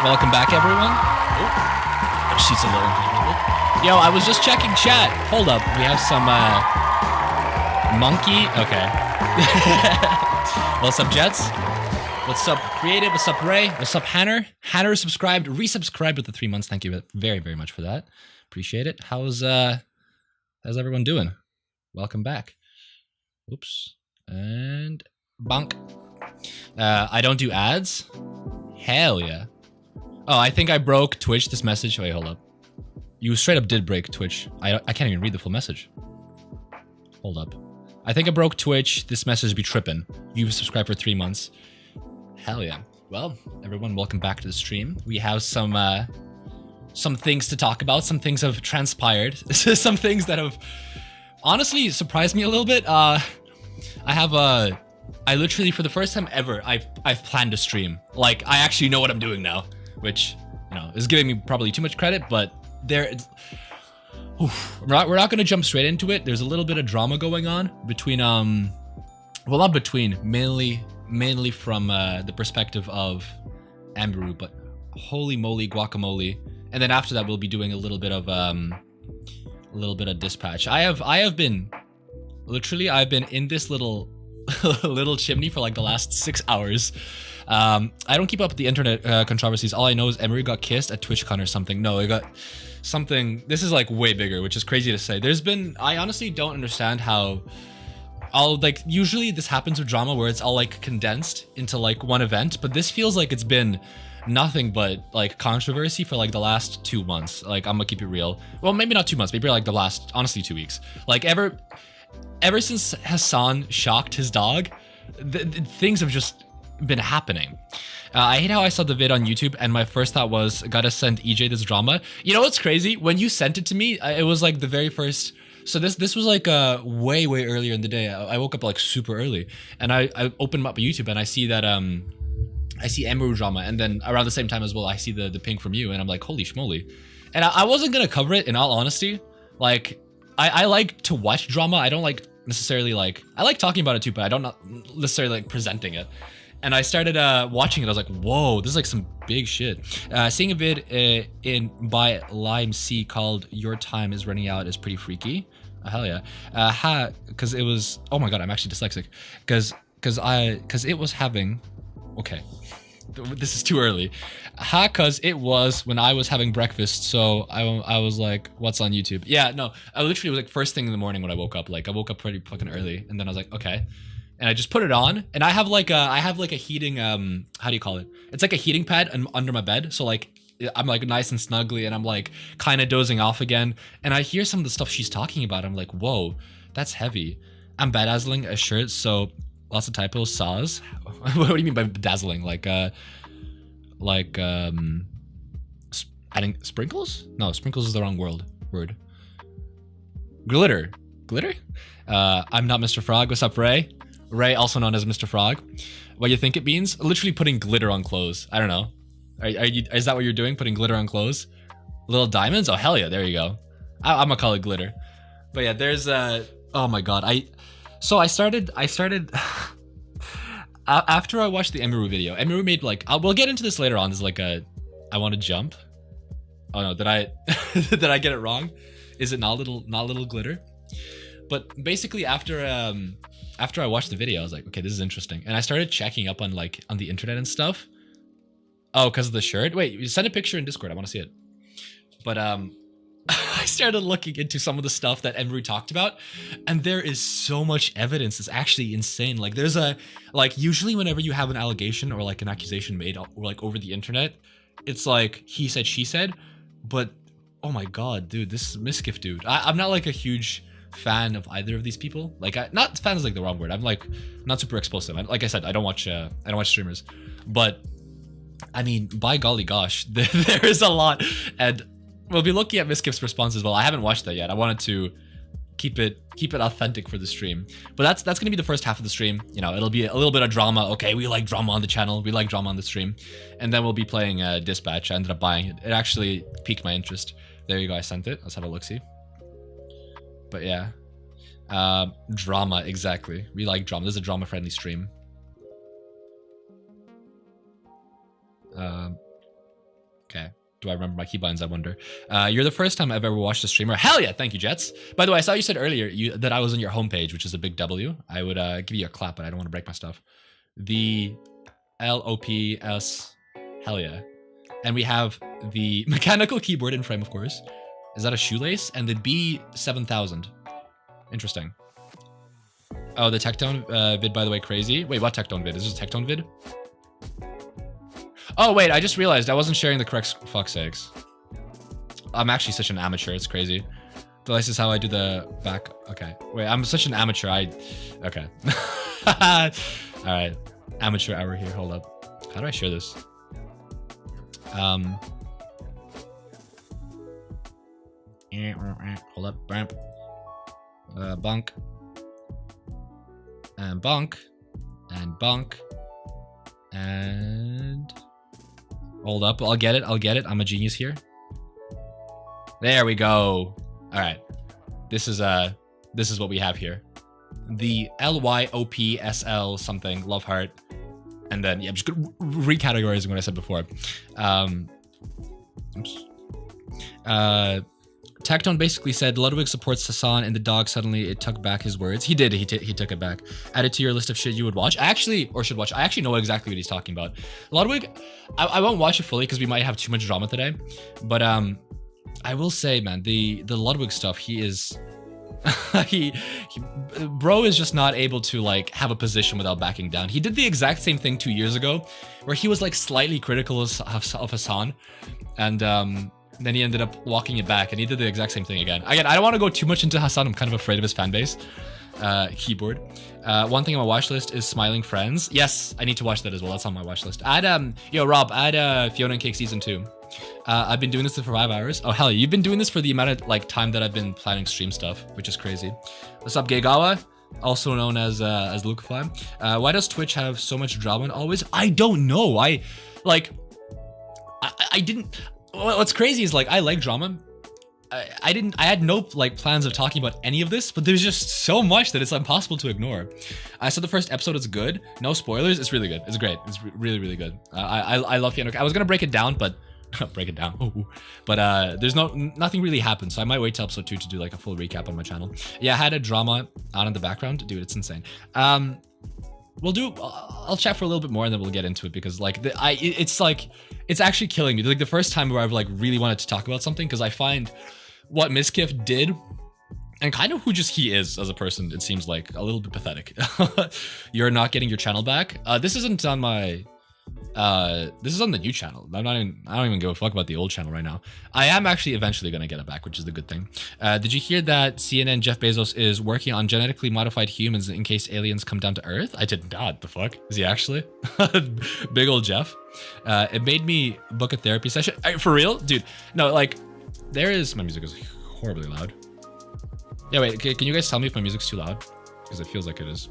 Welcome back, everyone. Oh, she's a little uncomfortable. Yo, I was just checking chat. Hold up. We have some, monkey. Okay. What's up, Jets? What's up, Creative? What's up, Ray? What's up, Hanner? Hanner subscribed, resubscribed with the 3 months. Thank you very, very much for that. Appreciate it. How's everyone doing? Welcome back. Oops. And bonk. I don't do ads? Hell yeah. Oh, I think I broke Twitch this message. Wait, hold up. You straight up did break Twitch. I can't even read the full message. Hold up. I think I broke Twitch. This message be tripping. You've subscribed for 3 months. Hell yeah. Well, everyone, welcome back to the stream. We have some things to talk about. Some things have transpired. Some things that have honestly surprised me a little bit. I literally, for the first time ever, I've planned a stream. Like, I actually know what I'm doing now, which, you know, is giving me probably too much credit, but we're not going to jump straight into it. There's a little bit of drama going on between, well, not between, mainly from the perspective of Emiru, but holy moly guacamole. And then after that, we'll be doing a little bit of dispatch. I've been in this little chimney for like the last 6 hours. I don't keep up with the internet controversies. All I know is Emiru got kissed at TwitchCon or something. No, it got something. This is like way bigger, which is crazy to say. I honestly don't understand how usually this happens with drama where it's all like condensed into like one event, but this feels like it's been nothing but like controversy for like the last 2 months. Like, I'm gonna keep it real. Well, maybe not 2 months, maybe like the last, honestly, 2 weeks. Like ever since Hassan shocked his dog, things have just been happening. I hate how I saw the vid on YouTube and my first thought was, gotta send EJ this drama. You know what's crazy? When you sent it to me, it was like the very first. So this was like way earlier in the day. I woke up like super early, and I opened up YouTube and I see that I see Emiru drama, and then around the same time as well, I see the ping from you, and I'm like, holy schmoly. And I wasn't gonna cover it, in all honesty. Like, I like to watch drama. I don't like necessarily like, I like talking about it too, but I don't necessarily like presenting it. And I started watching it. I was like, whoa, this is like some big shit. Seeing a vid by Lime C called "Your Time Is Running Out" is pretty freaky. Hell yeah. Because it was, oh my god, I'm actually dyslexic. Because it was having, okay, this is too early. Because it was when I was having breakfast, so I was like, what's on YouTube? Yeah, no, I literally was like first thing in the morning when I woke up. Like, I woke up pretty fucking early, and then I was like, okay. And I just put it on, and I have like a heating, how do you call it? It's like a heating pad under my bed, so like, I'm like nice and snuggly, and I'm like kind of dozing off again, and I hear some of the stuff she's talking about. I'm like, whoa, that's heavy. I'm bedazzling a shirt, so lots of typos, saws. What do you mean by bedazzling? Adding sprinkles? No, sprinkles is the wrong word. Glitter. I'm not Mr. Frog. What's up, Ray? Ray, also known as Mr. Frog. What do you think it means? Literally putting glitter on clothes. I don't know. Is that what you're doing? Putting glitter on clothes? Little diamonds? Oh, hell yeah. There you go. I'm gonna call it glitter. But yeah, there's oh my god. I started after I watched the Emiru video. Emiru made like, we'll get into this later on. There's like I want to jump. Oh no, did I get it wrong? Is it not little glitter? But basically after I watched the video, I was like, okay, this is interesting. And I started checking up on the internet and stuff. Oh, because of the shirt? Wait, send a picture in Discord. I want to see it. But I started looking into some of the stuff that Emiru talked about, and there is so much evidence. It's actually insane. Like, there's usually whenever you have an allegation or like an accusation made or like over the internet, it's like he said, she said. But oh my god, dude, this Mizkif dude. I'm not like a huge fan of either of these people. Like, not fan is like the wrong word. I'm like not super explosive. Like I said, I don't watch streamers, but I mean, by golly gosh, there is a lot, and we'll be looking at Mizkif's response as well. I haven't watched that yet. I wanted to keep it authentic for the stream, but that's gonna be the first half of the stream. You know, it'll be a little bit of drama. Okay, we like drama on the channel, we like drama on the stream, and then we'll be playing Dispatch. I ended up buying it. It actually piqued my interest. There you go, I sent it. Let's have a look-see. But yeah, drama, exactly. We like drama. This is a drama-friendly stream. Okay. Do I remember my keybinds, I wonder? You're the first time I've ever watched a streamer. Hell yeah, thank you, Jets. By the way, I saw you said earlier that I was on your homepage, which is a big W. I would give you a clap, but I don't want to break my stuff. The LOPS, hell yeah. And we have the mechanical keyboard in frame, of course. Is that a shoelace? And the B7000. Interesting. Oh, the Tectone vid, by the way, crazy. Wait, what Tectone vid? Is this a Tectone vid? Oh, wait, I just realized I wasn't sharing the correct fuck's sakes. I'm actually such an amateur, it's crazy. But this is how I do the back. Okay, wait, I'm such an amateur, okay. All right, amateur hour here, hold up. How do I share this? Hold up, bump. Bunk. And bunk. And bunk. And... Hold up, I'll get it, I'm a genius here. There we go. All right, this is what we have here. The LYOPSL something, love heart. And then, yeah, I'm just recategorizing what I said before. Oops. Tectone basically said Ludwig supports Hassan and the dog. Suddenly it took back his words. He did. He took it back. Add it to your list of shit you would watch. I actually know exactly what he's talking about. Ludwig, I won't watch it fully because we might have too much drama today. But I will say, man, the Ludwig stuff, he is... bro is just not able to like have a position without backing down. He did the exact same thing 2 years ago where he was like slightly critical of Hassan, and then he ended up walking it back, and he did the exact same thing again. Again, I don't want to go too much into Hassan. I'm kind of afraid of his fan base. Keyboard. One thing on my watch list is Smiling Friends. Yes, I need to watch that as well. That's on my watch list. Add yo Rob, add Fiona and Cake season 2. I've been doing this for 5 hours. Oh hell, you've been doing this for the amount of like time that I've been planning stream stuff, which is crazy. What's up, Gaygawa? Also known as Lucafly. Why does Twitch have so much drama always? I don't know. I didn't. What's crazy is like I like drama. I had no like plans of talking about any of this, but there's just so much that it's impossible to ignore. I said the first episode is good. No spoilers. It's really good. It's great. It's really good. I love Fiona. I was gonna break it down, but break it down. Ooh. But there's nothing really happened, so I might wait till episode 2 to do like a full recap on my channel. Yeah, I had a drama on in the background, dude. It's insane. I'll chat for a little bit more and then we'll get into it because like it's actually killing me. Like the first time where I've like really wanted to talk about something because I find what Mizkif did and kind of who just he is as a person, it seems like a little bit pathetic. You're not getting your channel back. This isn't on my this is on the new channel. I don't even give a fuck about the old channel right now. I am actually eventually gonna get it back, which is the good thing. Did you hear that CNN Jeff Bezos is working on genetically modified humans in case aliens come down to Earth? I did not. The fuck? Is he actually? Big old Jeff. It made me book a therapy session. For real? Dude, no, like, there is... My music is horribly loud. Yeah, wait, can you guys tell me if my music's too loud? Because it feels like it is.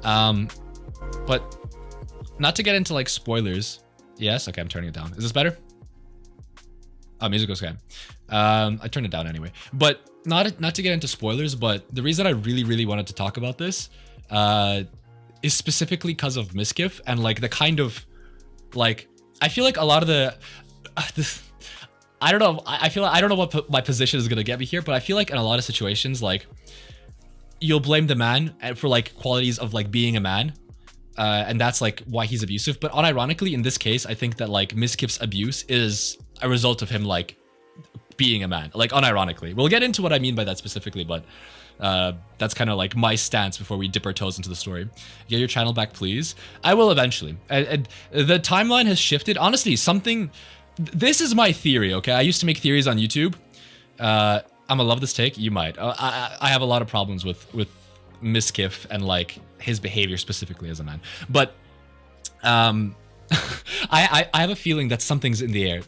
But... Not to get into like spoilers. Yes, okay, I'm turning it down. Is this better? Oh, music goes okay. I turned it down anyway. But not to get into spoilers, but the reason I really wanted to talk about this is specifically because of Mizkif and like the kind of like I feel like a lot of the I don't know. I don't know what my position is gonna get me here, but I feel like in a lot of situations like you'll blame the man for like qualities of like being a man. And that's like why he's abusive. But unironically, in this case, I think that like Mizkif's abuse is a result of him like being a man. Like unironically, we'll get into what I mean by that specifically, but that's kind of like my stance before we dip our toes into the story. Get your channel back, please. I will eventually. And the timeline has shifted. Honestly, this is my theory. Okay, I used to make theories on YouTube. I'm gonna love this take. You might. I have a lot of problems with Mizkif and like his behavior specifically as a man, but I have a feeling that something's in the air.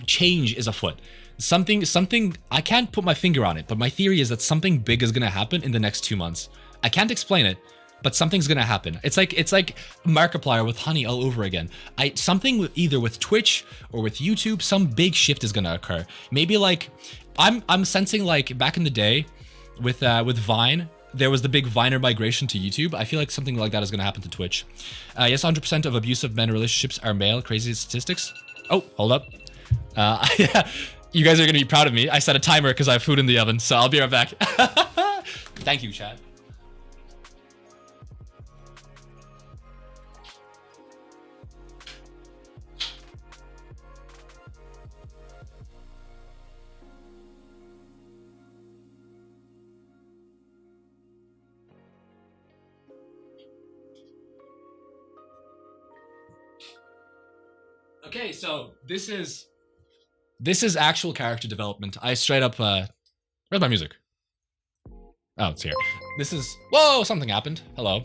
Change is afoot. Something I can't put my finger on it, but my theory is that something big is gonna happen in the next 2 months. I can't explain it, but something's gonna happen. It's like Markiplier with honey all over again. Something either with Twitch or with YouTube, some big shift is gonna occur. Maybe like I'm sensing like back in the day with Vine. There was the big Viner migration to YouTube. I feel like something like that is going to happen to Twitch. Yes, 100% of abusive men relationships are male. Crazy statistics. Oh, hold up. Yeah, you guys are gonna be proud of me. I set a timer because I have food in the oven, so I'll be right back. Thank you, chat. Okay, so this is actual character development. I straight up where's my music? Oh, it's here. This is whoa, something happened. Hello.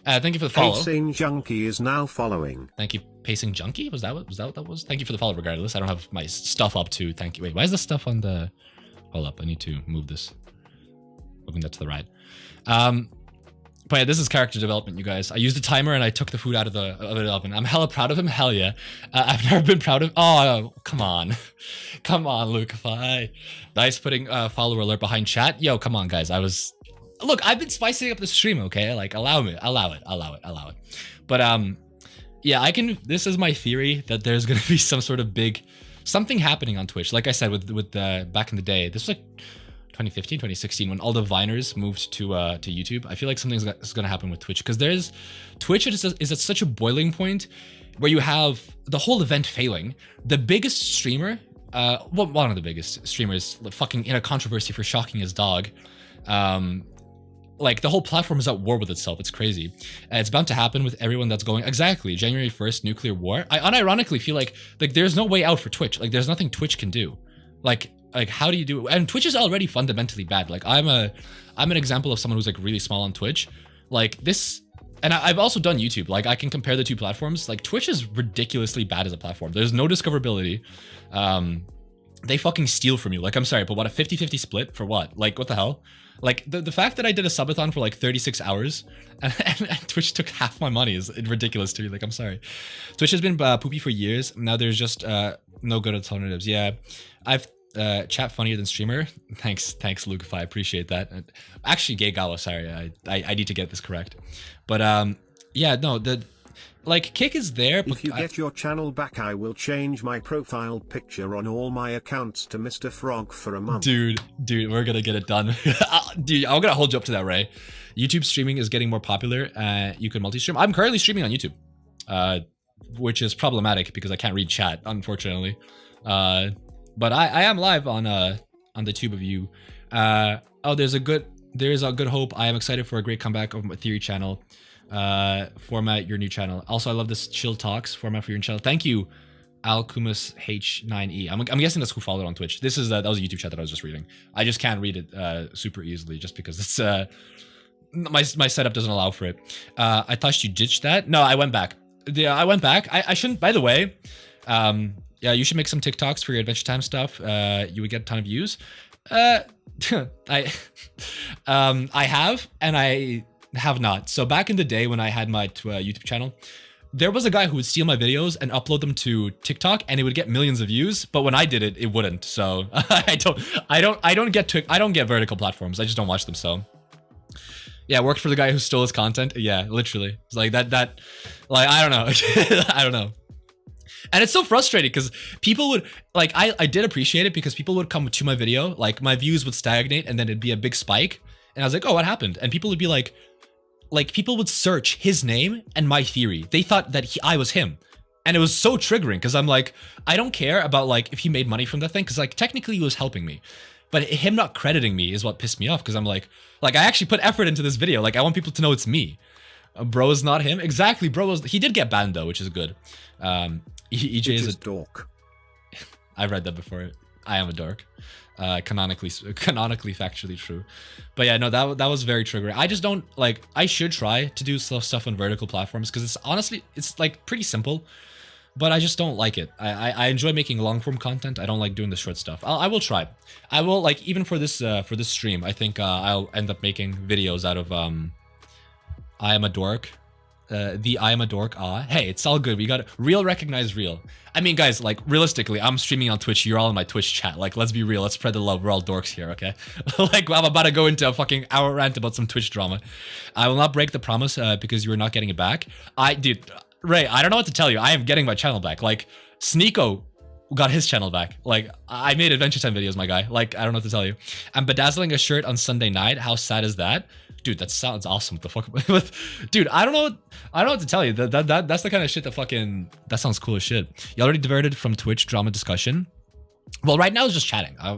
Thank you for the follow. Pacing Junkie is now following. Thank you, Pacing Junkie. Was that what that was? Thank you for the follow regardless. I don't have my stuff up to thank you. Wait, why is this stuff on the hold up, I need to move this. Moving that to the right. But yeah, this is character development, you guys. I used a timer and I took the food out of the oven. I'm hella proud of him. Hell yeah. I've never been proud of. Oh, come on, come on, Lucify. Nice putting follower alert behind chat. Yo, come on, guys. Look, I've been spicing up the stream. Okay, like allow it. But yeah, this is my theory that there's gonna be some sort of big something happening on Twitch. Like I said, with back in the day, this was like 2015, 2016, when all the Viners moved to YouTube. I feel like something's going to happen with Twitch because Twitch is at such a boiling point where you have the whole event failing. The biggest streamer, well, one of the biggest streamers, fucking in a controversy for shocking his dog. Like the whole platform is at war with itself. It's crazy. It's bound to happen with everyone that's going exactly January 1st, nuclear war. I unironically feel like there's no way out for Twitch. Like there's nothing Twitch can do. Like how do you do it? And Twitch is already fundamentally bad. Like I'm an example of someone who's like really small on Twitch. Like this, and I've also done YouTube. Like I can compare the two platforms. Like Twitch is ridiculously bad as a platform. There's no discoverability. They fucking steal from you. Like I'm sorry, but what, a 50-50 split for what? Like what the hell? Like the fact that I did a subathon for like 36 hours and Twitch took half my money is ridiculous to me. Like I'm sorry. Twitch has been poopy for years. Now there's just no good alternatives. Yeah, I've chat funnier than streamer. Thanks Lucify, I appreciate that. Actually Gay Gawa, sorry, I need to get this correct. But yeah, no, like Kick is there, but if you get your channel back, I will change my profile picture on all my accounts to Mr. Frog for a month. Dude, we're gonna get it done. Dude, I'm gonna hold you up to that, Ray. YouTube streaming is getting more popular. You can multi-stream. I'm currently streaming on YouTube, which is problematic because I can't read chat, unfortunately. But I am live on the tube of you. Oh, there is a good hope. I am excited for a great comeback of my theory channel. Format your new channel. Also, I love this chill talks format for your channel. Thank you, Alcumus H9E. I'm guessing that's who followed on Twitch. This is that was a YouTube chat that I was just reading. I just can't read it super easily just because it's my setup doesn't allow for it. I thought you ditched that. No, I went back. Yeah, I went back. I shouldn't. By the way, yeah, you should make some TikToks for your Adventure Time stuff. You would get a ton of views. I have, and I have not. So back in the day when I had my YouTube channel, there was a guy who would steal my videos and upload them to TikTok, and it would get millions of views. But when I did it, it wouldn't. So I don't get vertical platforms. I just don't watch them. So yeah, it worked for the guy who stole his content. Yeah, literally. It's like that. Like I don't know. I don't know. And it's so frustrating because people would like I did appreciate it because people would come to my video, like my views would stagnate and then it'd be a big spike, and I was like, oh, what happened? And people would be like people would search his name and my theory. They thought that I was him, and it was so triggering because I'm like, I don't care about like if he made money from that thing because like technically he was helping me, but him not crediting me is what pissed me off because I'm like I actually put effort into this video. Like I want people to know it's me. Bro is not him. Exactly, bro. He did get banned though, which is good. EJ is a dork. I've read that before. I am a dork. Canonically, factually true. But yeah, no, that was very triggering. I just don't like. I should try to do stuff on vertical platforms because it's honestly like pretty simple, but I just don't like it. I enjoy making long form content. I don't like doing the short stuff. I will try. I will like even for this stream. I think I'll end up making videos out of I am a dork. The I am a dork. Hey, it's all good. We got real, recognize real. I mean, guys, like realistically, I'm streaming on Twitch. You're all in my Twitch chat. Like, let's be real. Let's spread the love. We're all dorks here, okay? Like, I'm about to go into a fucking hour rant about some Twitch drama. I will not break the promise because you are not getting it back. Dude, Ray, I don't know what to tell you. I am getting my channel back. Like, Sneeko got his channel back. Like, I made Adventure Time videos, my guy. Like, I don't know what to tell you. I'm bedazzling a shirt on Sunday night. How sad is that? Dude, that sounds awesome. What the fuck? Dude, I don't know what to tell you. That's the kind of shit that fucking, that sounds cool as shit. You already diverted from Twitch drama discussion. Well, right now it's just chatting. I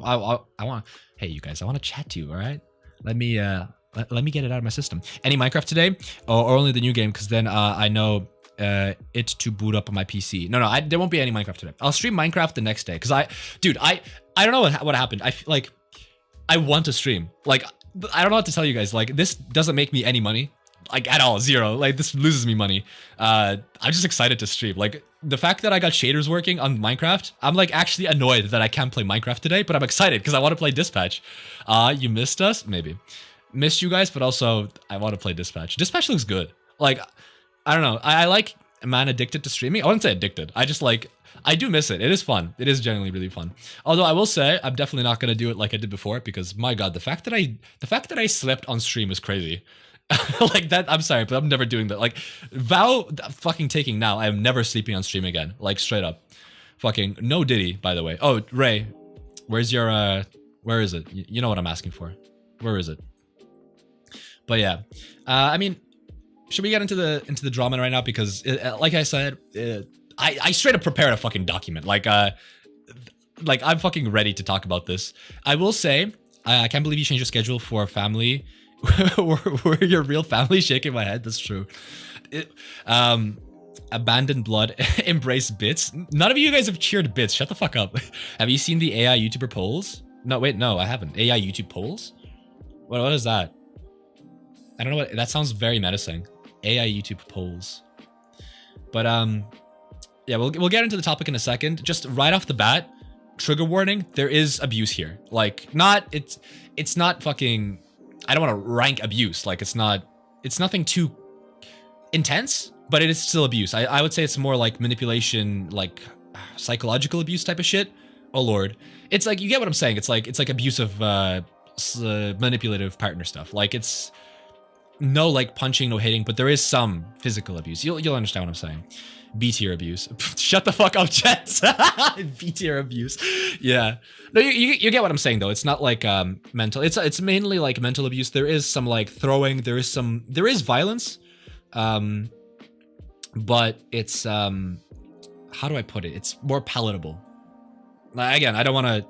want, hey, you guys, I want to chat to you, all right? Let me get it out of my system. Any Minecraft today? Or only the new game? Because then I know it to boot up on my PC. No, there won't be any Minecraft today. I'll stream Minecraft the next day because I don't know what happened. I feel like I want to stream. Like, I don't know what to tell you guys. Like, this doesn't make me any money, like at all, zero. Like, this loses me money. I'm just excited to stream. Like, the fact that I got shaders working on Minecraft, I'm like actually annoyed that I can't play Minecraft today, but I'm excited because I want to play Dispatch. You missed us? Maybe. Missed you guys, but also I want to play Dispatch. Dispatch looks good. Like, I don't know. I like Man addicted to streaming. I wouldn't say addicted. I just like, I do miss it. It is fun. It is genuinely really fun. Although I will say I'm definitely not going to do it like I did before because my God, the fact that I slept on stream is crazy. Like that, I'm sorry, but I'm never doing that. Like, vow fucking taking now. I am never sleeping on stream again. Like, straight up. Fucking no Diddy, by the way. Oh, Ray, where's your, where is it? You know what I'm asking for. Where is it? But yeah, I mean, should we get into the drama right now? Because like I said, I straight up prepared a fucking document. Like I'm fucking ready to talk about this. I will say, I can't believe you changed your schedule for family. Were your real family? Shaking my head. That's true. Abandoned blood, embrace bits. None of you guys have cheered bits. Shut the fuck up. Have you seen the AI YouTuber polls? No, wait, no, I haven't. AI YouTube polls? What is that? I don't know what that sounds very menacing. AI YouTube polls. But yeah, we'll get into the topic in a second. Just right off the bat, trigger warning, there is abuse here. Like, it's not fucking, I don't want to rank abuse. Like, it's nothing too intense, but it is still abuse. I would say it's more like manipulation, like psychological abuse type of shit. Oh Lord. It's like, you get what I'm saying. It's like abusive, manipulative partner stuff. Like, it's no like punching, no hitting, but there is some physical abuse. You'll understand what I'm saying. B tier abuse. Shut the fuck up, Jets. B tier abuse. Yeah. No, you get what I'm saying though. It's not like mental. It's mainly like mental abuse. There is some like throwing. There is violence. But it's how do I put it? It's more palatable. Again, I don't want to.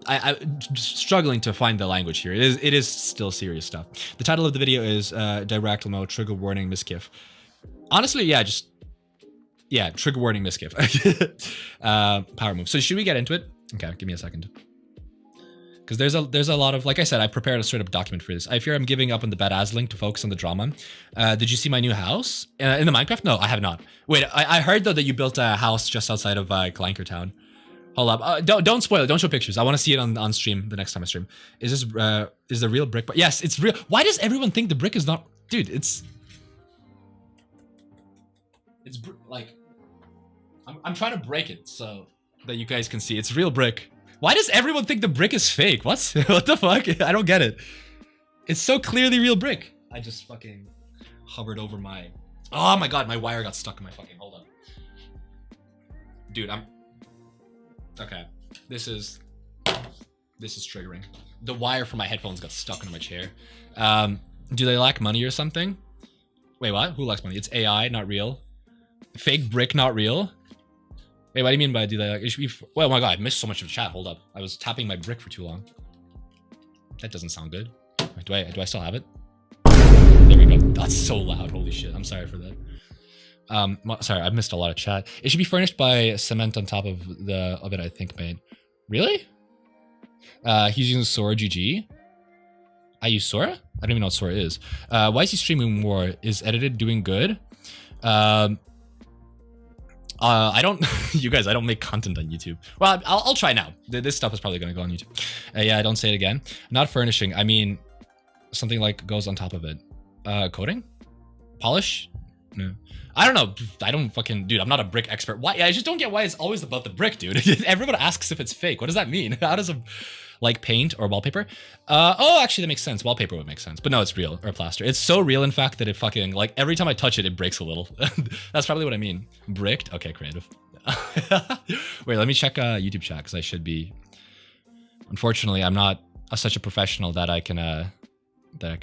I'm struggling to find the language here. It is still serious stuff. The title of the video is direct mode trigger warning Mizkif. Honestly, yeah, trigger warning Mizkif. Power move. So should we get into it? Okay, give me a second. Because there's a lot of, like I said, I prepared a straight up document for this. I fear I'm giving up on the bedazzling to focus on the drama. Did you see my new house in the Minecraft? No, I have not. Wait, I heard though that you built a house just outside of Clanker Town. Hold up. Don't spoil it. Don't show pictures. I want to see it on stream the next time I stream. Is the real brick? Yes, it's real. Why does everyone think the brick is not? Dude, it's like I'm trying to break it so that you guys can see. It's real brick. Why does everyone think the brick is fake? What? What the fuck? I don't get it. It's so clearly real brick. I just fucking hovered over my. Oh my god, my wire got stuck in my fucking. Hold on. Dude, okay, this is triggering. The wire from my headphones got stuck in my chair. Do they lack money or something? Wait, what? Who lacks money? It's AI, not real. Fake brick, not real. Wait, what do you mean by do they like? It should be. Well, oh my god, I missed so much of the chat. Hold up, I was tapping my brick for too long. That doesn't sound good. Do I still have it? There we go. That's so loud. Holy shit. I'm sorry for that. Sorry, I missed a lot of chat. It should be furnished by cement on top of it, I think, mate. Really? He's using Sora GG. I use Sora? I don't even know what Sora is. Why is he streaming more? Is edited doing good? I don't, you guys, I don't make content on YouTube. Well, I'll try now. This stuff is probably going to go on YouTube. Yeah, don't say it again. Not furnishing. I mean, something like goes on top of it. Coating? Polish? No. I don't know. I don't fucking, dude, I'm not a brick expert. Why? I just don't get why it's always about the brick, dude. Everyone asks if it's fake. What does that mean? How does a, like, paint or wallpaper? Oh, actually, that makes sense. Wallpaper would make sense. But no, it's real, or plaster. It's so real, in fact, that it fucking, like, every time I touch it, it breaks a little. That's probably what I mean. Bricked? Okay, creative. Wait, let me check YouTube chat because I should be. Unfortunately, I'm not such a professional that I can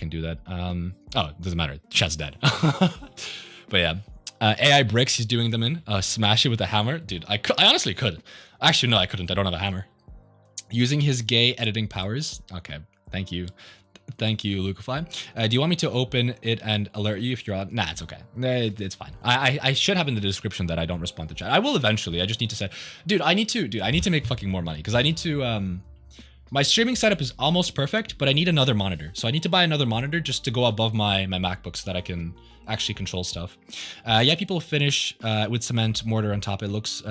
do that. Oh, it doesn't matter. Chat's dead. But yeah, AI bricks. He's doing them in. Smash it with a hammer, dude. I honestly could. Actually, no, I couldn't. I don't have a hammer. Using his gay editing powers. Okay, thank you. Thank you, Lucafly. Do you want me to open it and alert you if you're on? Nah, it's okay. It's fine. I should have in the description that I don't respond to chat. I will eventually. I just need to say, dude, I need to make fucking more money because I need to, my streaming setup is almost perfect, but I need another monitor. So I need to buy another monitor just to go above my MacBook so that I can actually control stuff. Yeah, people finish with cement mortar on top. It looks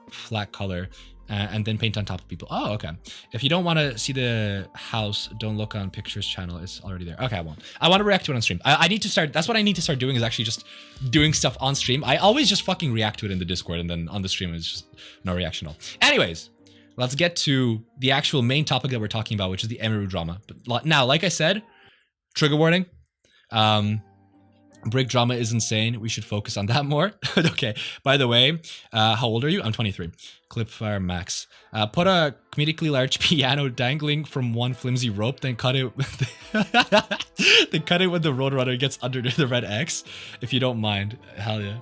flat color. And then paint on top of people. Oh, okay. If you don't want to see the house, don't look on pictures channel. It's already there. Okay, I won't. I want to react to it on stream. I need to start. That's what I need to start doing is actually just doing stuff on stream. I always just fucking react to it in the Discord and then on the stream it's just no reaction at all. Anyways, let's get to the actual main topic that we're talking about, which is the Emiru drama. But now, like I said, trigger warning. Brick drama is insane. We should focus on that more. Okay. By the way, how old are you? I'm 23. Clipfire max. Put a comedically large piano dangling from one flimsy rope, then cut it. Then cut it when the Roadrunner gets under the red X. If you don't mind. Hell yeah.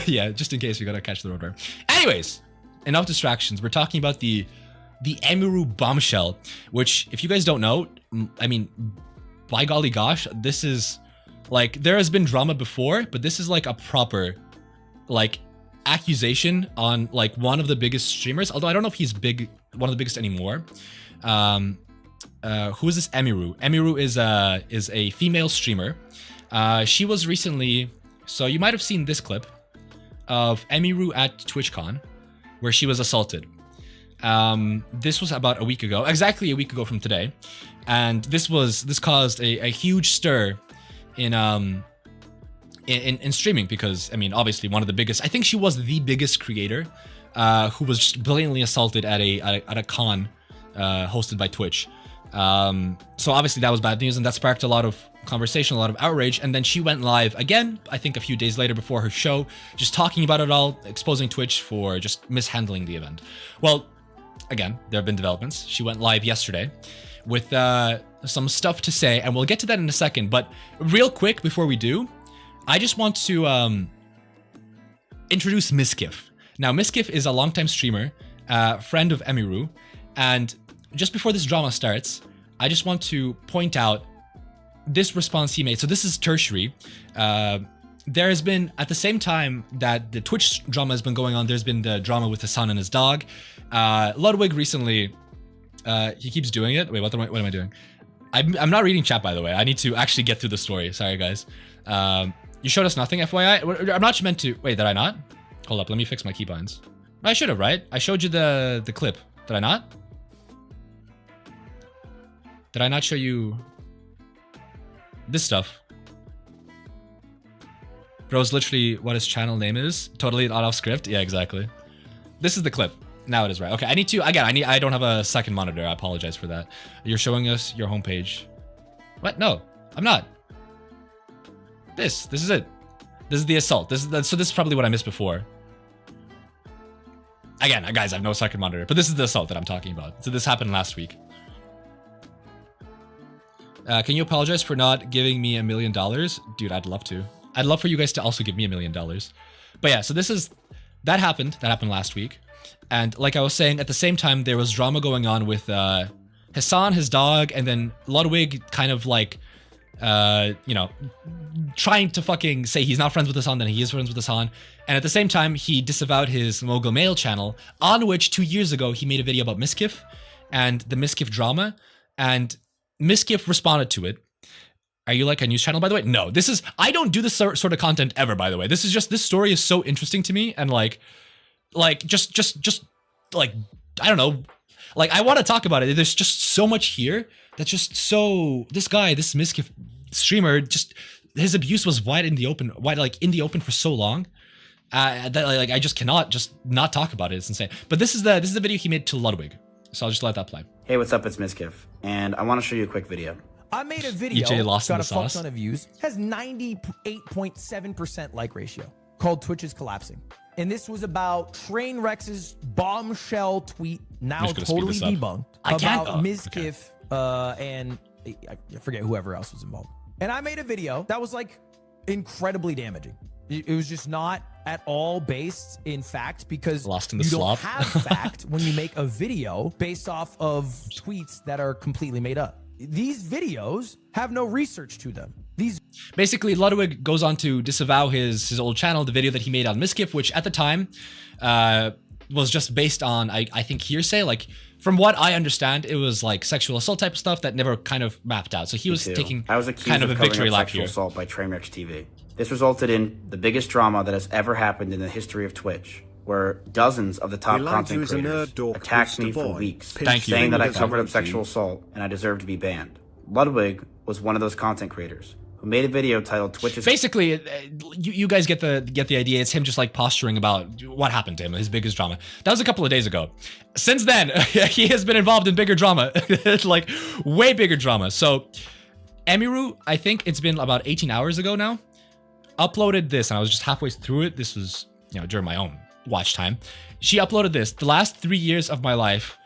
Yeah, just in case we gotta catch the Roadrunner. Anyways, enough distractions. We're talking about the Emiru bombshell, which, if you guys don't know, I mean, by golly gosh, this is. Like, there has been drama before, but this is like a proper, like, accusation on like one of the biggest streamers. Although I don't know if he's one of the biggest anymore. Who is this Emiru? Emiru is a female streamer. She was recently, so you might have seen this clip of Emiru at TwitchCon, where she was assaulted. This was about a week ago, exactly a week ago from today, and this caused a huge stir in streaming because, I mean, obviously one of the biggest, I think she was the biggest creator who was just blatantly assaulted at a con hosted by Twitch. So obviously that was bad news, and that sparked a lot of conversation, a lot of outrage, and then she went live again, I think a few days later before her show, just talking about it all, exposing Twitch for just mishandling the event. Well, again, there have been developments. She went live yesterday with some stuff to say, and we'll get to that in a second. But real quick, before we do, I just want to introduce Mizkif. Now, Mizkif is a longtime streamer, friend of Emiru, and just before this drama starts, I just want to point out this response he made. So this is tertiary. There has been, at the same time that the Twitch drama has been going on, there's been the drama with his son and his dog. Ludwig recently, he keeps doing it. Wait, what am I doing? I'm not reading chat, by the way. I need to actually get through the story. Sorry, guys. You showed us nothing, FYI. I'm not meant to. Wait, did I not? Hold up, let me fix my keybinds. I should have, right? I showed you the clip. Did I not? Did I not show you this stuff? Bro's literally what his channel name is. Totally not off script. Yeah, exactly. This is the clip. Now it is right. Okay, I need to, again, I don't have a second monitor. I apologize for that. You're showing us your homepage. What? No, I'm not. This is it. This is the assault. So this is probably what I missed before. Again, guys, I have no second monitor, but this is the assault that I'm talking about. So this happened last week. Can you apologize for not giving me $1 million? Dude, I'd love to. I'd love for you guys to also give me $1 million. But yeah, so that happened last week. And like I was saying, at the same time, there was drama going on with Hassan, his dog, and then Ludwig kind of like, you know, trying to fucking say he's not friends with Hassan, then he is friends with Hassan. And at the same time, he disavowed his Mogul Mail channel, on which 2 years ago, he made a video about Mizkif and the Mizkif drama. And Mizkif responded to it. Are you like a news channel, by the way? No, I don't do this sort of content ever, by the way. This story is so interesting to me, and like just like, I don't know, like I want to talk about it. There's just so much here that's just so, this Mizkif streamer, just his abuse was wide in the open for so long that like I just cannot just not talk about it. It's insane. But this is the video he made to Ludwig, so I'll just let that play. Hey, what's up? It's Mizkif, and I want to show you a quick video. I made a video, EJ lost got in a the fuck sauce. ton of views, has 98.7% like ratio, called Twitch is collapsing. and this was about Trainwreck's bombshell tweet, now just gonna speed totally this up. debunked, I can't- about oh, Mizkif and I forget whoever else was involved. And I made a video that was like incredibly damaging. It was just not at all based in fact, because Lost in the you slop. don't have fact when you make a video based off of tweets that are completely made up. These videos have no research to them. Basically, Ludwig goes on to disavow his old channel, the video that he made on Mizkif, which at the time was just based on, I think, hearsay. Like, from what I understand, it was like sexual assault type of stuff that never kind of mapped out. So he was taking I was accused kind of a covering victory up lap sexual here. assault by Trainwreck TV. This resulted in the biggest drama that has ever happened in the history of Twitch, where dozens of the top We like content you as a creators nerd dork, attacked me Mr. for Boy. weeks, Thank you. saying that I With covered up a sexual assault and I deserved to be banned. Ludwig was one of those content creators who made a video titled "Twitch's." Basically, you guys get the idea. It's him just like posturing about what happened to him, his biggest drama. That was a couple of days ago. Since then, he has been involved in bigger drama, like way bigger drama. So Emiru, I think it's been about 18 hours ago now, uploaded this, and I was just halfway through it. This was, during my own watch time. She uploaded this. The last 3 years of my life,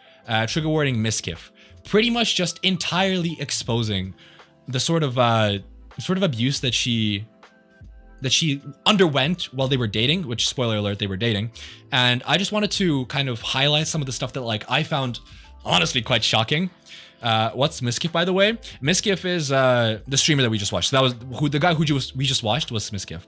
trigger warning Mizkif, pretty much just entirely exposing the sort of abuse that she underwent while they were dating, which, spoiler alert, they were dating. And I just wanted to kind of highlight some of the stuff that like I found honestly quite shocking. What's Mizkif, by the way? Mizkif is the streamer that we just watched. So that was the guy who we just watched was Mizkif.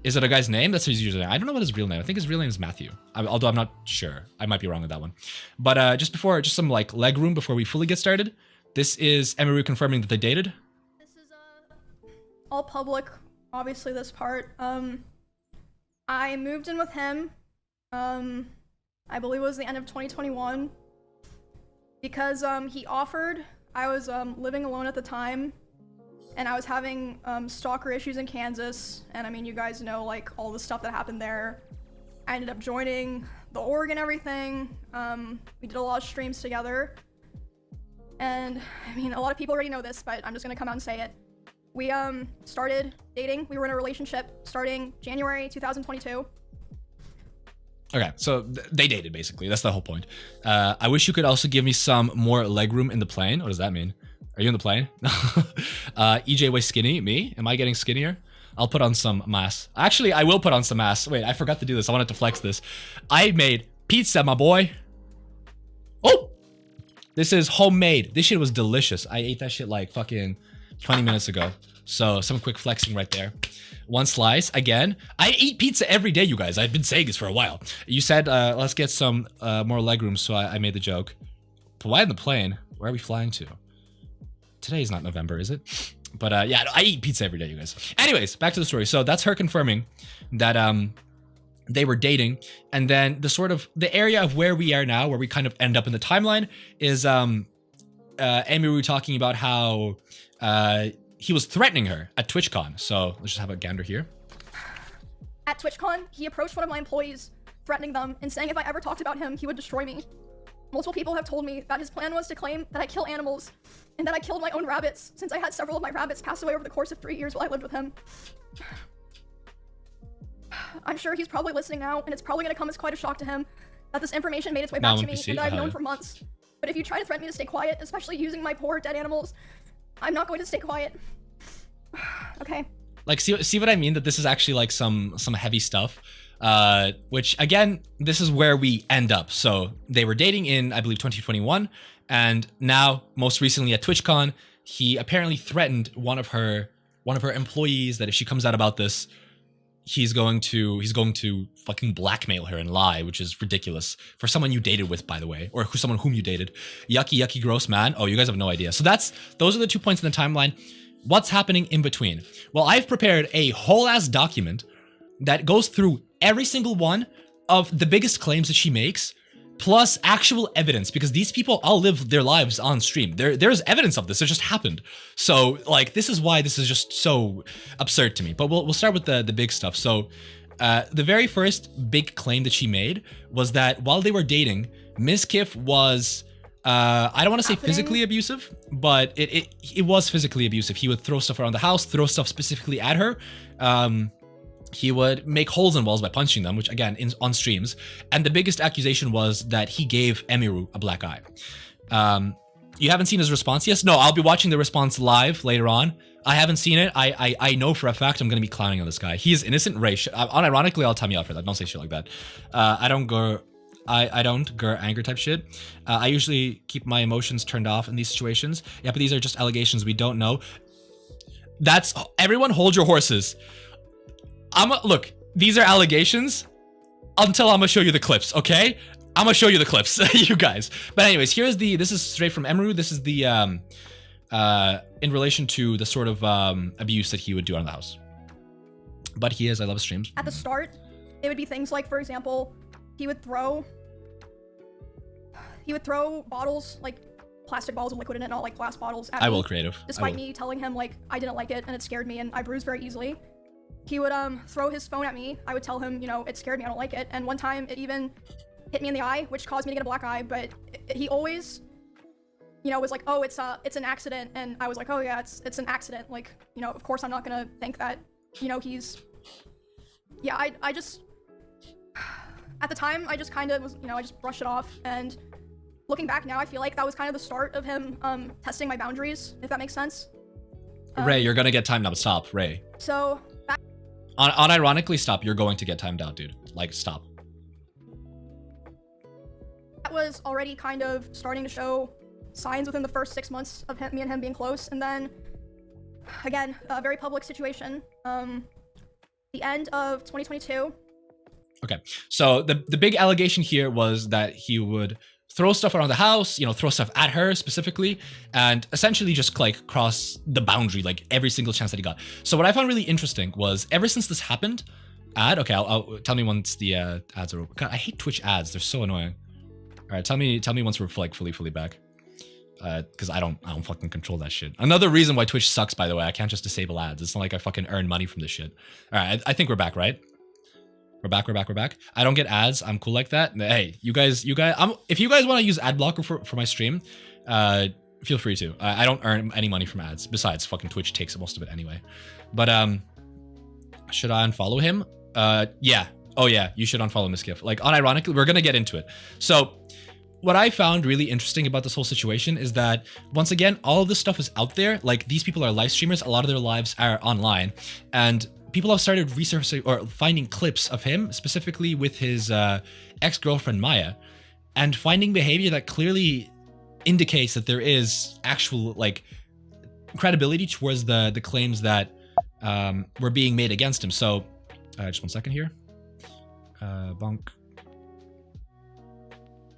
Is it a guy's name? That's his username. I don't know what his real name. I think his real name is Matthew. Although I'm not sure. I might be wrong with that one. But just some like leg room before we fully get started. This is Emiru confirming that they dated. This is all public, obviously this part. I moved in with him, I believe it was the end of 2021, because he offered. I was living alone at the time, and I was having stalker issues in Kansas, and I mean, you guys know like all the stuff that happened there. I ended up joining the org and everything. We did a lot of streams together. And I mean, a lot of people already know this, but I'm just gonna come out and say it. We started dating. We were in a relationship starting January 2022. Okay, so they dated basically. That's the whole point. I wish you could also give me some more legroom in the plane. What does that mean? Are you in the plane? EJ way skinny. Me? Am I getting skinnier? I'll put on some mass. Actually, I will put on some mass. Wait, I forgot to do this. I wanted to flex this. I made pizza, my boy. Oh! This is homemade. This shit was delicious. I ate that shit like fucking 20 minutes ago. So some quick flexing right there. One slice. Again, I eat pizza every day, you guys. I've been saying this for a while. You said, let's get some more legroom, so I made the joke. But why in the plane? Where are we flying to? Today is not November, is it? But yeah, I eat pizza every day, you guys. Anyways, back to the story. So that's her confirming that they were dating. And then the area of where we are now, where we kind of end up in the timeline, is Emiru talking about how he was threatening her at TwitchCon. So let's just have a gander here. At TwitchCon, he approached one of my employees, threatening them and saying if I ever talked about him, he would destroy me. Multiple people have told me that his plan was to claim that I kill animals and that I killed my own rabbits, since I had several of my rabbits pass away over the course of 3 years while I lived with him. I'm sure he's probably listening now, and it's probably going to come as quite a shock to him that this information made its way back to me and that I've known for months. But if you try to threaten me to stay quiet, especially using my poor dead animals, I'm not going to stay quiet. Okay. Like, see what I mean? That this is actually like some heavy stuff. Which again, this is where we end up. So they were dating in, I believe, 2021, and now, most recently at TwitchCon, he apparently threatened one of her employees that if she comes out about this, he's going to fucking blackmail her and lie, which is ridiculous for someone you dated with, by the way, or someone whom you dated. Yucky, gross, man. Oh, you guys have no idea. So those are the 2 points in the timeline. What's happening in between? Well, I've prepared a whole ass document that goes through every single one of the biggest claims that she makes, plus actual evidence, because these people all live their lives on stream. There's evidence of this. It just happened. So like, this is why this is just so absurd to me. But we'll start with the big stuff. So the very first big claim that she made was that while they were dating, Mizkif was I don't want to say physically abusive, but it was physically abusive. He would throw stuff around the house, throw stuff specifically at her. he would make holes in walls by punching them, which again, on streams. And the biggest accusation was that he gave Emiru a black eye. You haven't seen his response yet? No, I'll be watching the response live later on. I haven't seen it. I know for a fact I'm going to be clowning on this guy. He is innocent. Ray, unironically, I'll time you out for that. Don't say shit like that. I don't go anger type shit. I usually keep my emotions turned off in these situations. Yeah, but these are just allegations. We don't know. That's everyone. Hold your horses. Look. These are allegations. Until I'm gonna show you the clips. Okay, I'm gonna show you the clips, you guys. But anyways, this is straight from Emiru. This is the in relation to the sort of abuse that he would do on the house. But I love his streams. At the start, it would be things like, for example, he would throw bottles, like plastic bottles with liquid in it, not like glass bottles at me. I will creative. Despite me telling him like I didn't like it and it scared me and I bruised very easily. He would throw his phone at me. I would tell him, you know, it scared me, I don't like it. And one time it even hit me in the eye, which caused me to get a black eye, but he always, you know, was like, oh, it's an accident. And I was like, oh yeah, it's an accident. Like, you know, of course I'm not gonna think that, you know, yeah, I just, at the time, I just kind of was, you know, I just brushed it off. And looking back now, I feel like that was kind of the start of him testing my boundaries, if that makes sense. Ray, you're gonna get timed out. Stop, Ray. So, unironically, stop. You're going to get timed out, dude. Like, stop. That was already kind of starting to show signs within the first 6 months of me and him being close. And then, again, a very public situation. The end of 2022. Okay, so the big allegation here was that he would throw stuff around the house, you know, throw stuff at her specifically, and essentially just like cross the boundary like every single chance that he got. So what I found really interesting was ever since this happened, okay, I'll tell me once the ads are over. God, I hate Twitch ads. They're so annoying. All right, tell me once we're like fully back. Because I don't fucking control that shit. Another reason why Twitch sucks, by the way, I can't just disable ads. It's not like I fucking earn money from this shit. All right, I think we're back, right? We're back. I don't get ads. I'm cool like that. Hey, you guys, if you guys want to use ad blocker for my stream, feel free to. I don't earn any money from ads. Besides, fucking Twitch takes most of it anyway. But should I unfollow him? Yeah. Oh yeah, you should unfollow Mizkif. Like, unironically, we're gonna get into it. So, what I found really interesting about this whole situation is that, once again, all of this stuff is out there. Like, these people are live streamers. A lot of their lives are online, and people have started researching or finding clips of him, specifically with his ex-girlfriend Maya, and finding behavior that clearly indicates that there is actual like credibility towards the claims that were being made against him. So, just 1 second here. Bonk.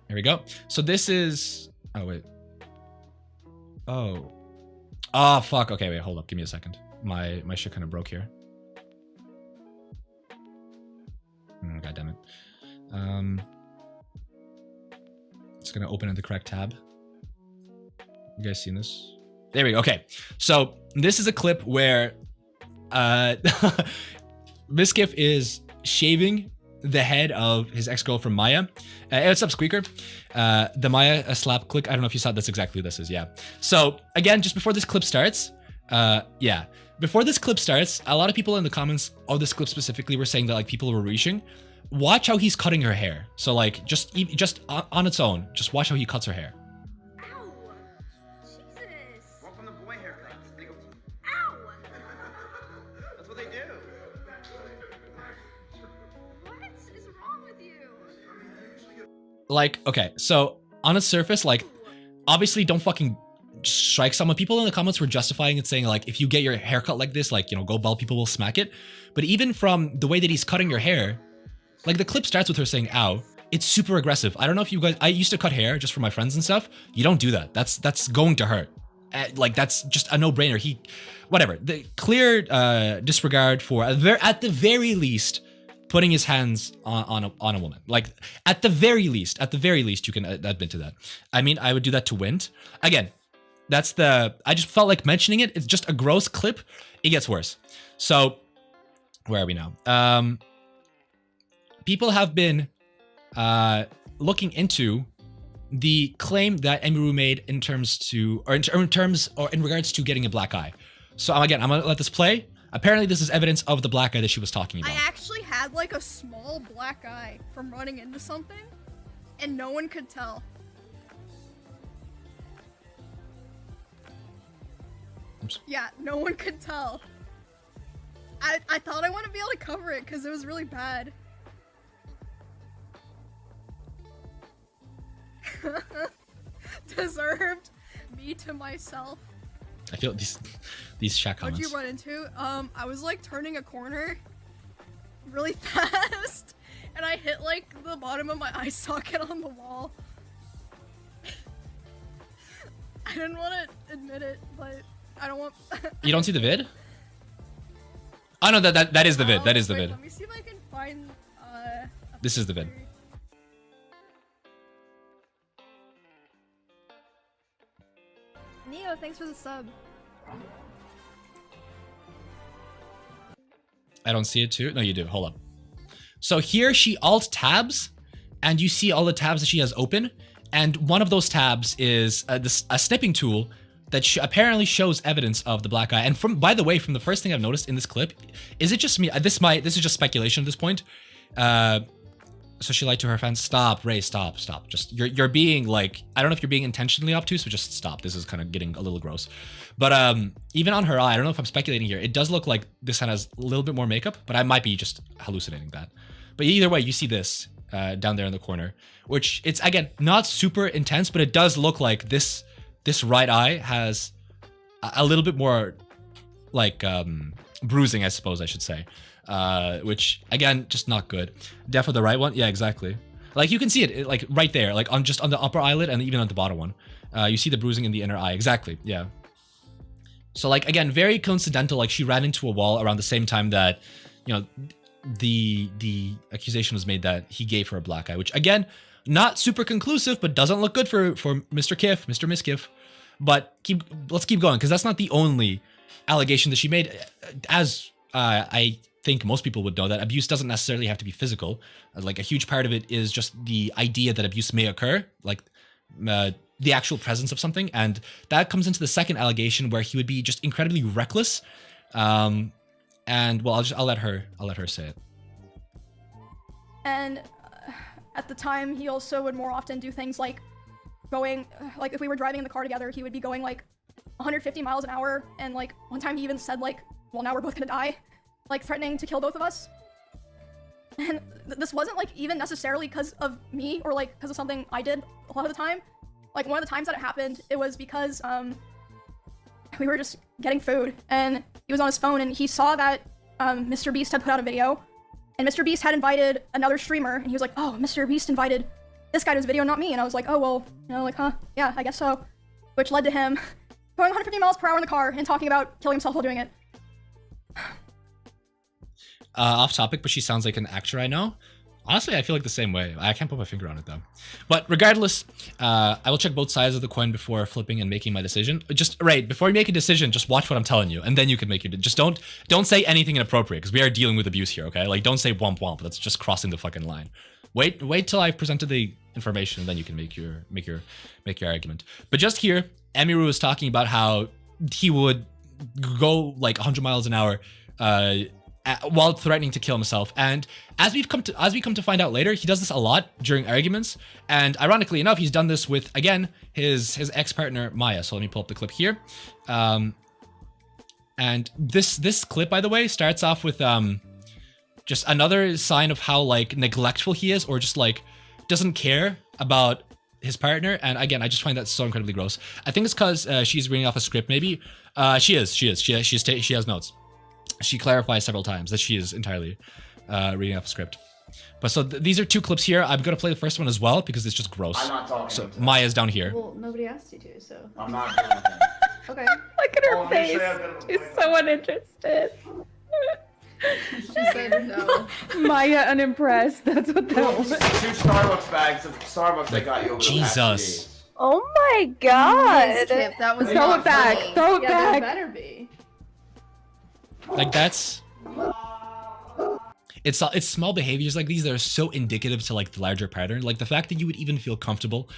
There we go. So this is. Oh wait. Oh fuck. Okay, wait. Hold up. Give me a second. My shit kind of broke here. God damn it. It's gonna open in the correct tab. You guys seen this? There we go. Okay, so this is a clip where Mizkif is shaving the head of his ex-girlfriend Maya. What's up, Squeaker? The Maya slap click. I don't know if you saw it. That's exactly what this is. Yeah. So again, just before this clip starts, before this clip starts, a lot of people in the comments of this clip specifically were saying that like people were reaching. Watch how he's cutting her hair. So like just on its own, just watch how he cuts her hair. Ow! Jesus! Welcome to boy haircuts. They go, Ow! that's what they do. What is wrong with you? Like, okay, so on its surface, like, obviously don't fucking strike someone. People in the comments were justifying it, saying like, if you get your hair cut like this, like, you know, go bald, people will smack it. But even from the way that he's cutting her hair, like the clip starts with her saying, ow. It's super aggressive. I don't know if you guys, I used to cut hair just for my friends and stuff. You don't do that. That's going to hurt. Like, that's just a no-brainer. Whatever. The clear disregard for, at the very least, putting his hands on a woman. Like, at the very least, you can admit to that. I mean, I would do that to Wind. Again, I just felt like mentioning it. It's just a gross clip. It gets worse. So, where are we now? People have been looking into the claim that Emiru made in regards to getting a black eye. So again, I'm gonna let this play. Apparently, this is evidence of the black eye that she was talking about. I actually had like a small black eye from running into something, and no one could tell. Yeah, no one could tell. I thought I wouldn't be able to cover it because it was really bad. Deserved me to myself. I feel these chat comments. What'd you run into? I was like turning a corner really fast, and I hit like the bottom of my eye socket on the wall. I didn't want to admit it, but I don't want. You don't see the vid? Oh no, that is the vid. That is the wait, vid. Let me see if I can find. This is the vid. Neo, thanks for the sub. I don't see it too. No, you do. Hold up. So here she alt tabs, and you see all the tabs that she has open, and one of those tabs is a snipping tool that apparently shows evidence of the black eye. And by the way, from the first thing I've noticed in this clip, is it just me? This is just speculation at this point. So she lied to her fans. Stop, Ray. Stop. Just you're being like, I don't know if you're being intentionally obtuse, but just stop. This is kind of getting a little gross. But even on her eye, I don't know if I'm speculating here. It does look like this one has a little bit more makeup, but I might be just hallucinating that. But either way, you see this down there in the corner, which it's again not super intense, but it does look like this right eye has a little bit more like bruising, I suppose I should say. Which again, just not good. Definitely the right one. Yeah, exactly. Like you can see it like right there, like on the upper eyelid and even on the bottom one. You see the bruising in the inner eye. Exactly. Yeah. So like again, very coincidental. Like she ran into a wall around the same time that, you know, the accusation was made that he gave her a black eye, which again, not super conclusive, but doesn't look good for Mr. Mizkif. But let's keep going because that's not the only allegation that she made. As I think most people would know, that abuse doesn't necessarily have to be physical. Like a huge part of it is just the idea that abuse may occur, like the actual presence of something, and that comes into the second allegation where he would be just incredibly reckless. And well, I'll let her say it. And at the time, he also would more often do things like going, like if we were driving in the car together, he would be going like 150 miles an hour, and like one time he even said like, well, now we're both gonna die, like threatening to kill both of us. And this wasn't like even necessarily because of me or like because of something I did a lot of the time. Like one of the times that it happened, it was because we were just getting food and he was on his phone and he saw that Mr. Beast had put out a video, and Mr. Beast had invited another streamer, and he was like, oh, Mr. Beast invited this guy to his video, not me. And I was like, oh, well, you know, like, huh, yeah, I guess so. Which led to him going 150 miles per hour in the car and talking about killing himself while doing it. Off topic, but she sounds like an actor I know. Honestly, I feel like the same way. I can't put my finger on it though. But regardless, I will check both sides of the coin before flipping and making my decision. Just right before you make a decision, just watch what I'm telling you, and then you can make your. Just don't say anything inappropriate because we are dealing with abuse here. Okay, like don't say womp womp. That's just crossing the fucking line. Wait till I've presented the information, and then you can make your argument. But just here, Emiru is talking about how he would go like 100 miles an hour. While threatening to kill himself, and as we come to find out later, he does this a lot during arguments, and ironically enough, he's done this with again his ex-partner Maya. So let me pull up the clip here, and this clip, by the way, starts off with just another sign of how like neglectful he is, or just like doesn't care about his partner. And again, I just find that so incredibly gross. I think it's because she's reading off a script. Maybe she has notes. She clarifies several times that she is entirely reading off a script. But so these are two clips here. I'm going to play the first one as well because it's just gross. I'm not talking. So Maya's down here. Well, nobody asked you to, so. I'm not doing anything. Okay. Look at her face. She's so uninterested. She said no. Maya unimpressed. That's what that was. 2 Starbucks bags of Starbucks I got you over the past Jesus. days. Oh my god. Skip, that was Throw not it back. funny. Throw it Yeah, back. there better be. Like that's. It's small behaviors like these that are so indicative to like the larger pattern. Like the fact that you would even feel comfortable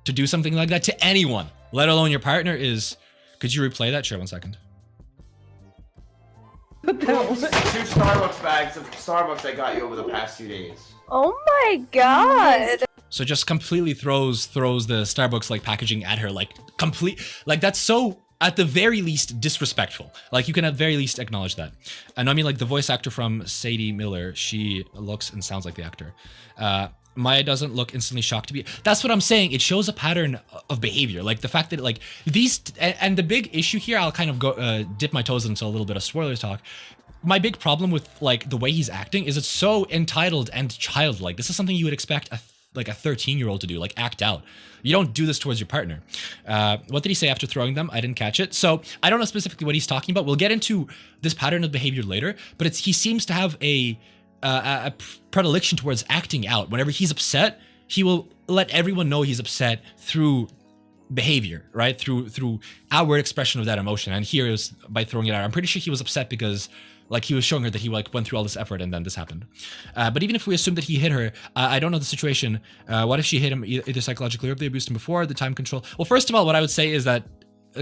to do something like that to anyone, let alone your partner, is. Could you replay that? Sure, 1 second. What the hell? 2 Starbucks bags of Starbucks I got you over the past 2 days. Oh my god. So just completely throws the Starbucks like packaging at her, like that's so at the very least disrespectful. Like you can at very least acknowledge that. And I mean like the voice actor from Sadie Miller, she looks and sounds like the actor. Maya doesn't look instantly shocked to be. That's what I'm saying. It shows a pattern of behavior. Like the fact that like these, and the big issue here, I'll kind of go dip my toes into a little bit of spoilers talk. My big problem with like the way he's acting is it's so entitled and childlike. This is something you would expect like a 13-year-old to do, like act out. You don't do this towards your partner. What did he say after throwing them? I didn't catch it. So I don't know specifically what he's talking about. We'll get into this pattern of behavior later, but he seems to have a predilection towards acting out. Whenever he's upset, he will let everyone know he's upset through behavior, right? Through outward expression of that emotion. And here is by throwing it out. I'm pretty sure he was upset because like he was showing her that he like went through all this effort and then this happened. But even if we assume that he hit her, I don't know the situation. What if she hit him either psychologically or if they abused him before, the time control? Well, first of all, what I would say is that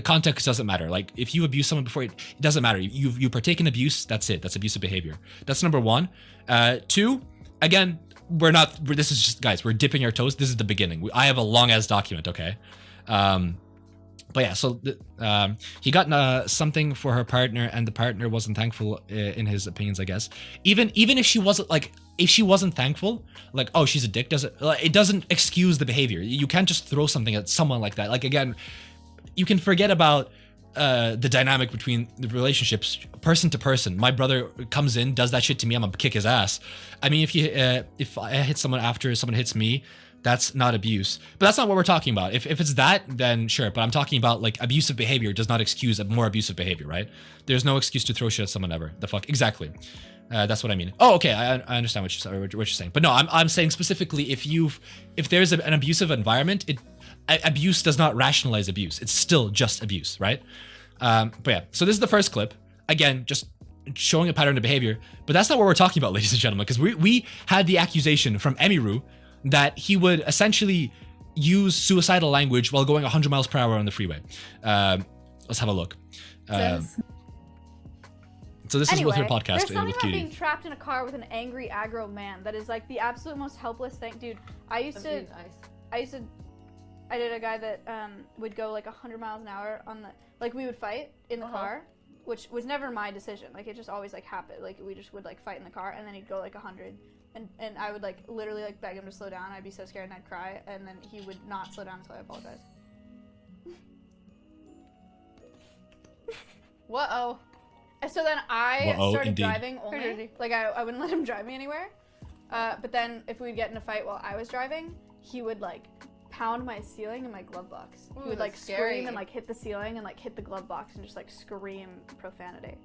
context doesn't matter. Like if you abuse someone before, it doesn't matter. You partake in abuse, that's it. That's abusive behavior. That's number 1. 2, again, this is just, guys, we're dipping our toes. This is the beginning. I have a long ass document, okay? But yeah, so he got something for her partner, and the partner wasn't thankful in his opinions, I guess. Even if she wasn't like, if she wasn't thankful, like, oh, she's a dick, it doesn't excuse the behavior. You can't just throw something at someone like that. Like again, you can forget about the dynamic between the relationships, person to person. My brother comes in, does that shit to me, I'm gonna kick his ass. I mean, if I hit someone after someone hits me, that's not abuse. But that's not what we're talking about. If it's that, then sure. But I'm talking about like abusive behavior does not excuse more abusive behavior, right? There's no excuse to throw shit at someone ever. The fuck? Exactly. That's what I mean. Oh, okay. I understand what you're saying. But no, I'm saying specifically if there's an abusive environment, abuse does not rationalize abuse. It's still just abuse, right? But yeah, so this is the first clip. Again, just showing a pattern of behavior. But that's not what we're talking about, ladies and gentlemen, because we had the accusation from Emiru that he would essentially use suicidal language while going 100 miles per hour on the freeway. Let's have a look. So this is with her podcast. There's something with about Cutie. being trapped in a car with an angry aggro man that is like the absolute most helpless thing. Dude, I did a guy that would go like 100 miles an hour on the, like we would fight in the car, which was never my decision. Like it just always like happened. Like we just would like fight in the car and then he'd go like 100. And I would like literally like beg him to slow down. I'd be so scared and I'd cry, and then he would not slow down until I apologized. Whoa. So then I started driving only. Like I wouldn't let him drive me anywhere. But then if we'd get in a fight while I was driving, he would like pound my ceiling in my glove box. He would like scream and like hit the ceiling and like hit the glove box and just like scream profanity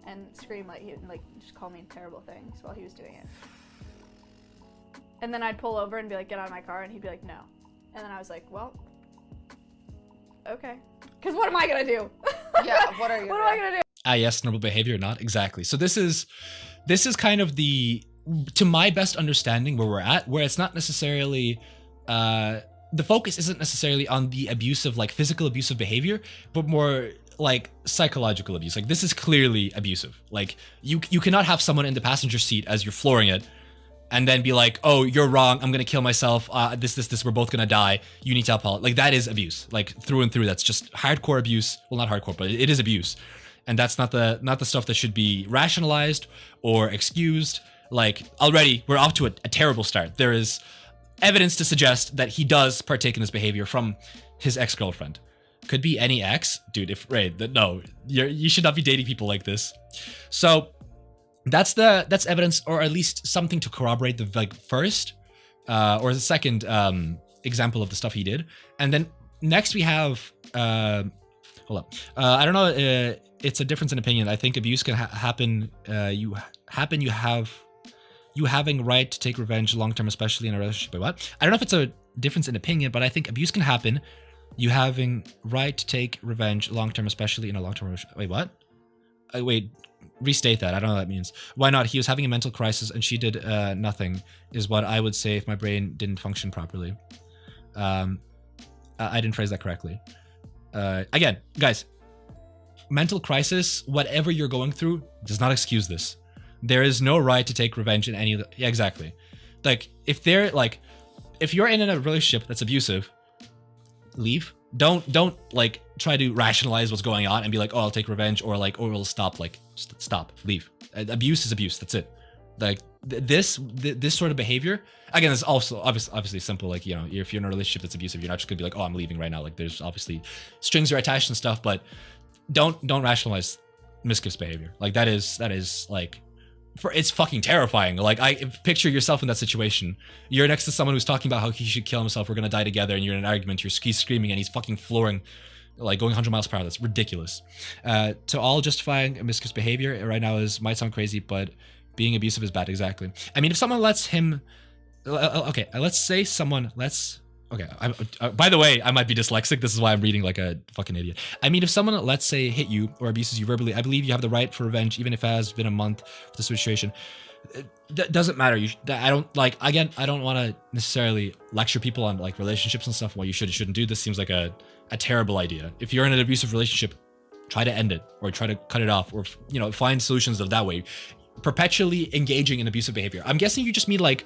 and scream like he would like just call me terrible things while he was doing it. And then I'd pull over and be like, get out of my car, and he'd be like, no. And then I was like, well, okay. Because what am I gonna do? Yeah, what are you What am I gonna do? Yes, normal behavior or not? Exactly. So this is kind of to my best understanding where we're at, where it's not necessarily, the focus isn't necessarily on the abusive, like physical abusive behavior, but more like psychological abuse. Like this is clearly abusive. Like you cannot have someone in the passenger seat as you're flooring it, and then be like, oh, you're wrong, I'm gonna kill myself, this, we're both gonna die, you need to apologize. Like that is abuse, like through and through. That's just hardcore abuse. Well, not hardcore, but it is abuse. And that's not the stuff that should be rationalized or excused. Like already, we're off to a terrible start. There is evidence to suggest that he does partake in this behavior from his ex-girlfriend. Could be any ex, dude, no, you should not be dating people like this. So, that's evidence, or at least something to corroborate the like first or the second example of the stuff he did. And then next we have hold up, I don't know, it's a difference in opinion. I think abuse can happen. You having right to take revenge long term, especially in a relationship. Wait, what? I don't know if it's a difference in opinion, but I think abuse can happen. You having right to take revenge long term, especially in a long term relationship. Wait, what? Wait. Restate that. I don't know what that means. Why not? He was having a mental crisis and she did nothing, is what I would say if my brain didn't function properly. I didn't phrase that correctly. Again, guys, mental crisis, whatever you're going through, does not excuse this. There is no right to take revenge in any. Yeah, exactly. Like if you're in a relationship that's abusive, leave. Don't like try to rationalize what's going on and be like, oh, I'll take revenge, or like, oh, we'll stop. Like, stop, leave. Abuse is abuse. That's it. Like this sort of behavior. Again, it's also obviously simple. Like, you know, if you're in a relationship that's abusive, you're not just gonna be like, oh, I'm leaving right now. Like, there's obviously strings are attached and stuff, but don't rationalize Mizkif's behavior. Like that is like. It's fucking terrifying. Like, I picture yourself in that situation. You're next to someone who's talking about how he should kill himself. We're gonna die together, and you're in an argument. He's screaming, and he's fucking flooring, like going 100 miles per hour. That's ridiculous. To all justifying Mizkif's behavior right now might sound crazy, but being abusive is bad. Exactly. I mean, if someone lets him, okay, let's say someone lets. Okay, by the way, I might be dyslexic. This is why I'm reading like a fucking idiot. I mean, if someone, let's say, hit you or abuses you verbally, I believe you have the right for revenge, even if it has been a month for the situation. It doesn't matter. I don't like. Again, I don't want to necessarily lecture people on like relationships and stuff. What you should and shouldn't do. This seems like a terrible idea. If you're in an abusive relationship, try to end it or try to cut it off, or you know, find solutions of that way. Perpetually engaging in abusive behavior. I'm guessing you just mean like.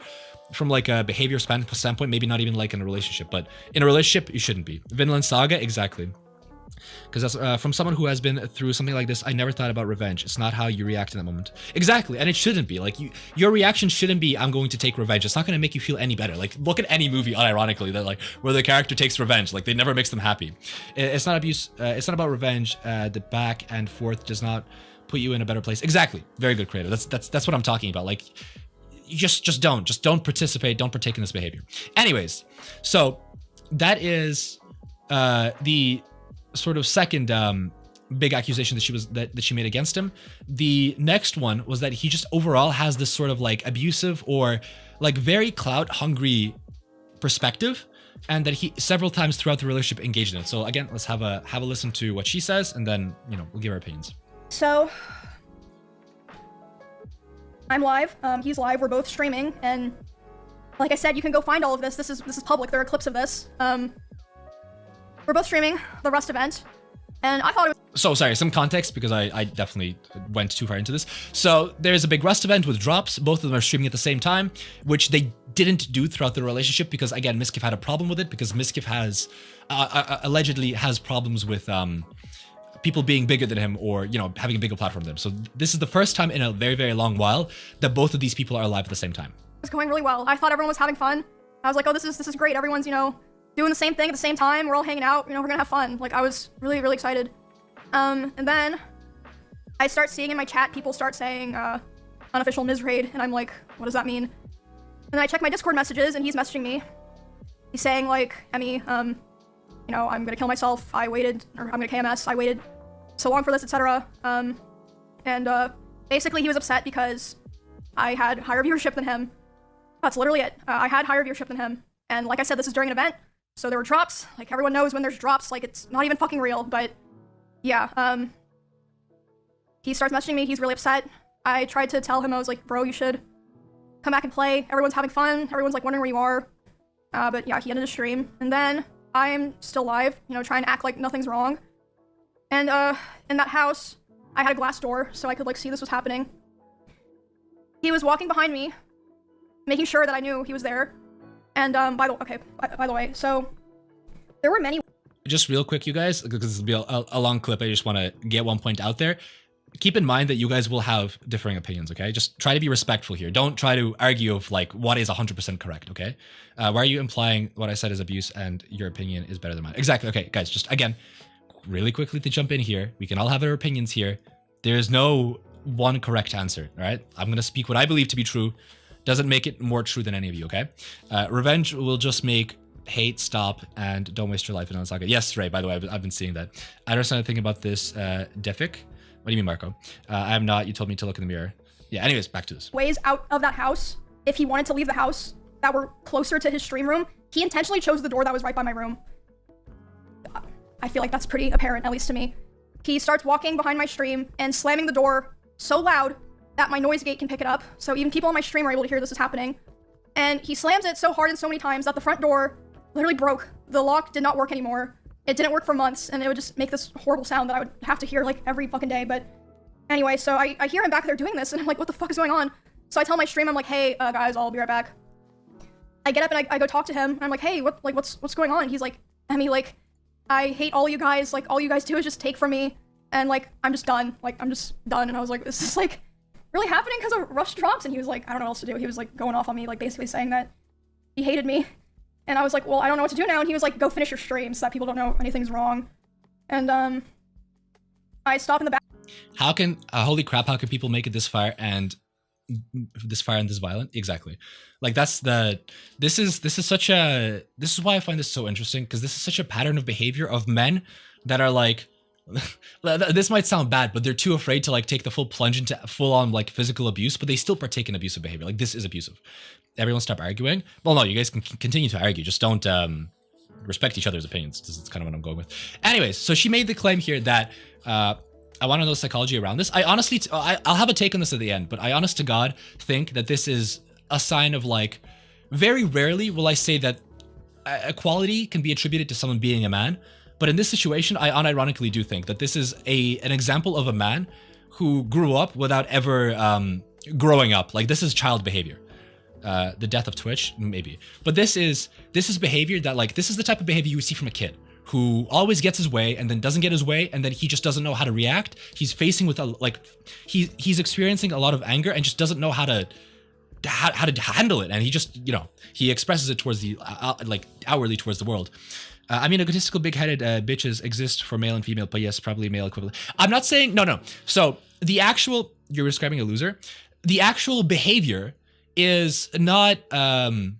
From like a behavior standpoint, maybe not even like in a relationship, but in a relationship, you shouldn't be. Vinland Saga, exactly. Because that's from someone who has been through something like this, I never thought about revenge. It's not how you react in that moment. Exactly, and it shouldn't be. Like your reaction shouldn't be, I'm going to take revenge. It's not going to make you feel any better. Like look at any movie, unironically, that like where the character takes revenge. Like they never makes them happy. It's not abuse. It's not about revenge. The back and forth does not put you in a better place. Exactly. Very good, creator. That's what I'm talking about. Like. You just don't participate, don't partake in this behavior. Anyways, so that is the sort of second big accusation that she made against him. The next one was that he just overall has this sort of like abusive or like very clout hungry perspective, and that he several times throughout the relationship engaged in it. So again, let's have a listen to what she says, and then we'll give our opinions. So I'm live, he's live, we're both streaming, and like I said, you can go find all of this. This is public, there are clips of this. We're both streaming the Rust event, and I thought it was— So sorry, some context, because I definitely went too far into this. So there's a big Rust event with drops, both of them are streaming at the same time, which they didn't do throughout the relationship, because again, Mizkif had a problem with it, because Mizkif has, allegedly has problems with, people being bigger than him, or having a bigger platform than him. So this is the first time in a very, very long while that both of these people are live at the same time. It's going really well. I thought everyone was having fun. I was like, oh, this is great. Everyone's doing the same thing at the same time. We're all hanging out. We're gonna have fun. Like I was really, really excited. And then I start seeing in my chat people start saying unofficial Miz raid, and I'm like, what does that mean? And then I check my Discord messages, and he's messaging me. He's saying like, Emmy, I'm gonna kill myself. I waited, or I'm gonna KMS. I waited so long for this, etc. Basically he was upset because I had higher viewership than him. That's literally it. I had higher viewership than him. And like I said, this is during an event, so there were drops. Like everyone knows when there's drops, like it's not even fucking real, but yeah. He starts messaging me, he's really upset. I tried to tell him, I was like, bro, you should come back and play. Everyone's having fun. Everyone's like wondering where you are. But yeah, he ended the stream. And then I'm still live, trying to act like nothing's wrong. And in that house, I had a glass door, so I could like see this was happening. He was walking behind me, making sure that I knew he was there. And by the way, so there were many— Just real quick, you guys, because this will be a long clip, I just want to get one point out there. Keep in mind that you guys will have differing opinions, okay? Just try to be respectful here. Don't try to argue of like what is 100% correct, okay? Why are you implying what I said is abuse and your opinion is better than mine? Exactly, okay, guys, just again, really quickly to jump in here. We can all have our opinions here. There's no one correct answer, all right? I'm going to speak what I believe to be true. Doesn't make it more true than any of you, okay? Revenge will just make hate stop, and don't waste your life in Saga. Yes, Ray, by the way, I've been seeing that. I understand the thing about this, Defik. What do you mean, Marco? I am not. You told me to look in the mirror. Yeah, anyways, back to this. Ways out of that house, if he wanted to leave the house, that were closer to his stream room, he intentionally chose the door that was right by my room. I feel like that's pretty apparent, at least to me. He starts walking behind my stream and slamming the door so loud that my noise gate can pick it up, so even people on my stream are able to hear this is happening. And he slams it so hard and so many times that the front door literally broke. The lock did not work anymore. it didn't work for months, and it would just make this horrible sound that I would have to hear like every fucking day. But anyway, so I hear him back there doing this, and I'm like, what the fuck is going on? So I tell my stream, I'm like, hey guys, I'll be right back. I get up and I go talk to him, and I'm like, hey, what's going on? And he's like, Emmy, like, I hate all you guys. Like, all you guys do is just take from me, and like, I'm just done. Like, I'm just done. And I was like, this is like really happening because of rush drops. And he was like, I don't know what else to do. He was like going off on me, like basically saying that he hated me. And I was like, well, I don't know what to do now. And he was like, go finish your stream so that people don't know anything's wrong. And I stop in the back. How can holy crap? How can people make it this far and this violent? Exactly. Like this is why I find this so interesting, because this is such a pattern of behavior of men that are like, this might sound bad, but they're too afraid to like take the full plunge into full on like physical abuse, but they still partake in abusive behavior. Like, this is abusive. Everyone stop arguing. Well, no, you guys can continue to argue. Just don't respect each other's opinions. This is kind of what I'm going with. Anyways, so she made the claim here that I want to know psychology around this. I honestly, I'll have a take on this at the end, but I honest to God think that this is a sign of like, very rarely will I say that equality can be attributed to someone being a man. But in this situation, I unironically do think that this is an example of a man who grew up without ever growing up. Like, this is child behavior. The death of Twitch, maybe. But this is behavior that, like, this is the type of behavior you would see from a kid who always gets his way and then doesn't get his way, and then he just doesn't know how to react. He's facing with he's experiencing a lot of anger and just doesn't know how to handle it, and he just, you know, he expresses it towards the outwardly towards the world. I mean, egotistical, big-headed bitches exist for male and female, but yes, probably male equivalent. I'm not saying no. So the actual, you're describing a loser. The actual behavior is not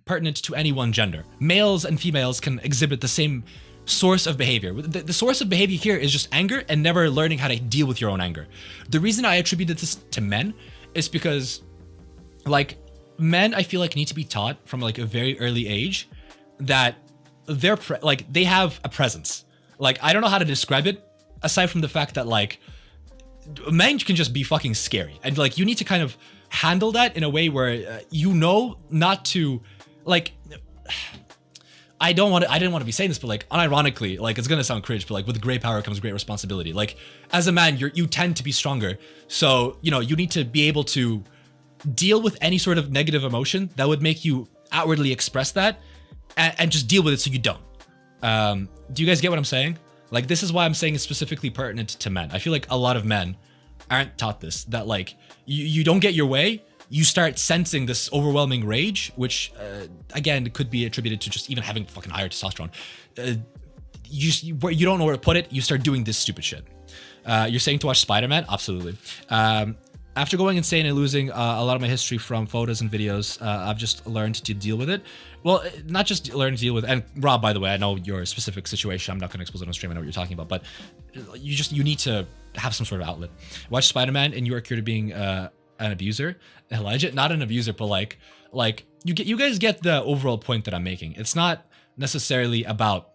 pertinent to any one gender. Males and females can exhibit the same source of behavior. The source of behavior here is just anger and never learning how to deal with your own anger. The reason I attributed this to men is because, like, men, I feel like, need to be taught from like a very early age that they have a presence. Like, I don't know how to describe it aside from the fact that like men can just be fucking scary, and like you need to kind of handle that in a way where you know not to, like, I didn't want to be saying this, but like unironically, like, it's gonna sound cringe, but like with great power comes great responsibility. Like, as a man, you tend to be stronger, so you know you need to be able to deal with any sort of negative emotion that would make you outwardly express that, and just deal with it so you don't. Do you guys get what I'm saying? Like, this is why I'm saying it's specifically pertinent to men. I feel like a lot of men aren't taught this, that like you don't get your way, you start sensing this overwhelming rage, which again could be attributed to just even having fucking higher testosterone. You don't know where to put it, you start doing this stupid shit. You're saying to watch Spider-Man? Absolutely. After going insane and losing a lot of my history from photos and videos, I've just learned to deal with it. Well, not just learn to deal with, and Rob, by the way, I know your specific situation. I'm not going to expose it on stream. I know what you're talking about, but you need to have some sort of outlet. Watch Spider-Man and you are cured of being an abuser. Elijah, not an abuser, but like you guys get the overall point that I'm making. It's not necessarily about,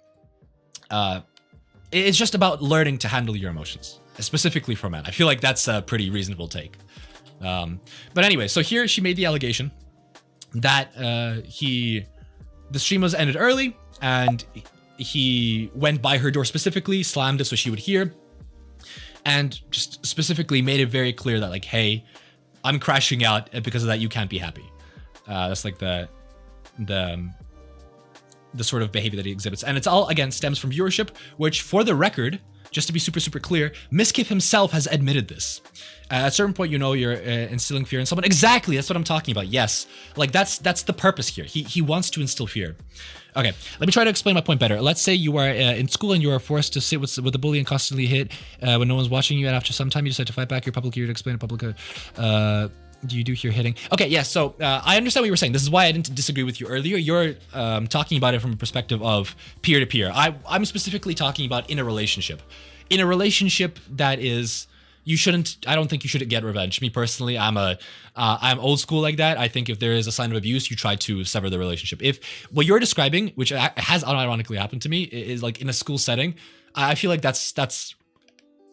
it's just about learning to handle your emotions, specifically for men. I feel like that's a pretty reasonable take. But anyway, so here she made the allegation that the stream was ended early and he went by her door specifically, slammed it so she would hear, and just specifically made it very clear that like, hey, I'm crashing out, and because of that you can't be happy. That's like the sort of behavior that he exhibits, and it's all again stems from viewership, which, for the record, just to be super clear, Mizkif himself has admitted this. At a certain point, you know, you're instilling fear in someone. Exactly, that's what I'm talking about. Yes, like that's the purpose here. He wants to instill fear. Okay, let me try to explain my point better. Let's say you are in school and you are forced to sit with the bully and constantly hit when no one's watching you, and after some time you decide to fight back. You're public here to explain to public. Do you do hear hitting? Okay, yeah, so I understand what you were saying. This is why I didn't disagree with you earlier. You're talking about it from a perspective of peer-to-peer. I'm specifically talking about in a relationship. In a relationship that is, I don't think you should get revenge. Me personally, I'm old school like that. I think if there is a sign of abuse, you try to sever the relationship. If what you're describing, which has unironically happened to me, is like in a school setting, I feel like that's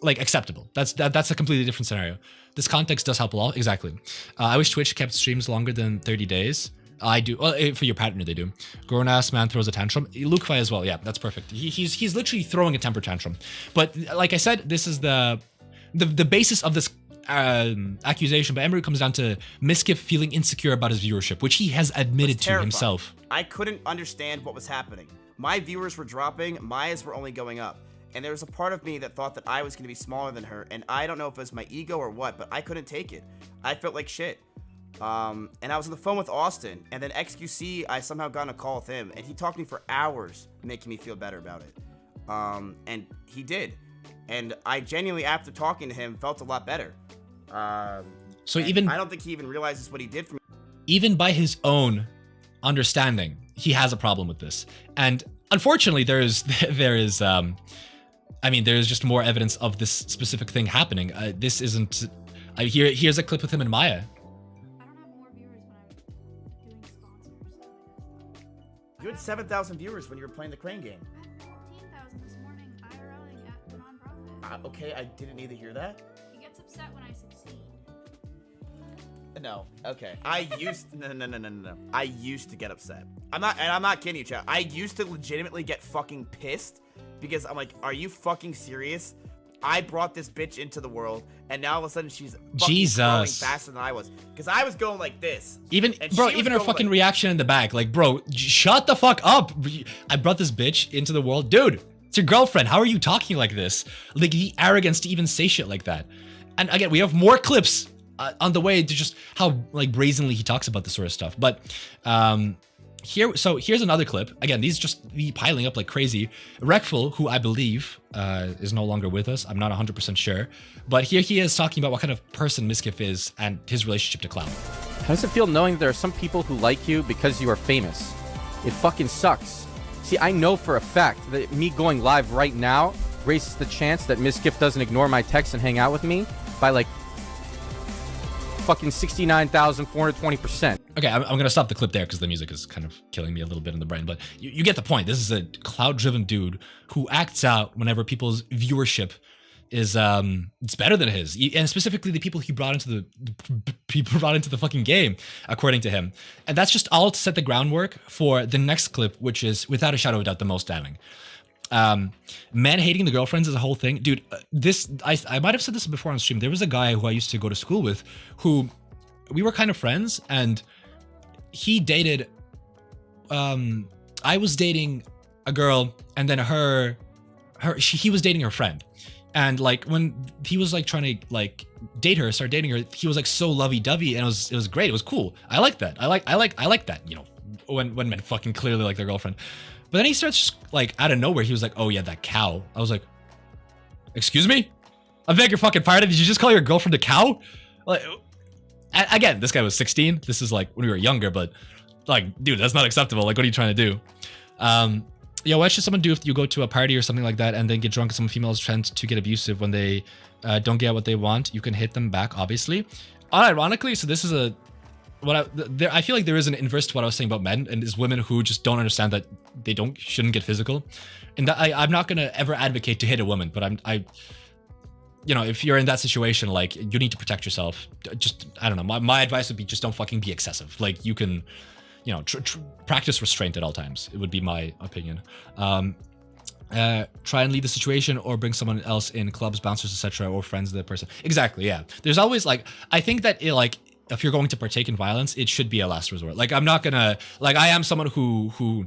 like acceptable. That's a completely different scenario. This context does help a lot. Exactly. I wish Twitch kept streams longer than 30 days. I do. Well, for your partner, they do. Grown ass man throws a tantrum. Luke as well. Yeah, that's perfect. He's literally throwing a temper tantrum. But like I said, this is the basis of this accusation by Emiru comes down to Mizkif feeling insecure about his viewership, which he has admitted to himself. I couldn't understand what was happening. My viewers were dropping, Maya's were only going up. And there was a part of me that thought that I was going to be smaller than her, and I don't know if it was my ego or what, but I couldn't take it. I felt like shit. And I was on the phone with Austin, and then XQC, I somehow got on a call with him, and he talked to me for hours, making me feel better about it. And he did. And I genuinely, after talking to him, felt a lot better. So even I don't think he even realizes what he did for me. Even by his own understanding, he has a problem with this. And unfortunately, there is just more evidence of this specific thing happening. This isn't. Here's a clip with him and Maya. You had 7,000 viewers when you were playing the crane game. I had 14,000 this morning IRLing at the nonprofit. Okay, I didn't need to hear that. He gets upset when I succeed. No. Okay. I used no. I used to get upset. I'm not kidding you, chat. I used to legitimately get fucking pissed because I'm like, are you fucking serious? I brought this bitch into the world, and now all of a sudden she's fucking growing faster than I was. Because I was going like this. Even her fucking reaction in the back, like, bro, shut the fuck up. I brought this bitch into the world, dude. It's your girlfriend. How are you talking like this? Like the arrogance to even say shit like that. And again, we have more clips on the way to just how like brazenly he talks about this sort of stuff. But here's another clip. Again, these just be piling up like crazy. Rekful, who I believe is no longer with us. I'm not 100% sure. But here he is talking about what kind of person Mizkif is and his relationship to Cloud. How does it feel knowing that there are some people who like you because you are famous? It fucking sucks. See, I know for a fact that me going live right now raises the chance that Mizkif doesn't ignore my texts and hang out with me by like fucking 69,420%. Okay, I'm gonna stop the clip there because the music is kind of killing me a little bit in the brain, but you get the point. This is a cloud-driven dude who acts out whenever people's viewership is it's better than his, and specifically the people he brought into the fucking game, according to him. And that's just all to set the groundwork for the next clip, which is without a shadow of a doubt the most damning. Men hating the girlfriends is a whole thing, dude. I might have said this before on stream. There was a guy who I used to go to school with who we were kind of friends, and he dated I was dating a girl, and then he was dating her friend. And like when he was like trying to like start dating her, he was like so lovey-dovey, and it was great. It was cool. I like that. I like that, you know, when men fucking clearly like their girlfriend. But then he starts like out of nowhere, he was like, "Oh yeah, that cow." I was like, "Excuse me? I beg your fucking pardon. Did you just call your girlfriend a cow?" Like, again, this guy was 16. This is like when we were younger, but like, dude, that's not acceptable. Like, what are you trying to do? Yeah, what should someone do if you go to a party or something like that and then get drunk and some females tend to get abusive when they don't get what they want? You can hit them back, obviously. Unironically, so this is I feel like there is an inverse to what I was saying about men, and is women who just don't understand that they shouldn't get physical. And that I'm not gonna ever advocate to hit a woman, but you know, if you're in that situation, like, you need to protect yourself. Just, I don't know. My advice would be just don't fucking be excessive. Like, you can, you know, practice restraint at all times. It would be my opinion. Try and leave the situation or bring someone else in, clubs, bouncers, etc., or friends of the person. Exactly, yeah. There's always like, I think that if you're going to partake in violence, it should be a last resort. Like, I'm not gonna, like, I am someone who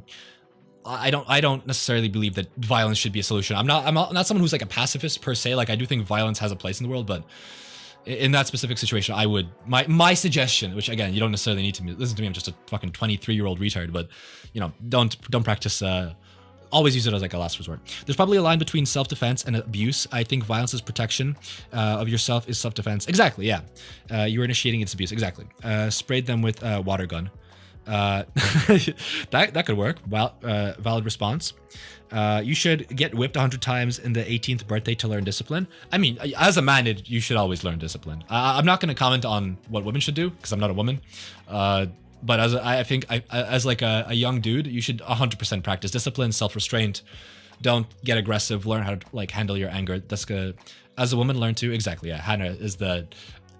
I don't necessarily believe that violence should be a solution. I'm not someone who's like a pacifist per se. Like, I do think violence has a place in the world, but in that specific situation, I would, my suggestion, which again, you don't necessarily need to listen to me. I'm just a fucking 23-year-old retard, but you know, don't practice, always use it as like a last resort. There's probably a line between self-defense and abuse. I think violence is protection of yourself is self-defense. Exactly, yeah. You're initiating its abuse, exactly. Sprayed them with a water gun. That could work. Valid response. You should get whipped 100 times in the 18th birthday to learn discipline. I mean, as a man, you should always learn discipline. I'm not going to comment on what women should do because I'm not a woman. But I think as like a young dude, you should 100% practice discipline, self-restraint. Don't get aggressive. Learn how to like handle your anger. That's good. As a woman, learn to, exactly. Yeah, Hannah is the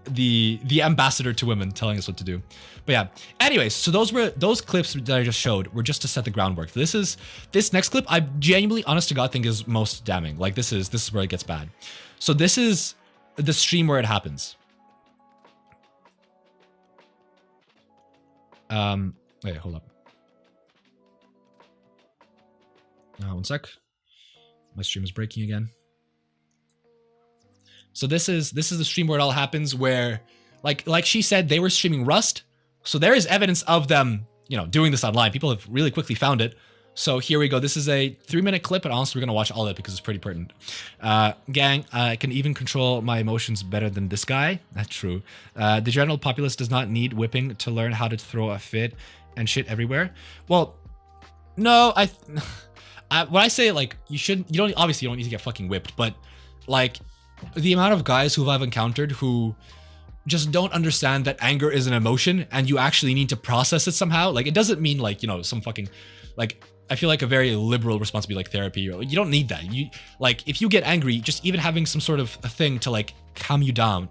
the ambassador to women telling us what to do. But yeah, anyways, so those clips that I just showed were just to set the groundwork. This next clip, I genuinely, honest to God, think is most damning. Like this is where it gets bad. So this is the stream where it happens. Wait, hold up. One sec. My stream is breaking again. So this is the stream where it all happens, where like she said, they were streaming Rust. So there is evidence of them, you know, doing this online. People have really quickly found it. So here we go. This is a 3-minute clip, and honestly, we're gonna watch all of it because it's pretty pertinent. Gang, I can even control my emotions better than this guy. That's true. The general populace does not need whipping to learn how to throw a fit and shit everywhere. Well, no, when I say like you don't obviously you don't need to get fucking whipped, but like the amount of guys who I've encountered who just don't understand that anger is an emotion and you actually need to process it somehow. Like it doesn't mean like, you know, some fucking like, I feel like a very liberal response would be like therapy. Or, you don't need that. You like if you get angry, just even having some sort of a thing to like calm you down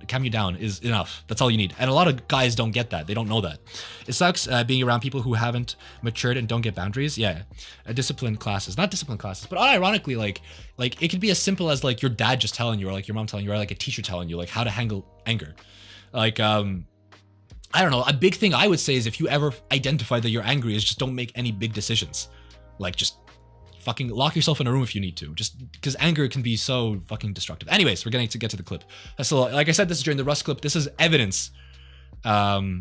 is enough. That's all you need. And a lot of guys don't get that. They don't know that. It sucks being around people who haven't matured and don't get boundaries. Yeah, disciplined classes, not disciplined classes, but ironically, like it could be as simple as like your dad just telling you, or like your mom telling you, or like a teacher telling you like how to handle anger. Like I don't know. A big thing I would say is if you ever identify that you're angry, is just don't make any big decisions. Like just fucking lock yourself in a room if you need to, just because anger can be so fucking destructive. Anyways, we're getting to get to the clip. So like I said, this is during the Rust clip. This is evidence of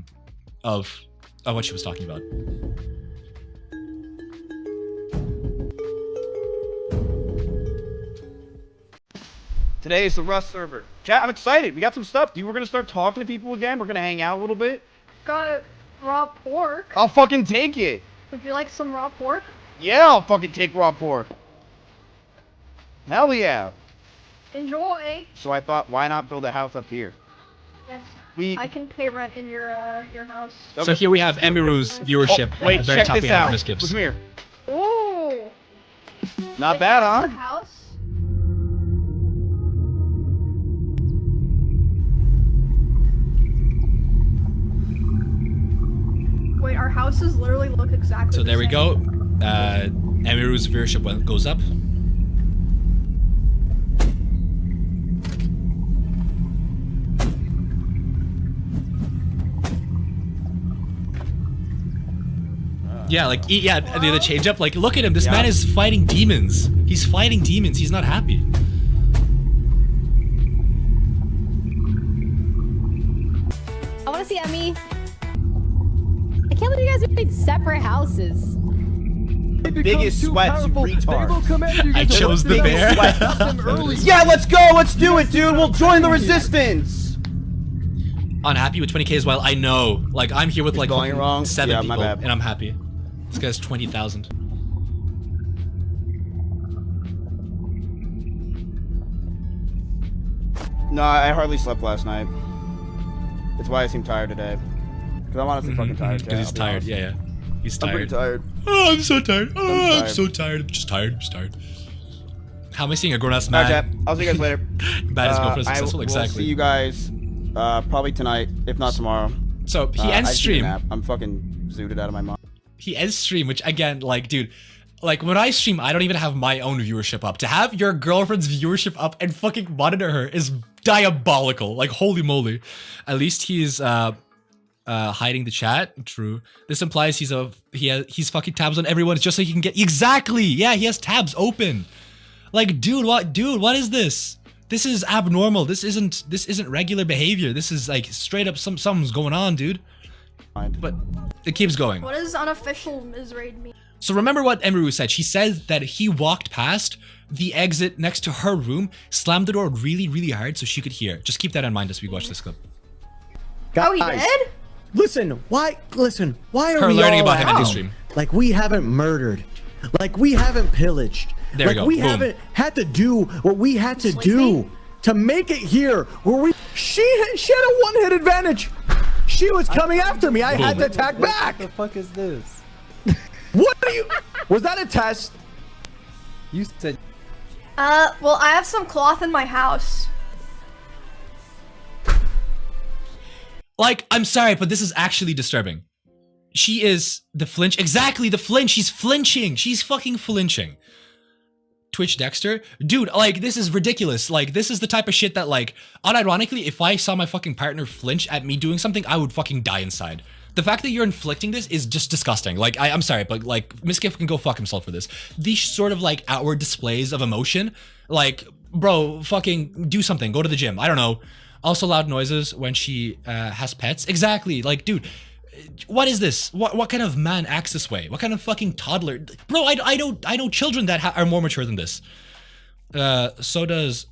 what she was talking about. Today is the Rust server. Chat, I'm excited. We got some stuff. Dude, we're gonna start talking to people again. We're gonna hang out a little bit. Got raw pork. I'll fucking take it. Would you like some raw pork? Yeah, I'll fucking take raw pork. Hell yeah. Enjoy. So I thought, why not build a house up here? Yes. I can pay rent in your house. Okay. So here we have Emiru's viewership. Oh, wait, check this out. Come here. Ooh. Not bad, huh? House. Wait, our houses literally look exactly so the there same. we go. Emiru's viewership goes up. Yeah, like the change up. Like, look at him. This man is fighting demons. He's fighting demons. He's not happy. I want to see Emmy. I can't believe you guys have made separate houses. Biggest sweats, you retard. I chose the bear. Yeah, let's go. Let's do it, dude. We'll join the resistance. Unhappy with 20k as well. I know. Like, I'm here with like going wrong. 7 people, and I'm happy. This guy's 20,000. No, I hardly slept last night. That's why I seem tired today. Because I'm honestly fucking tired. Because he's tired. Yeah. He's tired. I'm pretty tired. Oh, I'm so tired. Oh, I'm so tired. I'm just tired. I'm just tired. How am I seeing a grown-ass man? Alright, chat. I'll see you guys later. Bad is go for a successful. Exactly. We'll see you guys probably tonight, if not tomorrow. So he ends stream. I'm fucking zooted out of my mind. He ends stream, which again, like, dude, like when I stream, I don't even have my own viewership up. To have your girlfriend's viewership up and fucking monitor her is diabolical. Like, holy moly. At least he's hiding the chat. True. This implies he's fucking tabs on everyone just so he can get exactly. Yeah, he has tabs open. Like, dude, what is this? This is abnormal. This isn't regular behavior. This is like straight up something's going on, dude. But it keeps going. What does unofficial Mizraid mean? So remember what Emiru said. She said that he walked past the exit next to her room, slammed the door really, really hard so she could hear. Just keep that in mind as we watch this clip. Oh, he did? Listen, why are her we learning all about him in out? this stream? Like, we haven't murdered. Like, we haven't pillaged. There we go. We haven't had to do what we had to do to make it here where she had a one-hit advantage. She was coming after me. I had to attack back. What the fuck is this? What are you? Was that a test? You said. Well, I have some cloth in my house. Like, I'm sorry, but this is actually disturbing. She is the flinch. Exactly, the flinch. She's flinching. She's fucking flinching. Twitch Dexter? Dude, like, this is ridiculous. Like, this is the type of shit that, like, unironically, if I saw my fucking partner flinch at me doing something, I would fucking die inside. The fact that you're inflicting this is just disgusting. Like, I'm sorry, but, like, Mizkif can go fuck himself for this. These sort of, like, outward displays of emotion, like, bro, fucking do something. Go to the gym. I don't know. Also loud noises when she has pets. Exactly. Like, dude, what is this? What kind of man acts this way? What kind of fucking toddler? Bro, I know children that are more mature than this. So does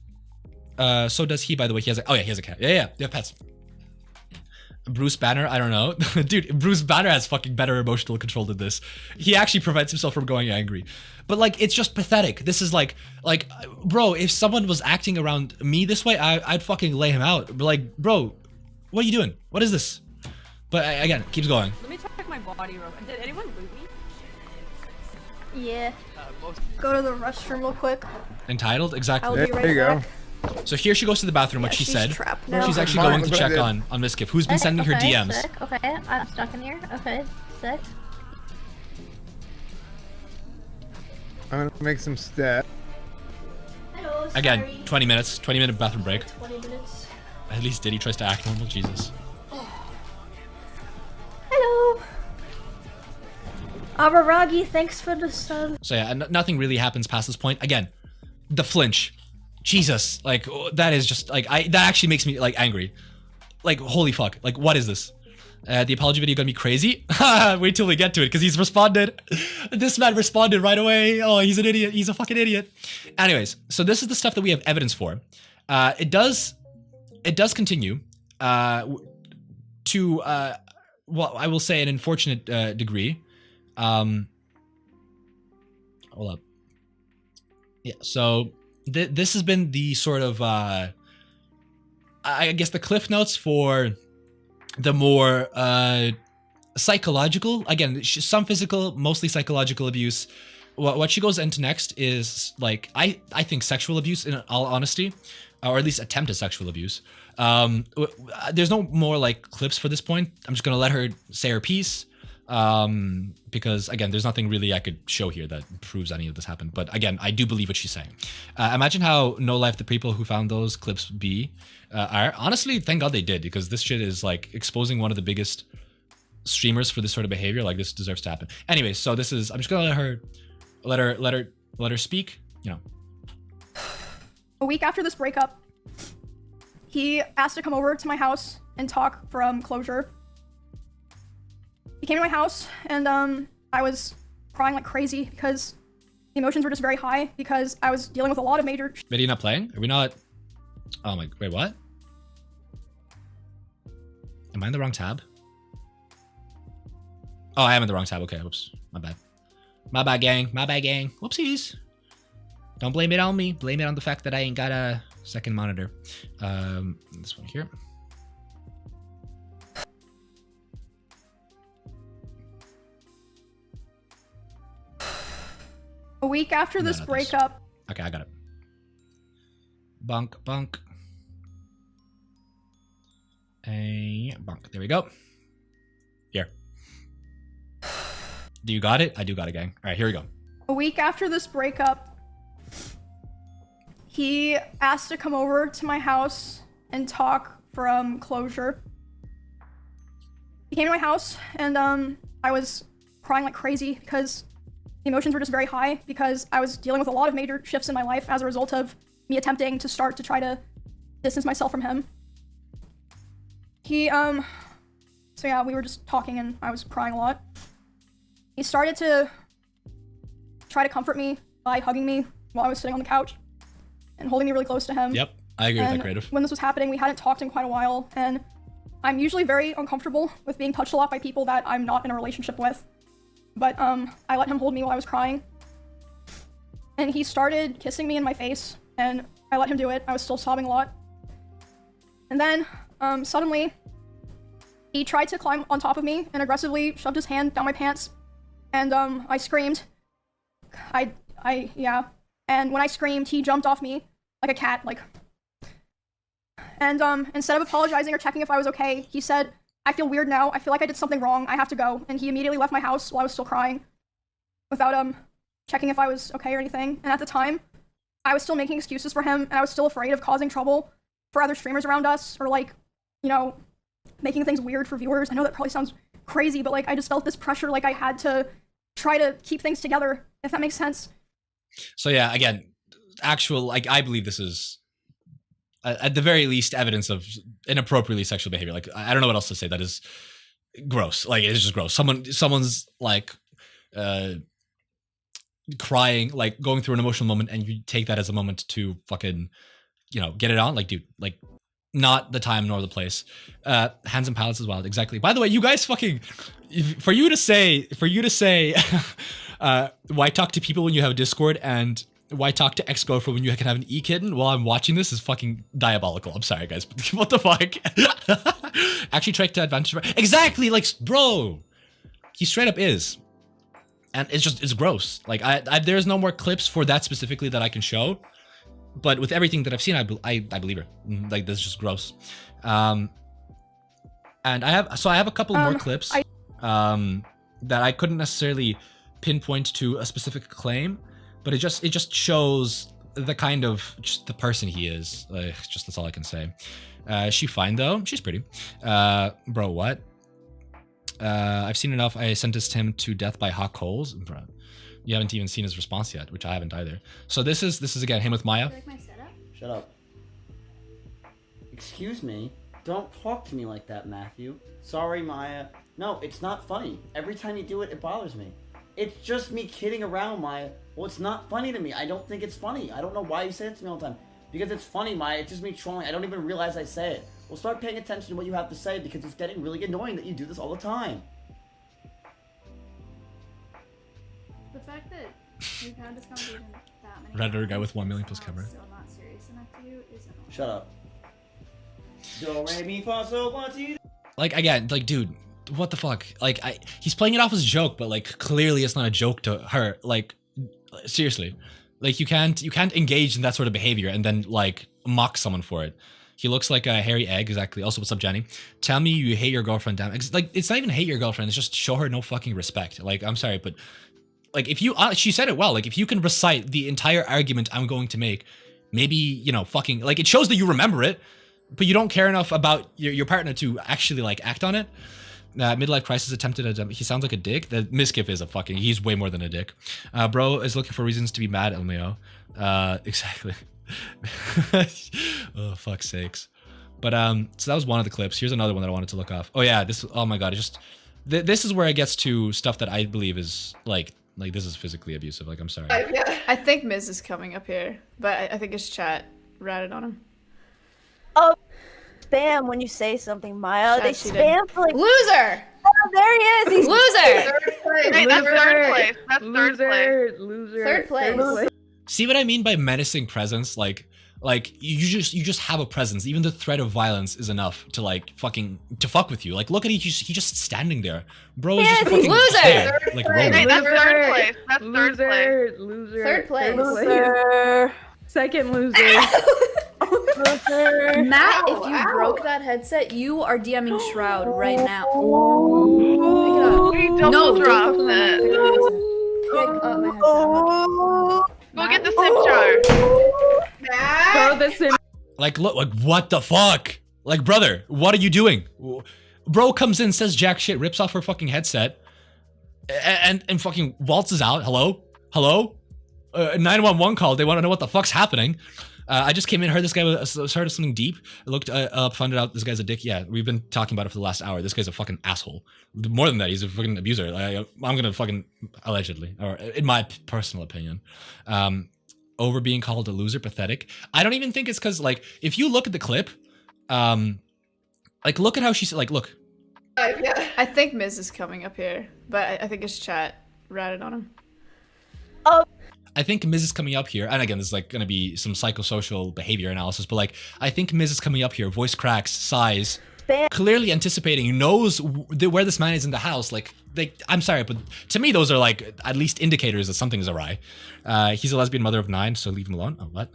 he, by the way. He has a, oh yeah, he has a cat. Yeah, they have pets. Bruce Banner, I don't know. Dude, Bruce Banner has fucking better emotional control than this. He actually prevents himself from going angry. But like, it's just pathetic. This is like, bro, if someone was acting around me this way, I'd fucking lay him out. But like, bro, what are you doing? What is this? But again, keeps going. Let me check my body real quick. Did anyone loot me? Yeah. Go to the restroom real quick. Entitled? Exactly. I'll be right back. So here she goes to the bathroom, like she said. She's actually going to check on Mizkif, who's been sending her DMs. Sick. Okay, I'm stuck in here. Okay, sick. I'm gonna make some steps. Again, 20 minutes, 20-minute bathroom break. 20 minutes. At least Diddy tries to act normal, Jesus. Hello. Avaragi, thanks for the sub. So yeah, nothing really happens past this point. Again, the flinch. Jesus, like, that is just, like, that actually makes me, like, angry. Like, holy fuck. Like, what is this? The apology video gonna be crazy? Wait till we get to it, because he's responded. This man responded right away. Oh, he's an idiot. He's a fucking idiot. Anyways, so this is the stuff that we have evidence for. It does continue to, well, I will say an unfortunate degree. Hold up. Yeah, so this has been the sort of, I guess, the cliff notes for the more psychological, again, some physical, mostly psychological abuse. What she goes into next is, like, I think sexual abuse, in all honesty, or at least attempted sexual abuse. There's no more, like, clips for this point. I'm just gonna let her say her piece. Because again, there's nothing really I could show here that proves any of this happened. But again, I do believe what she's saying. Imagine how no life the people who found those clips are. Honestly, thank God they did, because this shit is like exposing one of the biggest streamers for this sort of behavior. Like, this deserves to happen. Anyway, so this is, I'm just gonna let her speak. You know. A week after this breakup, he asked to come over to my house and talk from closure. He came to my house, and I was crying like crazy because the emotions were just very high because I was dealing with a lot of major... Video not playing? Are we not... Oh my... Wait, what? Am I in the wrong tab? Oh, I am in the wrong tab. Okay, whoops. My bad. My bad, gang. My bad, gang. Whoopsies. Don't blame it on me. Blame it on the fact that I ain't got a second monitor. This one here. A week after this breakup... Okay, I got it. Bunk, bunk. Bunk. There we go. Here. Do you got it? I do got it, gang. All right, here we go. A week after this breakup, he asked to come over to my house and talk from closure. He came to my house, and I was crying like crazy because the emotions were just very high because I was dealing with a lot of major shifts in my life as a result of me attempting to start to try to distance myself from him. So yeah, we were just talking and I was crying a lot. He started to try to comfort me by hugging me while I was sitting on the couch and holding me really close to him. Yep, I agree with that, Creative. When this was happening, we hadn't talked in quite a while, and I'm usually very uncomfortable with being touched a lot by people that I'm not in a relationship with. But I let him hold me while I was crying. And he started kissing me in my face, and I let him do it. I was still sobbing a lot. And then, suddenly, he tried to climb on top of me and aggressively shoved his hand down my pants. And I screamed. Yeah. And when I screamed, he jumped off me like a cat, like... And instead of apologizing or checking if I was okay, he said, "I feel weird now. I feel like I did something wrong. I have to go." And he immediately left my house while I was still crying, without checking if I was okay or anything. And at the time, I was still making excuses for him, and I was still afraid of causing trouble for other streamers around us, or like, you know, making things weird for viewers. I know that probably sounds crazy, but like I just felt this pressure, like I had to try to keep things together, if that makes sense. So yeah, again, like I believe this is at the very least evidence of inappropriately sexual behavior. Like I don't know what else to say. That is gross. Like it's just gross. Someone's like crying, like going through an emotional moment, and you take that as a moment to fucking, you know, get it on. Like, dude, like not the time nor the place. Hands and pallets as well. Exactly. By the way, you guys fucking, for you to say why talk to people when you have a Discord and why talk to ex-girlfriend when you can have an e-kitten while I'm watching this is fucking diabolical. I'm sorry, guys. What the fuck? Actually tried to advantage. Exactly, like, bro. He straight up is. And it's gross. Like, there's no more clips for that specifically that I can show. But with everything that I've seen, I believe her. Like, this is just gross. And I have a couple more clips that I couldn't necessarily pinpoint to a specific claim, but it just shows the kind of just the person he is. Just that's all I can say. She fine though. She's pretty. Bro, what? I've seen enough. I sentenced him to death by hot coals. Bro, you haven't even seen his response yet, which I haven't either. So this is again him with Maya. Like my setup? Shut up. Excuse me. Don't talk to me like that, Matthew. Sorry, Maya. No, it's not funny. Every time you do it, it bothers me. It's just me kidding around, Maya. Well, it's not funny to me. I don't think it's funny. I don't know why you say it to me all the time. Because it's funny, Maya. It's just me trolling. I don't even realize I say it. Well, start paying attention to what you have to say because it's getting really annoying that you do this all the time. The fact that we've had this conversation that many Redditor guy with 1 million plus camera. still not serious enough to you is annoying. Shut up. Do, re, mi, fa, sol, la, ti. Like, again, like, dude, what the fuck? Like, he's playing it off as a joke, but like, clearly it's not a joke to her. Like, seriously, like you can't engage in that sort of behavior and then like mock someone for it. He looks like a hairy egg. Exactly. Also, what's up, Jenny? Tell me you hate your girlfriend. Damn. Like, it's not even hate your girlfriend. It's just show her no fucking respect. Like, I'm sorry, but like, if you, she said it well. Like, if you can recite the entire argument I'm going to make, maybe, you know, fucking, like, it shows that you remember it, but you don't care enough about your partner to actually like act on it. Midlife crisis attempted he sounds like a dick. The Mizkif is a fucking, he's way more than a dick. Bro is looking for reasons to be mad at Leo. Exactly. Oh, fuck's sakes. But so that was one of the clips. Here's another one that I wanted to look off. Oh yeah, this, oh my god, it just this is where it gets to stuff that I believe is like this is physically abusive. Like, I'm sorry. I think Miz is coming up here, but I think his chat ratted on him. Oh, spam when you say something, Maya. They spam for like loser. Oh, there he is. He's loser. Wait, that's third place. That's third place. Loser. Third place. See what I mean by menacing presence? Like you just have a presence. Even the threat of violence is enough to like to fuck with you. Like, look at he just standing there. Bro is just fucking loser. there, like rolling. Wait, that's third place. That's third place. Loser. Third place. loser. Second loser. Matt, if you broke that headset, you are DMing Shroud right now. Pick it up. We double dropped it. Pick up my headset. Go get the sim jar. Throw the sim. Like, look, like, what the fuck? Like, brother, what are you doing? Bro comes in, says jack shit, rips off her fucking headset, and fucking waltzes out. Hello? 911 call. They want to know what the fuck's happening. I just came in, heard this guy started something deep. I looked up, found out this guy's a dick. Yeah, we've been talking about it for the last hour. This guy's a fucking asshole. More than that, he's a fucking abuser. I'm gonna fucking, allegedly, or in my personal opinion, over being called a loser, pathetic. I don't even think it's because, like, if you look at the clip, like, look at how she's, like, look. I think Miz is coming up here, but I think his chat ratted on him. Oh. I think Miz is coming up here, and again, this is like going to be some psychosocial behavior analysis, but like, I think Miz is coming up here, voice cracks, sighs, clearly anticipating, knows where this man is in the house. Like, I'm sorry, but to me, those are like at least indicators that something is awry. He's a lesbian mother of 9, so leave him alone. Oh, what?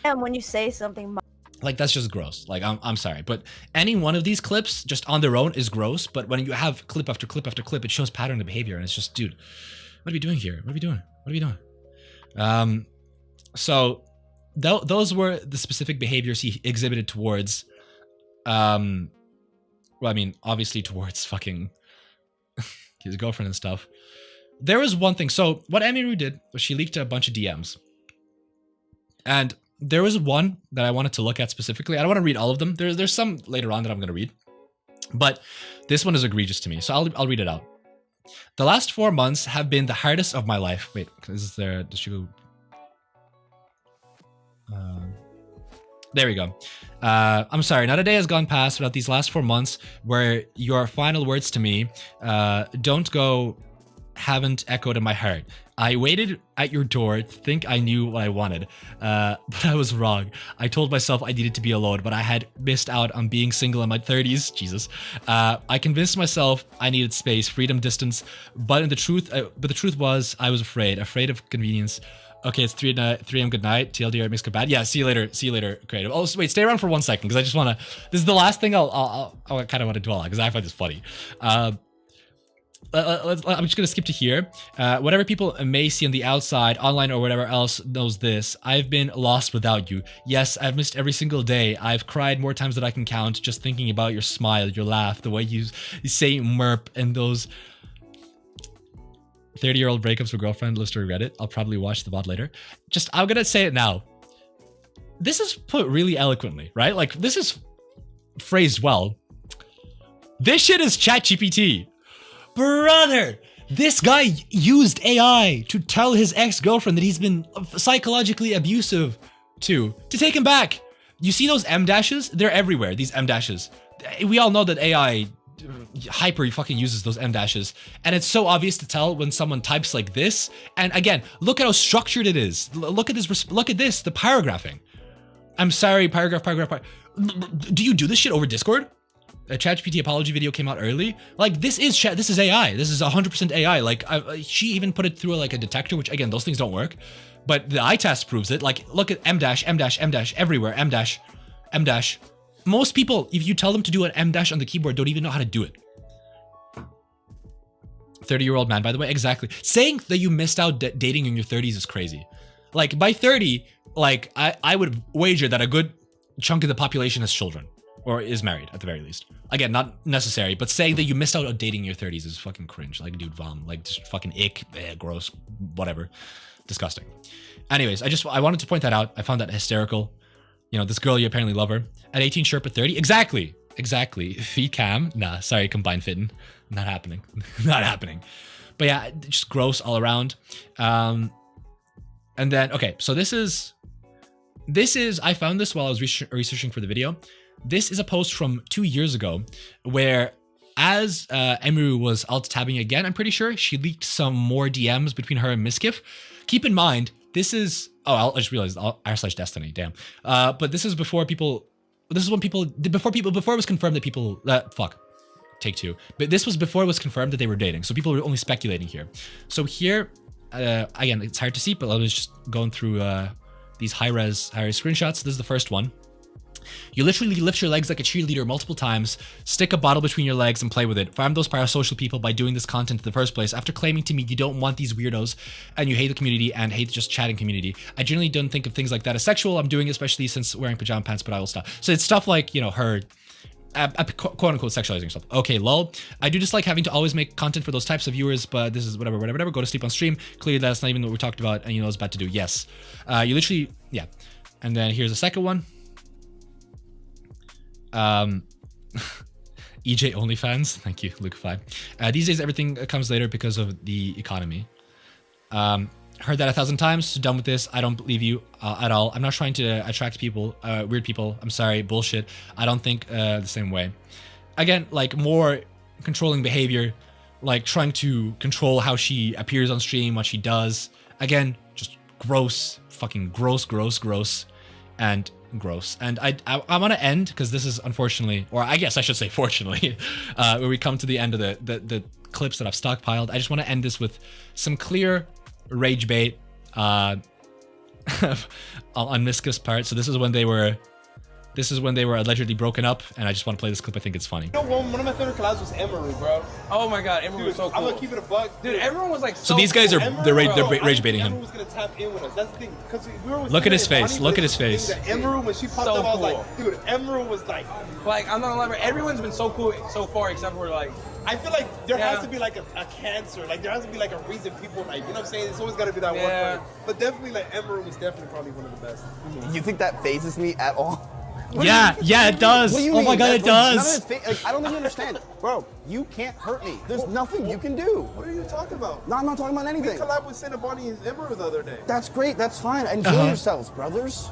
And when you say something, Like, that's just gross. Like, I'm sorry, but any one of these clips just on their own is gross. But when you have clip after clip after clip, it shows pattern of behavior, and it's just, dude, what are we doing here? What are we doing? What are we doing? So those were the specific behaviors he exhibited towards, well, I mean, obviously towards fucking his girlfriend and stuff. There was one thing. So what Emiru did was she leaked a bunch of DMs, and there was one that I wanted to look at specifically. I don't want to read all of them. There's some later on that I'm going to read, but this one is egregious to me, so I'll read it out. The last 4 months have been the hardest of my life. Wait, is there? Does she go? There we go. I'm sorry, not a day has gone past without these last 4 months where your final words to me haven't echoed in my heart. I waited at your door to think I knew what I wanted, but I was wrong. I told myself I needed to be alone, but I had missed out on being single in my 30s. Jesus. I convinced myself I needed space, freedom, distance, but the truth was I was afraid of convenience. Okay, it's 3 a.m. Good night. TLDR makes good bad. Yeah, see you later, creative. Oh, wait, stay around for 1 second because I just want to. This is the last thing I kind of want to dwell on because I find this funny. I'm just gonna skip to here. Whatever people may see on the outside, online or whatever else, knows this. I've been lost without you. Yes, I've missed every single day. I've cried more times than I can count just thinking about your smile, your laugh, the way you say merp, and those 30-year-old breakups with girlfriend. List to regret it. I'll probably watch the VOD later. I'm gonna say it now. This is put really eloquently, right? Like, this is phrased well. This shit is ChatGPT. Brother, this guy used AI to tell his ex-girlfriend that he's been psychologically abusive to take him back. You see those M dashes? They're everywhere, these M dashes. We all know that AI hyper fucking uses those M dashes, and it's so obvious to tell when someone types like this. And again, look at how structured it is. Look at this, the paragraphing. I'm sorry, paragraph. Do you do this shit over Discord? A ChatGPT apology video came out early. Like, this is AI. This is 100% AI. Like, she even put it through like a detector, which again, those things don't work, but the eye test proves it. Like, look at M dash everywhere. M dash. Most people, if you tell them to do an M dash on the keyboard, don't even know how to do it. 30-year-old man, by the way, exactly. Saying that you missed out dating in your 30s is crazy. Like, by 30, like, I would wager that a good chunk of the population has children. Or is married, at the very least. Again, not necessary, but saying that you missed out on dating in your 30s is fucking cringe. Like, dude, vom. Like, just fucking ick, gross, whatever. Disgusting. Anyways, I wanted to point that out. I found that hysterical. You know, this girl, you apparently love her. At 18, Sherpa 30. Exactly. Feet cam. Nah, sorry, combined fitting. Not happening. Not happening. But yeah, just gross all around. And then, okay, so this is, I found this while I was researching for the video. This is a post from 2 years ago where as Emiru was alt-tabbing again, I'm pretty sure she leaked some more DMs between her and Mizkif. Keep in mind, this is, I just realized r/destiny, damn. But this is before people, before it was confirmed that people, take two. But this was before it was confirmed that they were dating. So people were only speculating here. So here, again, it's hard to see, but I was just going through these high-res screenshots. This is the first one. You literally lift your legs like a cheerleader multiple times, stick a bottle between your legs and play with it. Farm those parasocial people by doing this content in the first place. After claiming to me you don't want these weirdos and you hate the community and hate just chatting community. I generally don't think of things like that as sexual. I'm doing it especially since wearing pajama pants, but I will stop. So it's stuff like, you know, her quote unquote sexualizing stuff. Okay, lol. I do just like having to always make content for those types of viewers, but this is whatever. Go to sleep on stream. Clearly that's not even what we talked about and you know it's bad to do. Yes. You literally, yeah. And then here's the second one. EJ OnlyFans, thank you, Luke5. These days everything comes later because of the economy. Heard that 1,000 times, so done with this. I don't believe you at all. I'm not trying to attract people, weird people. I'm sorry, bullshit. I don't think the same way. Again, like more controlling behavior, like trying to control how she appears on stream, what she does. Again, just gross, fucking gross, and gross. And I want to end because this is unfortunately, or I guess I should say fortunately, where we come to the end of the clips that I've stockpiled. I just want to end this with some clear rage bait on Mizkif's part. So this is when they were This is when they were allegedly broken up, and I just want to play this clip. I think it's funny. You know, one of my favorite collabs was Emiru, bro. Oh my god, Emiru was so cool. I'm gonna keep it a buck. Dude, everyone was like So these guys are they're rage baiting him. Emeru was gonna tap in with us. That's the thing. Because we were Look at his face. Look at his face. Emeru, when she popped So up, I was cool. like, dude, Emeru was like, I'm not gonna lie, everyone's been so cool so far, except for like. I feel like there has to be like a cancer. Like there has to be like a reason people like, you know what I'm saying? It's always gotta be that one person. But definitely like Emeru was definitely probably one of the best. You think that phases me at all? Yeah, it does. Oh my god, it does. Like, I don't think you understand. Bro, you can't hurt me. There's nothing you can do. What are you talking about? No, I'm not talking about anything. We collabed with Cinnaboni and Emeru the other day. That's great. That's fine. Enjoy yourselves, brothers.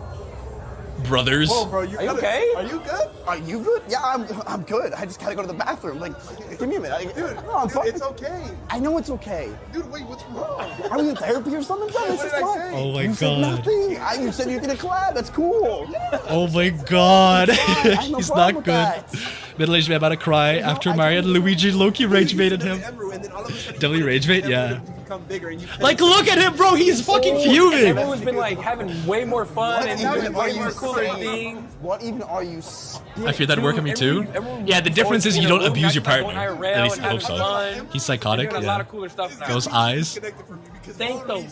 Brothers. Whoa, bro, are you okay? Are you good? Are you good? Yeah, I'm good. I just gotta go to the bathroom. Like, give me a minute. Dude, no, I'm fine. It's okay. I know it's okay. Dude, wait, what's wrong? Are we in therapy or something? Bro, What did I say? Oh my you said god. nothing. You said you're gonna collab. That's cool. Oh my god. no He's problem not with good. that. Middle-aged man about to cry after Mario and Luigi Loki rage baited him. Definitely rage bait, yeah. Like, look at him, bro. He's fucking fuming. Everyone's been like having way more fun and doing way more cooler things. What even are you? I fear that work on me too. Yeah, the difference is you don't abuse your partner. At least I hope so. He's psychotic. Doing a lot of cooler stuff now. Those eyes. Thank the Lord.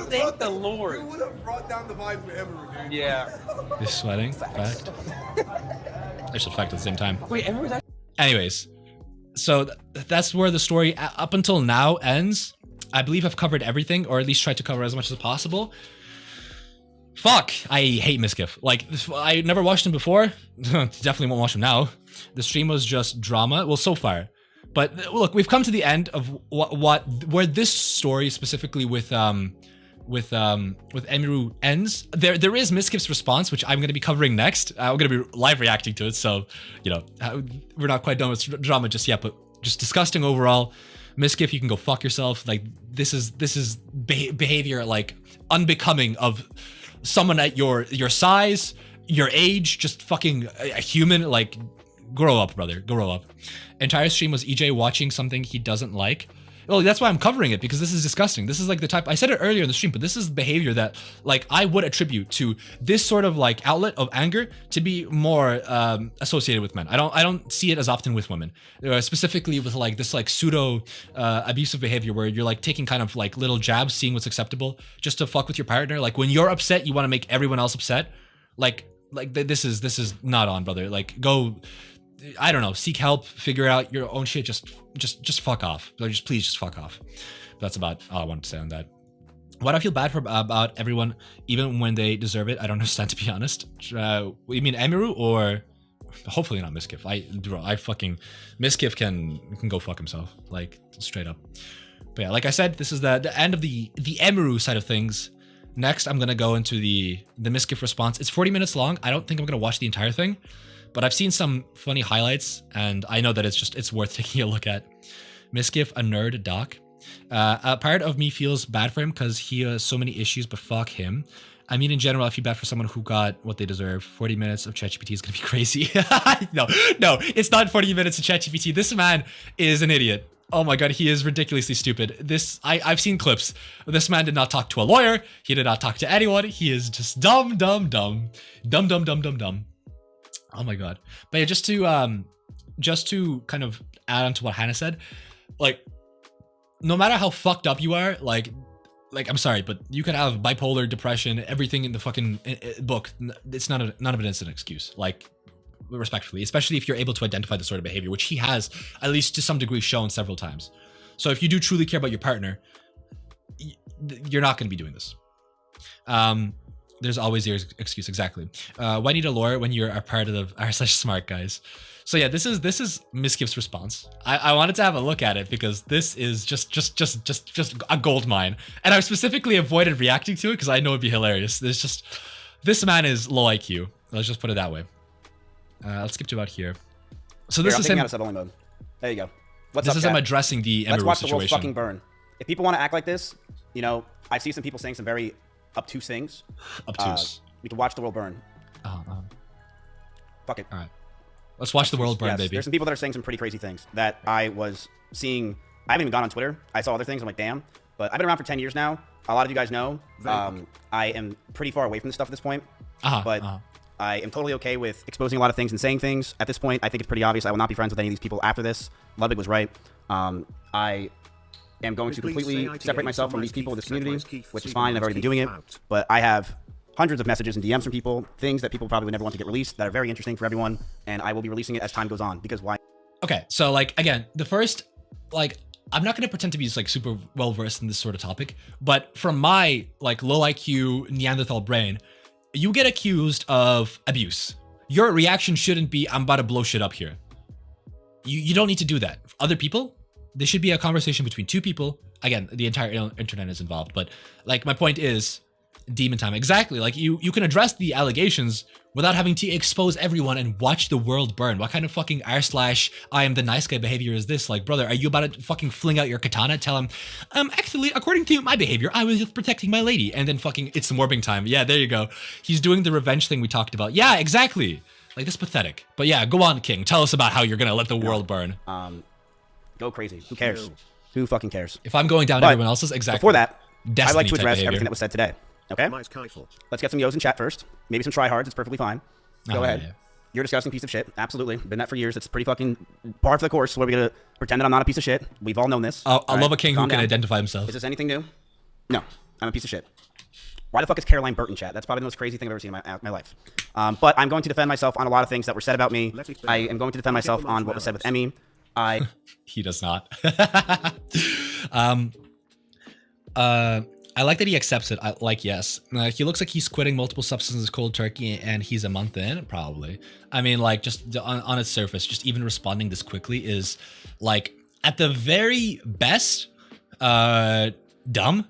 Thank the Lord. You would have brought down the vibes with Emeru, dude. Yeah. He's sweating. Fact. There's a fact at the same time. Wait, Emeru's actually. Anyways, so that's where the story up until now ends. I believe I've covered everything, or at least tried to cover as much as possible. Fuck, I hate Mizkif. Like, I never watched him before. Definitely won't watch him now. The stream was just drama. Well, so far. But look, we've come to the end of where this story specifically with Emiru ends. There is Mizkif's response, which I'm going to be covering next. I'm going to be live reacting to it, so you know we're not quite done with drama just yet. But just disgusting overall. Mizkif, you can go fuck yourself. Like this is behavior like unbecoming of someone at your size, your age, just fucking a human. Like grow up, brother, grow up. Entire stream was EJ watching something he doesn't like. Well, that's why I'm covering it, because this is disgusting. This is like the type, I said it earlier in the stream, but this is behavior that like I would attribute to this sort of like outlet of anger to be more associated with men. I don't see it as often with women, specifically with like this like pseudo abusive behavior where you're like taking kind of like little jabs, seeing what's acceptable just to fuck with your partner. Like when you're upset, you want to make everyone else upset. Like this is not on, brother. Like go, I don't know, seek help, figure out your own shit. Just fuck off. Like, please just fuck off. That's about all I wanted to say on that. What I feel bad for about everyone, even when they deserve it, I don't understand, to be honest. You mean Emiru or hopefully not Mizkif? I fucking Mizkif can go fuck himself, like straight up. But yeah, like I said, this is the end of the Emiru side of things. Next, I'm gonna go into the Mizkif response. It's 40 minutes long. I don't think I'm gonna watch the entire thing. But I've seen some funny highlights, and I know that it's worth taking a look at. Mizkif, a nerd doc. A part of me feels bad for him because he has so many issues, but fuck him. I mean, in general, I feel bad for someone who got what they deserve. 40 minutes of ChatGPT is gonna be crazy. No, it's not 40 minutes of ChatGPT. This man is an idiot. Oh my god, he is ridiculously stupid. I've seen clips. This man did not talk to a lawyer. He did not talk to anyone. He is just dumb. Oh my god. But yeah, just to kind of add on to what Hannah said, like no matter how fucked up you are, like I'm sorry, but you can have bipolar, depression, everything in the fucking book. It's none of it is an excuse. Like respectfully, especially if you're able to identify the sort of behavior, which he has at least to some degree shown several times. So if you do truly care about your partner, you're not going to be doing this. There's always your excuse, exactly. Why need a lawyer when you're a part of the r/smart guys? So yeah, this is Mizkif's response. I wanted to have a look at it because this is just a gold mine, and I specifically avoided reacting to it because I know it'd be hilarious. This man is low IQ. Let's just put it that way. Let's skip to about here. So this is him. Out of sub-only mode. There you go. What's this up, is chat? him addressing the Emiru Let's watch the situation. world fucking burn. If people want to act like this, you know, I see some people saying some very obtuse things. Obtuse. We can watch the world burn. Fuck it. All right. Let's watch the world burn, yes, baby. There's some people that are saying some pretty crazy things that I was seeing. I haven't even gone on Twitter. I saw other things. I'm like, damn. But I've been around for 10 years now. A lot of you guys know. I am pretty far away from this stuff at this point. but I am totally okay with exposing a lot of things and saying things. At this point, I think it's pretty obvious I will not be friends with any of these people after this. Ludwig was right. I am going to completely separate myself from these people in this community, which is fine. I've already been doing it. But I have hundreds of messages and DMs from people, things that people probably would never want to get released that are very interesting for everyone. And I will be releasing it as time goes on, because why? Okay, so like, again, the first, like, I'm not going to pretend to be just like super well versed in this sort of topic, but from my like low IQ Neanderthal brain, you get accused of abuse. Your reaction shouldn't be, I'm about to blow shit up here. You don't need to do that. Other people, there should be a conversation between two people. Again, the entire internet is involved, but like my point is demon time. Exactly. Like you can address the allegations without having to expose everyone and watch the world burn. What kind of fucking I am the nice guy behavior is this? Like, brother, are you about to fucking fling out your katana? Tell him, actually, according to my behavior, I was just protecting my lady. And then fucking, it's morbing time. Yeah, there you go. He's doing the revenge thing we talked about. Yeah, exactly. Like, this is pathetic. But yeah, go on, King. Tell us about how you're gonna let the world burn. Go crazy. Who cares? Who fucking cares? If I'm going down everyone else's, exactly. Before that, Destiny I'd like to address behavior. everything that was said today. Okay? Let's get some yos in chat first. Maybe some tryhards. It's perfectly fine. Go ahead. Yeah. You're a disgusting piece of shit. Absolutely. Been that for years. It's pretty fucking par for the course. What are we gonna pretend that I'm not a piece of shit? We've all known this. I love a king who can identify himself. Is this anything new? No. I'm a piece of shit. Why the fuck is Caroline Burton chat? That's probably the most crazy thing I've ever seen in my life. But I'm going to defend myself on a lot of things that were said about me. I am going to defend myself on what was said with Emmy. He does not. I like that he accepts it. Yes. He looks like he's quitting multiple substances cold turkey and he's a month in, probably. I mean, like, just on its surface, just even responding this quickly is, like, at the very best, dumb.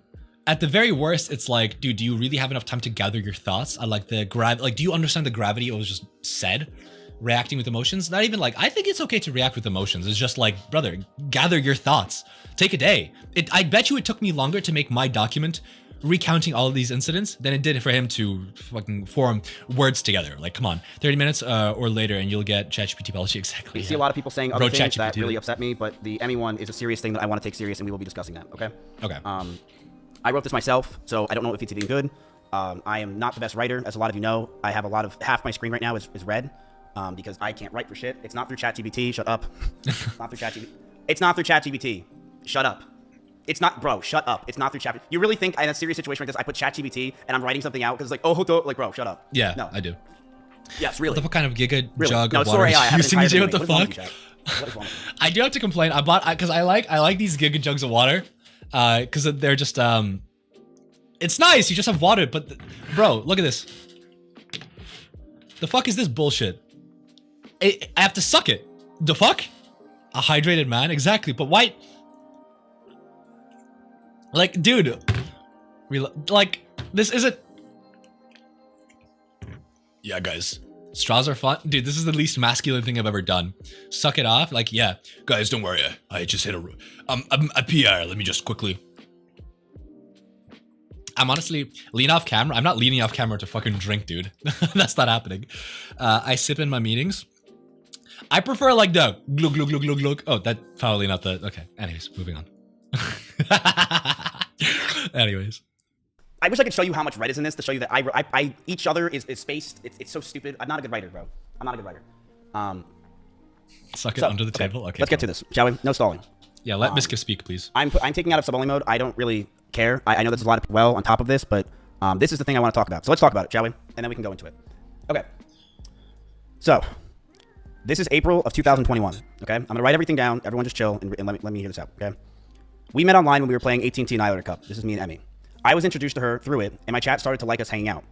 At the very worst, it's like, dude, do you really have enough time to gather your thoughts? I like the do you understand the gravity of what was just said? Reacting with emotions? Not even like, I think it's okay to react with emotions. It's just like, brother, gather your thoughts. Take a day. I bet you it took me longer to make my document recounting all of these incidents than it did for him to fucking form words together. Like, come on, 30 minutes or later and you'll get ChatGPT policy. Exactly. You see a lot of people saying other things that really upset me, but the Emmy one is a serious thing that I want to take serious and we will be discussing that, okay? Okay. I wrote this myself, so I don't know if it's even good. I am not the best writer, as a lot of you know. I have half my screen right now is red. Because I can't write for shit. It's not through ChatGPT. Shut up. Not through ChatGPT. It's not through ChatGPT. Shut up. It's not, bro. Shut up. It's not through ChatGPT. You really think in a serious situation like this, I put ChatGPT and I'm writing something out because it's like, oh, like, bro, shut up. Yeah, no, I do. Yes, really. What kind of giga really? jug no, of water AI. using DJ? What the fuck? I do have to complain. I bought because I like these giga jugs of water, because they're just it's nice. You just have water, but bro, look at this. The fuck is this bullshit? I have to suck it. The fuck? A hydrated man? Exactly. But why? Like, dude. Like, this isn't... Yeah, guys. Straws are fun. Dude, this is the least masculine thing I've ever done. Suck it off? Like, yeah. Guys, don't worry. I just hit a PR. Let me just quickly... I'm honestly lean off camera. I'm not leaning off camera to fucking drink, dude. That's not happening. I sip in my meetings. I prefer like the glug glug glug glug glug. Oh, that's probably not the... Okay, anyways, moving on. Anyways. I wish I could show you how much red is in this to show you that each other is spaced. It's so stupid. I'm not a good writer, bro. I'm not a good writer. Suck it under the table? Okay. Let's get to this, shall we? No stalling. Yeah, let Mizkif speak, please. I'm taking out of sub-only mode. I don't really care. I know there's a lot of people on top of this, but this is the thing I want to talk about. So let's talk about it, shall we? And then we can go into it. Okay. So, this is April of 2021, okay? I'm going to write everything down. Everyone just chill and let me hear this out, okay? We met online when we were playing AT&T Annihilator Cup. This is me and Emmy. I was introduced to her through it, and my chat started to like us hanging out.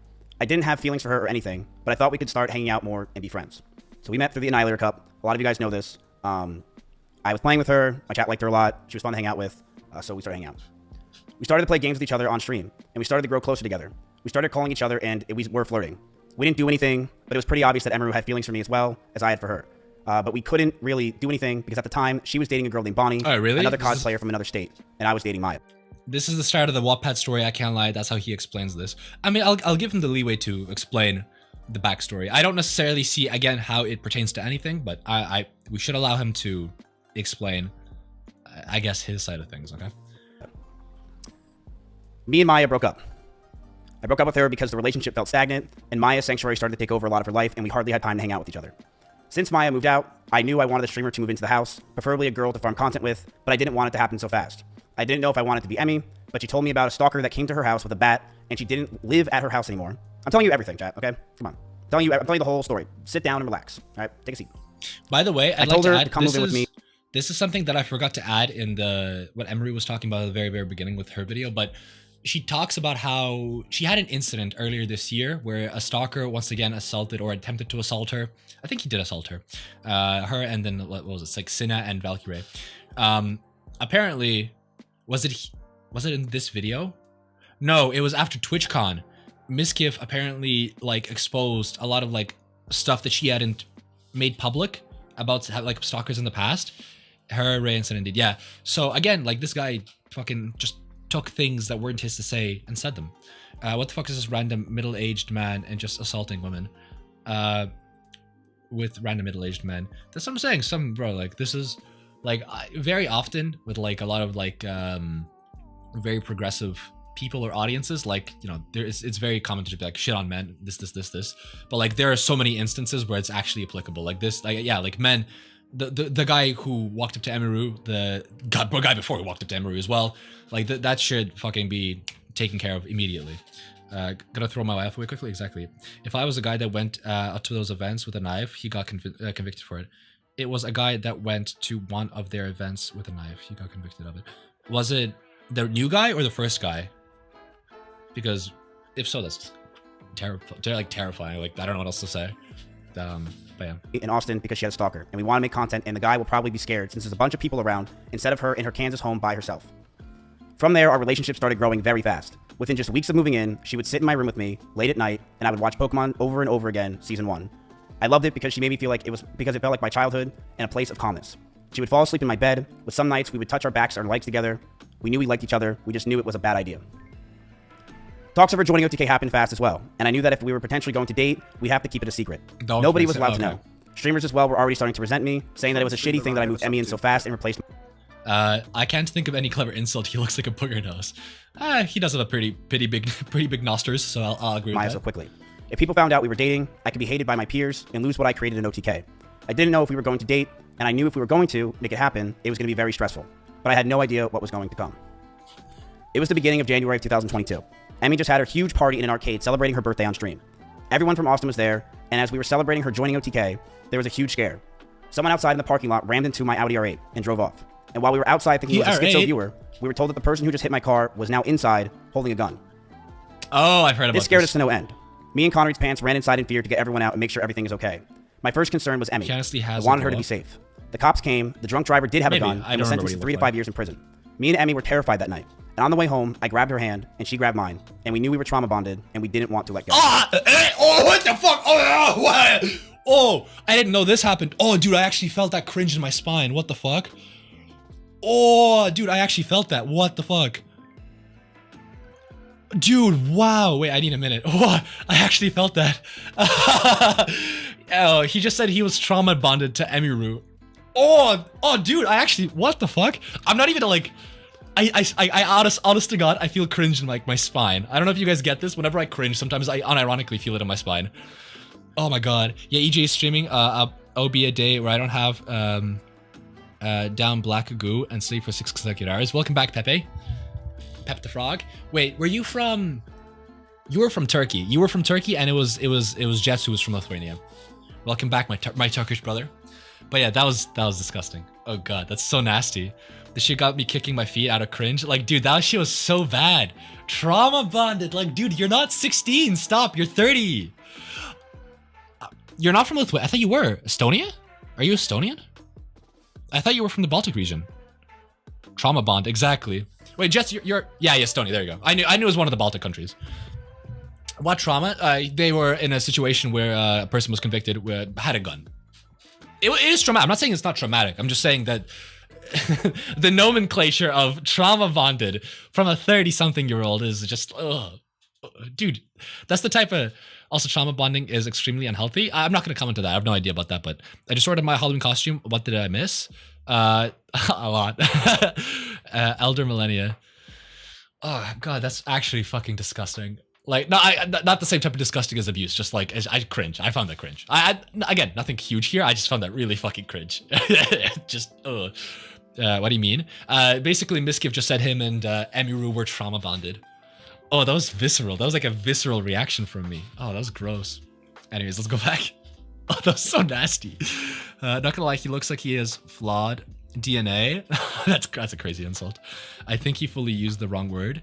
I didn't have feelings for her or anything, but I thought we could start hanging out more and be friends. So we met through the Annihilator Cup. A lot of you guys know this. I was playing with her. My chat liked her a lot. She was fun to hang out with, so we started hanging out. We started to play games with each other on stream, and we started to grow closer together. We started calling each other, and we were flirting. We didn't do anything, but it was pretty obvious that Emiru had feelings for me as well as I had for her. But we couldn't really do anything because at the time, she was dating a girl named Bonnie, another cosplayer from another state, and I was dating Maya. This is the start of the Wattpad story, I can't lie. That's how he explains this. I mean, I'll give him the leeway to explain the backstory. I don't necessarily see, again, how it pertains to anything, but we should allow him to explain, I guess, his side of things, okay? Me and Maya broke up. I broke up with her because the relationship felt stagnant, and Maya's sanctuary started to take over a lot of her life, and we hardly had time to hang out with each other. Since Maya moved out, I knew I wanted the streamer to move into the house, preferably a girl to farm content with, but I didn't want it to happen so fast. I didn't know if I wanted it to be Emmy, but she told me about a stalker that came to her house with a bat, and she didn't live at her house anymore. I'm telling you everything, chat, okay? Come on. I'm telling you the whole story. Sit down and relax. All right, take a seat. By the way, I told her to come move in with me. This is something that I forgot to add in what Emiru was talking about at the very, very beginning with her video, but she talks about how she had an incident earlier this year where a stalker once again assaulted or attempted to assault her. I think he did assault her. Her and then, what was it, like Cinna and Valkyrie. Apparently, was it in this video? No, it was after TwitchCon. Mizkif apparently like exposed a lot of like stuff that she hadn't made public about like stalkers in the past. Her incident did, yeah. So again, like this guy fucking just took things that weren't his to say and said them. What the fuck is this random middle-aged man and just assaulting women with random middle-aged men? That's what I'm saying. Some bro, like this is like very often with like a lot of like very progressive people or audiences, like, you know, it's very common to be like shit on men, this, but like there are so many instances where it's actually applicable. Like this, like yeah, like men. The guy who walked up to Emiru, the guy before who walked up to Emiru as well, like that should fucking be taken care of immediately. Gonna throw my wife away quickly. Exactly. If I was a guy that went up to those events with a knife, he got convicted for it. It was a guy that went to one of their events with a knife. He got convicted of it. Was it the new guy or the first guy? Because if so, that's terrifying. Like I don't know what else to say. But yeah. In Austin because she had a stalker, and we want to make content, and the guy will probably be scared since there's a bunch of people around instead of her in her Kansas home by herself. From there, our relationship started growing very fast. Within just weeks of moving in, she would sit in my room with me late at night, and I would watch Pokemon over and over again, season 1. I loved it because she made me feel like it felt like my childhood and a place of calmness. She would fall asleep in my bed. With some nights, we would touch our backs or legs together. We knew we liked each other. We just knew it was a bad idea. Talks of her joining OTK happened fast as well, and I knew that if we were potentially going to date, we have to keep it a secret. Nobody was allowed to know. Streamers as well were already starting to resent me, saying that it was a shitty thing that I moved Emmy in so fast and replaced. I can't think of any clever insult. He looks like a booger nose. He does have a pretty big nostrils, so I'll agree with Maya that. So quickly. If people found out we were dating, I could be hated by my peers and lose what I created in OTK. I didn't know if we were going to date, and I knew if we were going to make it happen, it was going to be very stressful. But I had no idea what was going to come. It was the beginning of January of 2022. Emmy just had her huge party in an arcade celebrating her birthday on stream. Everyone from Austin was there, and as we were celebrating her joining OTK, there was a huge scare. Someone outside in the parking lot rammed into my Audi R8 and drove off. And while we were outside thinking it was a schizo viewer, we were told that the person who just hit my car was now inside holding a gun. Oh, I've heard about this. This scared us to no end. Me and Connery's pants ran inside in fear to get everyone out and make sure everything is okay. My first concern was Emmy. I wanted her to be safe. The cops came, the drunk driver did have a gun, and was sentenced to 3 to 5 years in prison. Me and Emmy were terrified that night. And on the way home, I grabbed her hand, and she grabbed mine. And we knew we were trauma bonded, and we didn't want to let go. Oh, what the fuck? Oh, I didn't know this happened. Oh, dude, I actually felt that cringe in my spine. What the fuck? Oh, dude, I actually felt that. What the fuck? Dude, wow. Wait, I need a minute. Oh, I actually felt that. Oh, he just said he was trauma bonded to Emiru. Oh, dude, I actually, what the fuck? I'm not even like, honest to God, I feel cringe in like my spine. I don't know if you guys get this. Whenever I cringe, sometimes I unironically feel it in my spine. Oh my God. Yeah, EJ is streaming. It'll be a day where I don't have down black goo and sleep for 6 consecutive hours. Welcome back, Pepe. Pep the Frog. Wait, were you from? You were from Turkey. You were from Turkey, and it was Jets who was from Lithuania. Welcome back, my Turkish brother. But yeah, that was disgusting. Oh God, that's so nasty. This shit got me kicking my feet out of cringe. Like, dude, that shit was so bad. Trauma bonded. Like, dude, you're not 16. Stop. You're 30. You're not from Lithuania. I thought you were. Estonia? Are you Estonian? I thought you were from the Baltic region. Trauma bond. Exactly. Wait, Jess, you're yeah, Estonia. There you go. I knew it was one of the Baltic countries. What trauma? They were in a situation where a person was convicted, had a gun. It is traumatic. I'm not saying it's not traumatic. I'm just saying that the nomenclature of trauma bonded from a 30-something-year-old is just, ugh. Dude, that's the type of, also trauma bonding is extremely unhealthy. I'm not going to comment to that. I have no idea about that, but I just ordered my Halloween costume. What did I miss? A lot. Elder Millennia. Oh God, that's actually fucking disgusting. Like, no, not the same type of disgusting as abuse. Just like, I cringe. I found that cringe. Again, nothing huge here. I just found that really fucking cringe. Just, ugh. What do you mean? Basically, Mizkif just said him and Emiru were trauma bonded. Oh, that was visceral. That was like a visceral reaction from me. Oh, that was gross. Anyways, let's go back. Oh, that was so nasty. Not gonna lie, he looks like he has flawed DNA. That's a crazy insult. I think he fully used the wrong word.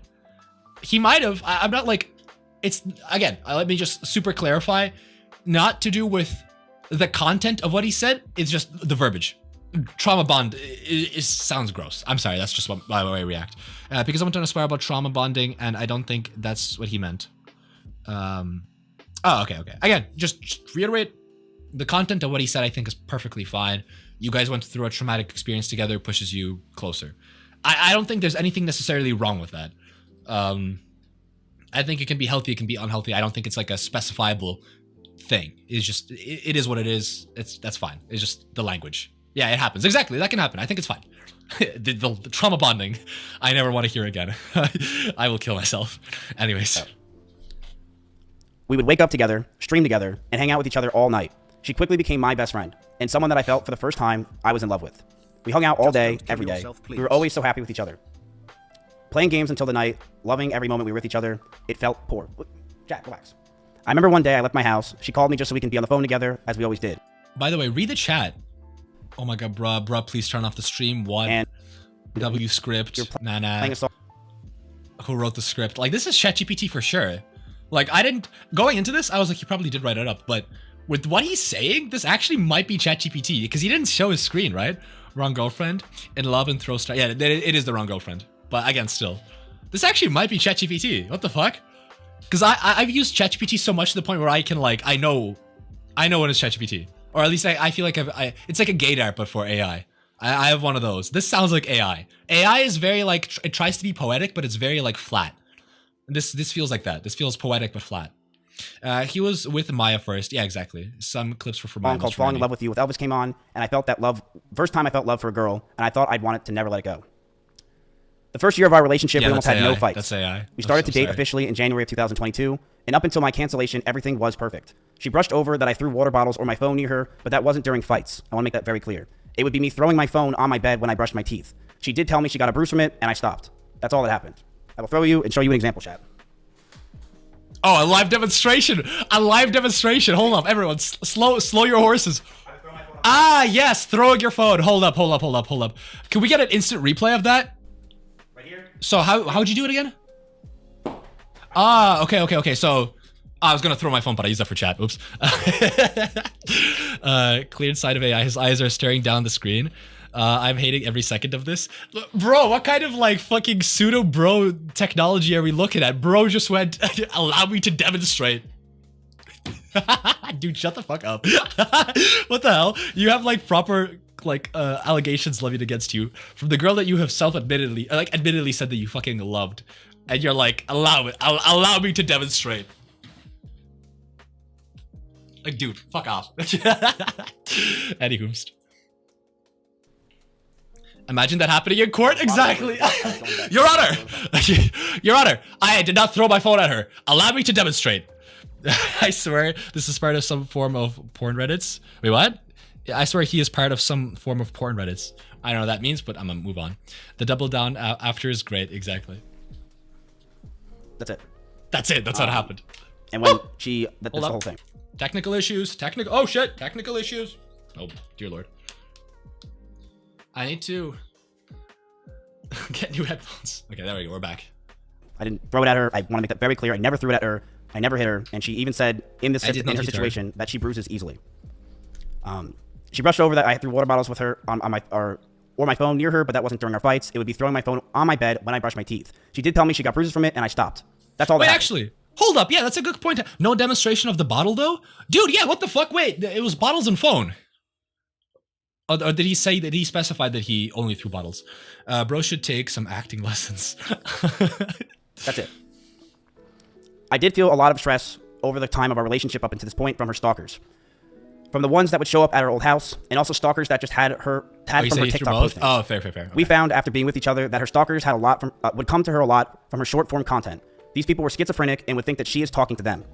He might have. I'm not like... It's, again, let me just super clarify. Not to do with the content of what he said. It's just the verbiage. Trauma bond sounds gross. I'm sorry, that's just my way I react. Because I went on a spiral about trauma bonding, and I don't think that's what he meant. Oh, okay. Again, just reiterate, the content of what he said I think is perfectly fine. You guys went through a traumatic experience together, pushes you closer. I don't think there's anything necessarily wrong with that. I think it can be healthy, it can be unhealthy. I don't think it's like a specifiable thing. It's just, it is what it is. That's fine. It's just the language. Yeah, it happens. Exactly, that can happen. I think it's fine. the trauma bonding, I never want to hear again. I will kill myself. Anyways. We would wake up together, stream together, and hang out with each other all night. She quickly became my best friend, and someone that I felt for the first time I was in love with. We hung out all day, every day. We were always so happy with each other. Playing games until the night, loving every moment we were with each other. It felt poor. Jack, relax. I remember one day I left my house. She called me just so we can be on the phone together, as we always did. By the way, read the chat. Oh my god, bruh, please turn off the stream. What? And W script. Nana. Who wrote the script? Like, this is ChatGPT for sure. Like, going into this, I was like, he probably did write it up, but with what he's saying, this actually might be ChatGPT, because he didn't show his screen, right? Wrong girlfriend. In love and throw star. Yeah, it is the wrong girlfriend. But again, still. This actually might be ChatGPT. What the fuck? Because I've used ChatGPT so much to the point where I can, like, I know when it's ChatGPT. Or at least I feel like it's like a gaydar, but for AI. I have one of those. This sounds like AI. AI is very, like, it tries to be poetic, but it's very, like, flat. This feels like that. This feels poetic, but flat. He was with Maya first. Yeah, exactly. Some clips were from Maya. Called Falling in Love with You with Elvis came on, and I felt that love, first time I felt love for a girl, and I thought I'd want it to never let it go. The first year of our relationship, we almost had no fights. That's AI. We started to date officially in January of 2022, and up until my cancellation, everything was perfect. She brushed over that I threw water bottles or my phone near her, but that wasn't during fights. I want to make that very clear. It would be me throwing my phone on my bed when I brushed my teeth. She did tell me she got a bruise from it, and I stopped. That's all that happened. I will throw you and show you an example, chat. Oh, a live demonstration! A live demonstration! Hold up, everyone, slow your horses. Ah, yes, throwing your phone. Hold up. Can we get an instant replay of that? Right here. So how'd you do it again? Ah, okay. So I was gonna throw my phone, but I used that for chat. Oops. Cleared side of AI. His eyes are staring down the screen. I'm hating every second of this. Bro, what kind of like fucking pseudo bro technology are we looking at? Bro just went, allow me to demonstrate. Dude, shut the fuck up. What the hell? You have like proper like allegations levied against you from the girl that you have admittedly said that you fucking loved. And you're like, allow me to demonstrate. Like, dude, fuck off. Anywho's. Imagine that happening in court. Exactly. Your Honor. Your Honor, I did not throw my phone at her. Allow me to demonstrate. I swear this is part of some form of porn Reddits. Wait, what? I swear he is part of some form of porn Reddits. I don't know what that means, but I'm gonna move on. The double down after is great. Exactly. That's it. That's it. That's how it happened. And when that's the whole thing. Technical issues. Oh shit. Technical issues. Oh, dear Lord. I need to get new headphones. Okay, there we go. We're back. I didn't throw it at her. I want to make that very clear. I never threw it at her. I never hit her. And she even said in her situation that she bruises easily. She brushed over that I threw water bottles with her on my phone near her, but that wasn't during our fights. It would be throwing my phone on my bed when I brushed my teeth. She did tell me she got bruises from it, and I stopped. That's all. Wait, actually, hold up. Yeah, that's a good point. No demonstration of the bottle, though? Dude, yeah, what the fuck? Wait, it was bottles and phone. Or did he say that he specified that he only threw bottles? Bro should take some acting lessons. That's it. I did feel a lot of stress over the time of our relationship up until this point from her stalkers. From the ones that would show up at her old house, and also stalkers that just had from her TikTok postings. Oh, fair. Okay. We found after being with each other that her stalkers had would come to her a lot from her short form content. These people were schizophrenic and would think that she is talking to them.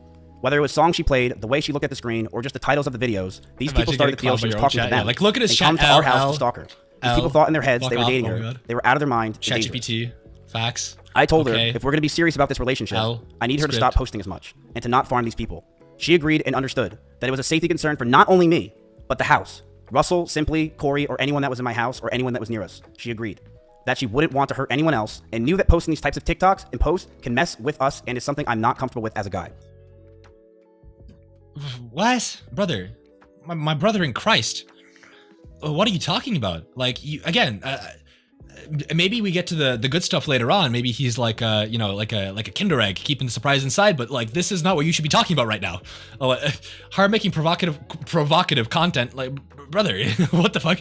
Whether it was songs she played, the way she looked at the screen, or just the titles of the videos, these people started to feel she was talking to them. Yeah, like, look at his and chat. come to our house to stalk her. These people thought in their heads they were dating her. They were out of their mind. ChatGPT. Facts. I told her, if we're going to be serious about this relationship, I need her to stop posting as much and to not farm these people. She agreed and understood that it was a safety concern for not only me, but the house. Russell, Simply, Corey, or anyone that was in my house or anyone that was near us. She agreed that she wouldn't want to hurt anyone else and knew that posting these types of TikToks and posts can mess with us and is something I'm not comfortable with as a guy. What? Brother. My brother in Christ. What are you talking about? Like, you, again, maybe we get to the good stuff later on. Maybe he's like you know, like a Kinder egg keeping the surprise inside, but like this is not what you should be talking about right now. Her making provocative content, like, brother, what the fuck?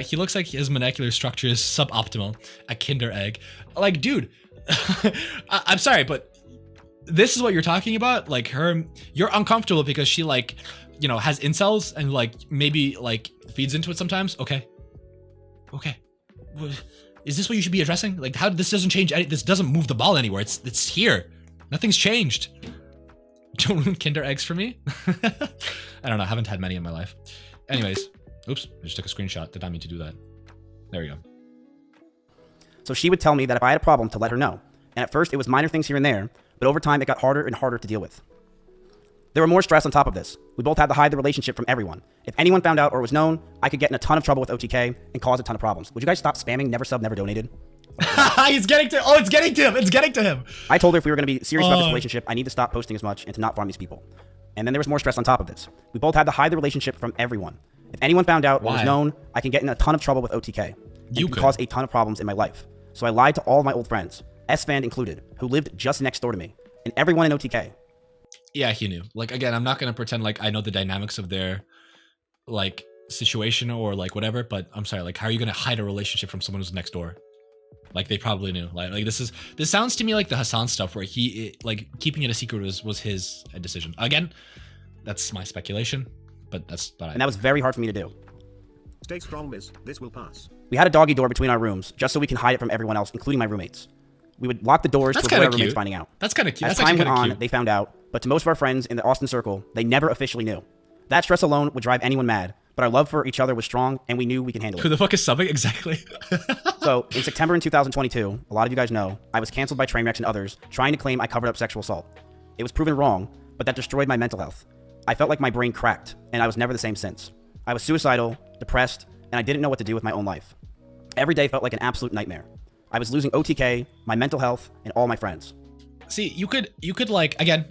He looks like his molecular structure is suboptimal. A Kinder egg. Like, dude, I'm sorry, but this is what you're talking about? Like, you're uncomfortable because she, like, you know, has incels and like maybe like feeds into it sometimes. Okay. Is this what you should be addressing? Like, how this doesn't change? This doesn't move the ball anywhere. It's here. Nothing's changed. Don't ruin Kinder eggs for me. I don't know. I haven't had many in my life. Anyways, oops. I just took a screenshot. Did not mean to do that. There we go. So she would tell me that if I had a problem to let her know. And at first it was minor things here and there, but over time it got harder and harder to deal with. There were more stress on top of this. We both had to hide the relationship from everyone. If anyone found out or was known, I could get in a ton of trouble with OTK and cause a ton of problems. Would you guys stop spamming never sub, never donated? He's getting to, oh, it's getting to him. It's getting to him. I told her if we were going to be serious about this relationship, I need to stop posting as much and to not farm these people. And then there was more stress on top of this. We both had to hide the relationship from everyone. If anyone found out or was known, I can get in a ton of trouble with OTK. You could cause a ton of problems in my life. So I lied to all of my old friends, S-Fan included, who lived just next door to me, and everyone in OTK. Yeah, he knew. Like, again, I'm not going to pretend like I know the dynamics of their, like, situation or, like, whatever, but I'm sorry, like, how are you going to hide a relationship from someone who's next door? Like, they probably knew. Like this sounds to me like the Hassan stuff where like, keeping it a secret was his decision. Again, that's my speculation, but that's about it. And that was very hard for me to do. Stay strong, Miz. This will pass. We had a doggy door between our rooms, just so we can hide it from everyone else, including my roommates. We would lock the doors to avoid our roommates finding out. That's kind of cute. As time went on, they found out, but to most of our friends in the Austin circle, they never officially knew. That stress alone would drive anyone mad, but our love for each other was strong, and we knew we could handle it. Who the fuck is subbing? Exactly. So, in September in 2022, a lot of you guys know, I was canceled by Trainwrecks and others, trying to claim I covered up sexual assault. It was proven wrong, but that destroyed my mental health. I felt like my brain cracked, and I was never the same since. I was suicidal, depressed, and I didn't know what to do with my own life. Every day felt like an absolute nightmare. I was losing OTK, my mental health, and all my friends. See, you could like, again,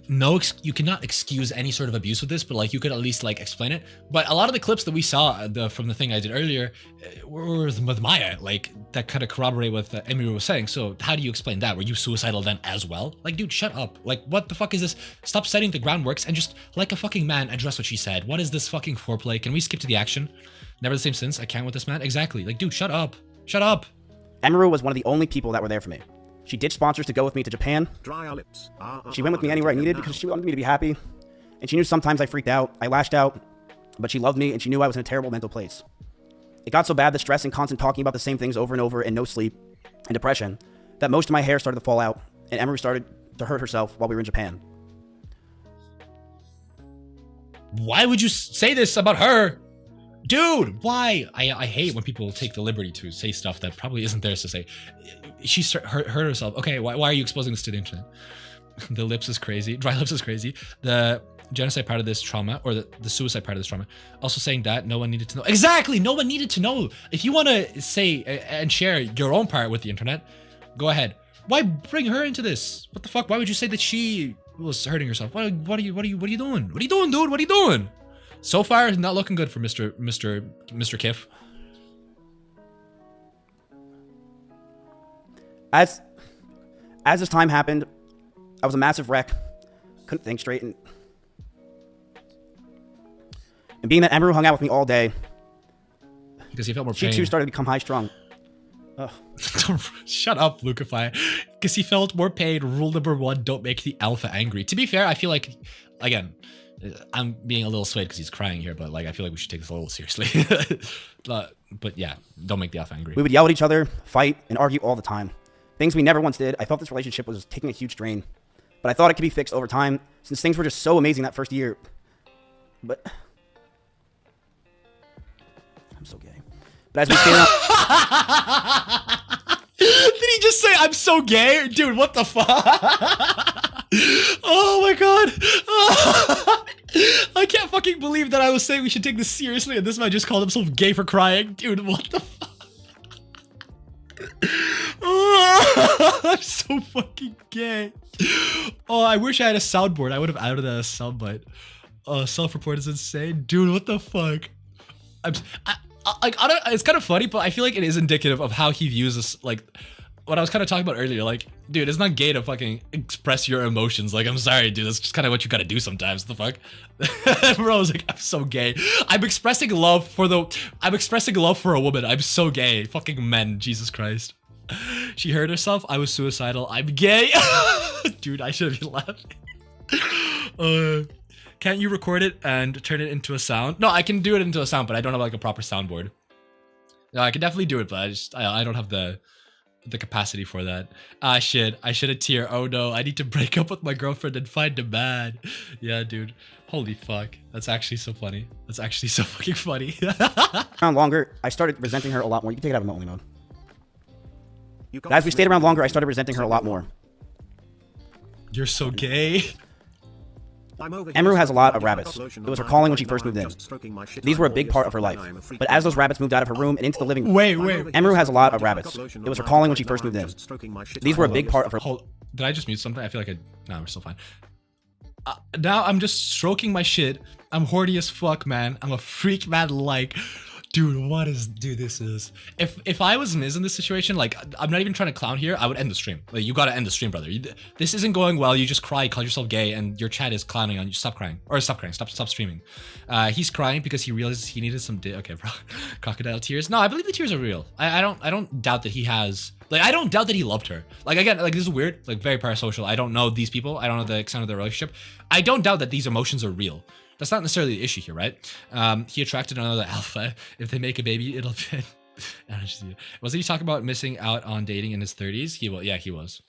you cannot excuse any sort of abuse with this, but like you could at least like explain it. But a lot of the clips that we saw from the thing I did earlier were with Maya, like that kind of corroborate what Emiru was saying. So how do you explain that? Were you suicidal then as well? Like, dude, shut up. Like, what the fuck is this? Stop setting the groundworks and just, like a fucking man, address what she said. What is this fucking foreplay? Can we skip to the action? Never the same since. I can't with this man. Exactly. Like, dude, shut up. Shut up. Emiru was one of the only people that were there for me. She ditched sponsors to go with me to Japan. Dry our lips. She went with me anywhere I needed because she wanted me to be happy. And she knew sometimes I freaked out. I lashed out. But she loved me and she knew I was in a terrible mental place. It got so bad, the stress and constant talking about the same things over and over and no sleep and depression, that most of my hair started to fall out. And Emiru started to hurt herself while we were in Japan. Why would you say this about her? Dude, why? I hate when people take the liberty to say stuff that probably isn't theirs to say. She hurt herself. Okay, why are you exposing this to the internet? The lips is crazy. Dry lips is crazy. The genocide part of this trauma, or the suicide part of this trauma. Also saying that no one needed to know. Exactly, no one needed to know. If you want to say and share your own part with the internet, go ahead. Why bring her into this? What the fuck? Why would you say that she was hurting herself? What are you doing? What are you doing, dude? What are you doing? So far, it's not looking good for Mr. Kif. As this time happened, I was a massive wreck. Couldn't think straight, and being that Emiru hung out with me all day, because he felt more pain. She too started to become high-strung. Shut up, Lucify. Because he felt more pain. Rule number 1: don't make the alpha angry. To be fair, I feel like, again, I'm being a little swayed because he's crying here, but like I feel like we should take this a little seriously. But yeah, don't make the alpha angry. We would yell at each other, fight, and argue all the time. Things we never once did. I felt this relationship was taking a huge strain. but I thought it could be fixed over time since things were just so amazing that first year. But I'm so gay. But as we stayed around, did he just say I'm so gay, dude? What the fuck? Oh my god. I can't fucking believe that I was saying we should take this seriously and this man just called himself gay for crying. Dude, what the fuck? I'm so fucking gay. Oh, I wish I had a soundboard. I would have added a soundbite. Self-report is insane. Dude, what the fuck? It's kind of funny, but I feel like it is indicative of how he views this, like, what I was kind of talking about earlier. Like, dude, it's not gay to fucking express your emotions. Like, I'm sorry, dude. That's just kind of what you gotta do sometimes. What the fuck? Bro, I was like, I'm so gay. I'm expressing love for a woman. I'm so gay. Fucking men. Jesus Christ. She hurt herself. I was suicidal. I'm gay. Dude, I should be laughing. Can't you record it and turn it into a sound? No, I can do it into a sound, but I don't have like a proper soundboard. No, I can definitely do it, but I don't have the capacity for that. Ah, shit. I should have tear. Oh no, I need to break up with my girlfriend and find a man. Yeah, dude. Holy fuck. That's actually so funny. That's actually so fucking funny. around longer, I started resenting her a lot more. You can take it out of only mode. But as we stayed around longer, I started resenting her a lot more. You're so gay. Emiru has a lot of rabbits. It was her calling when she first moved in. These were a big part of her life. But as those rabbits moved out of her room and into the living room... Wait. Emiru has a lot of rabbits. It was her calling when she first moved in. These were a big part of her... Did I just mute something? I feel like no, we're still fine. Now I'm just stroking my shit. I'm horny as fuck, man. I'm a freak, man. Like... Dude, this is... If I was Miz in this situation, like, I'm not even trying to clown here, I would end the stream. Like, you gotta end the stream, brother. This isn't going well. You just cry, call yourself gay, and your chat is clowning on you. Stop crying. Or stop crying. Stop streaming. He's crying because he realizes he needed some okay, bro. Crocodile tears. No, I believe the tears are real. I don't doubt that he has... Like, I don't doubt that he loved her. Like, again, like, this is weird. Like, very parasocial. I don't know these people. I don't know the extent of their relationship. I don't doubt that these emotions are real. That's not necessarily the issue here, right? He attracted another alpha. If they make a baby, it'll fit. Wasn't he talking about missing out on dating in his 30s? Yeah, he was.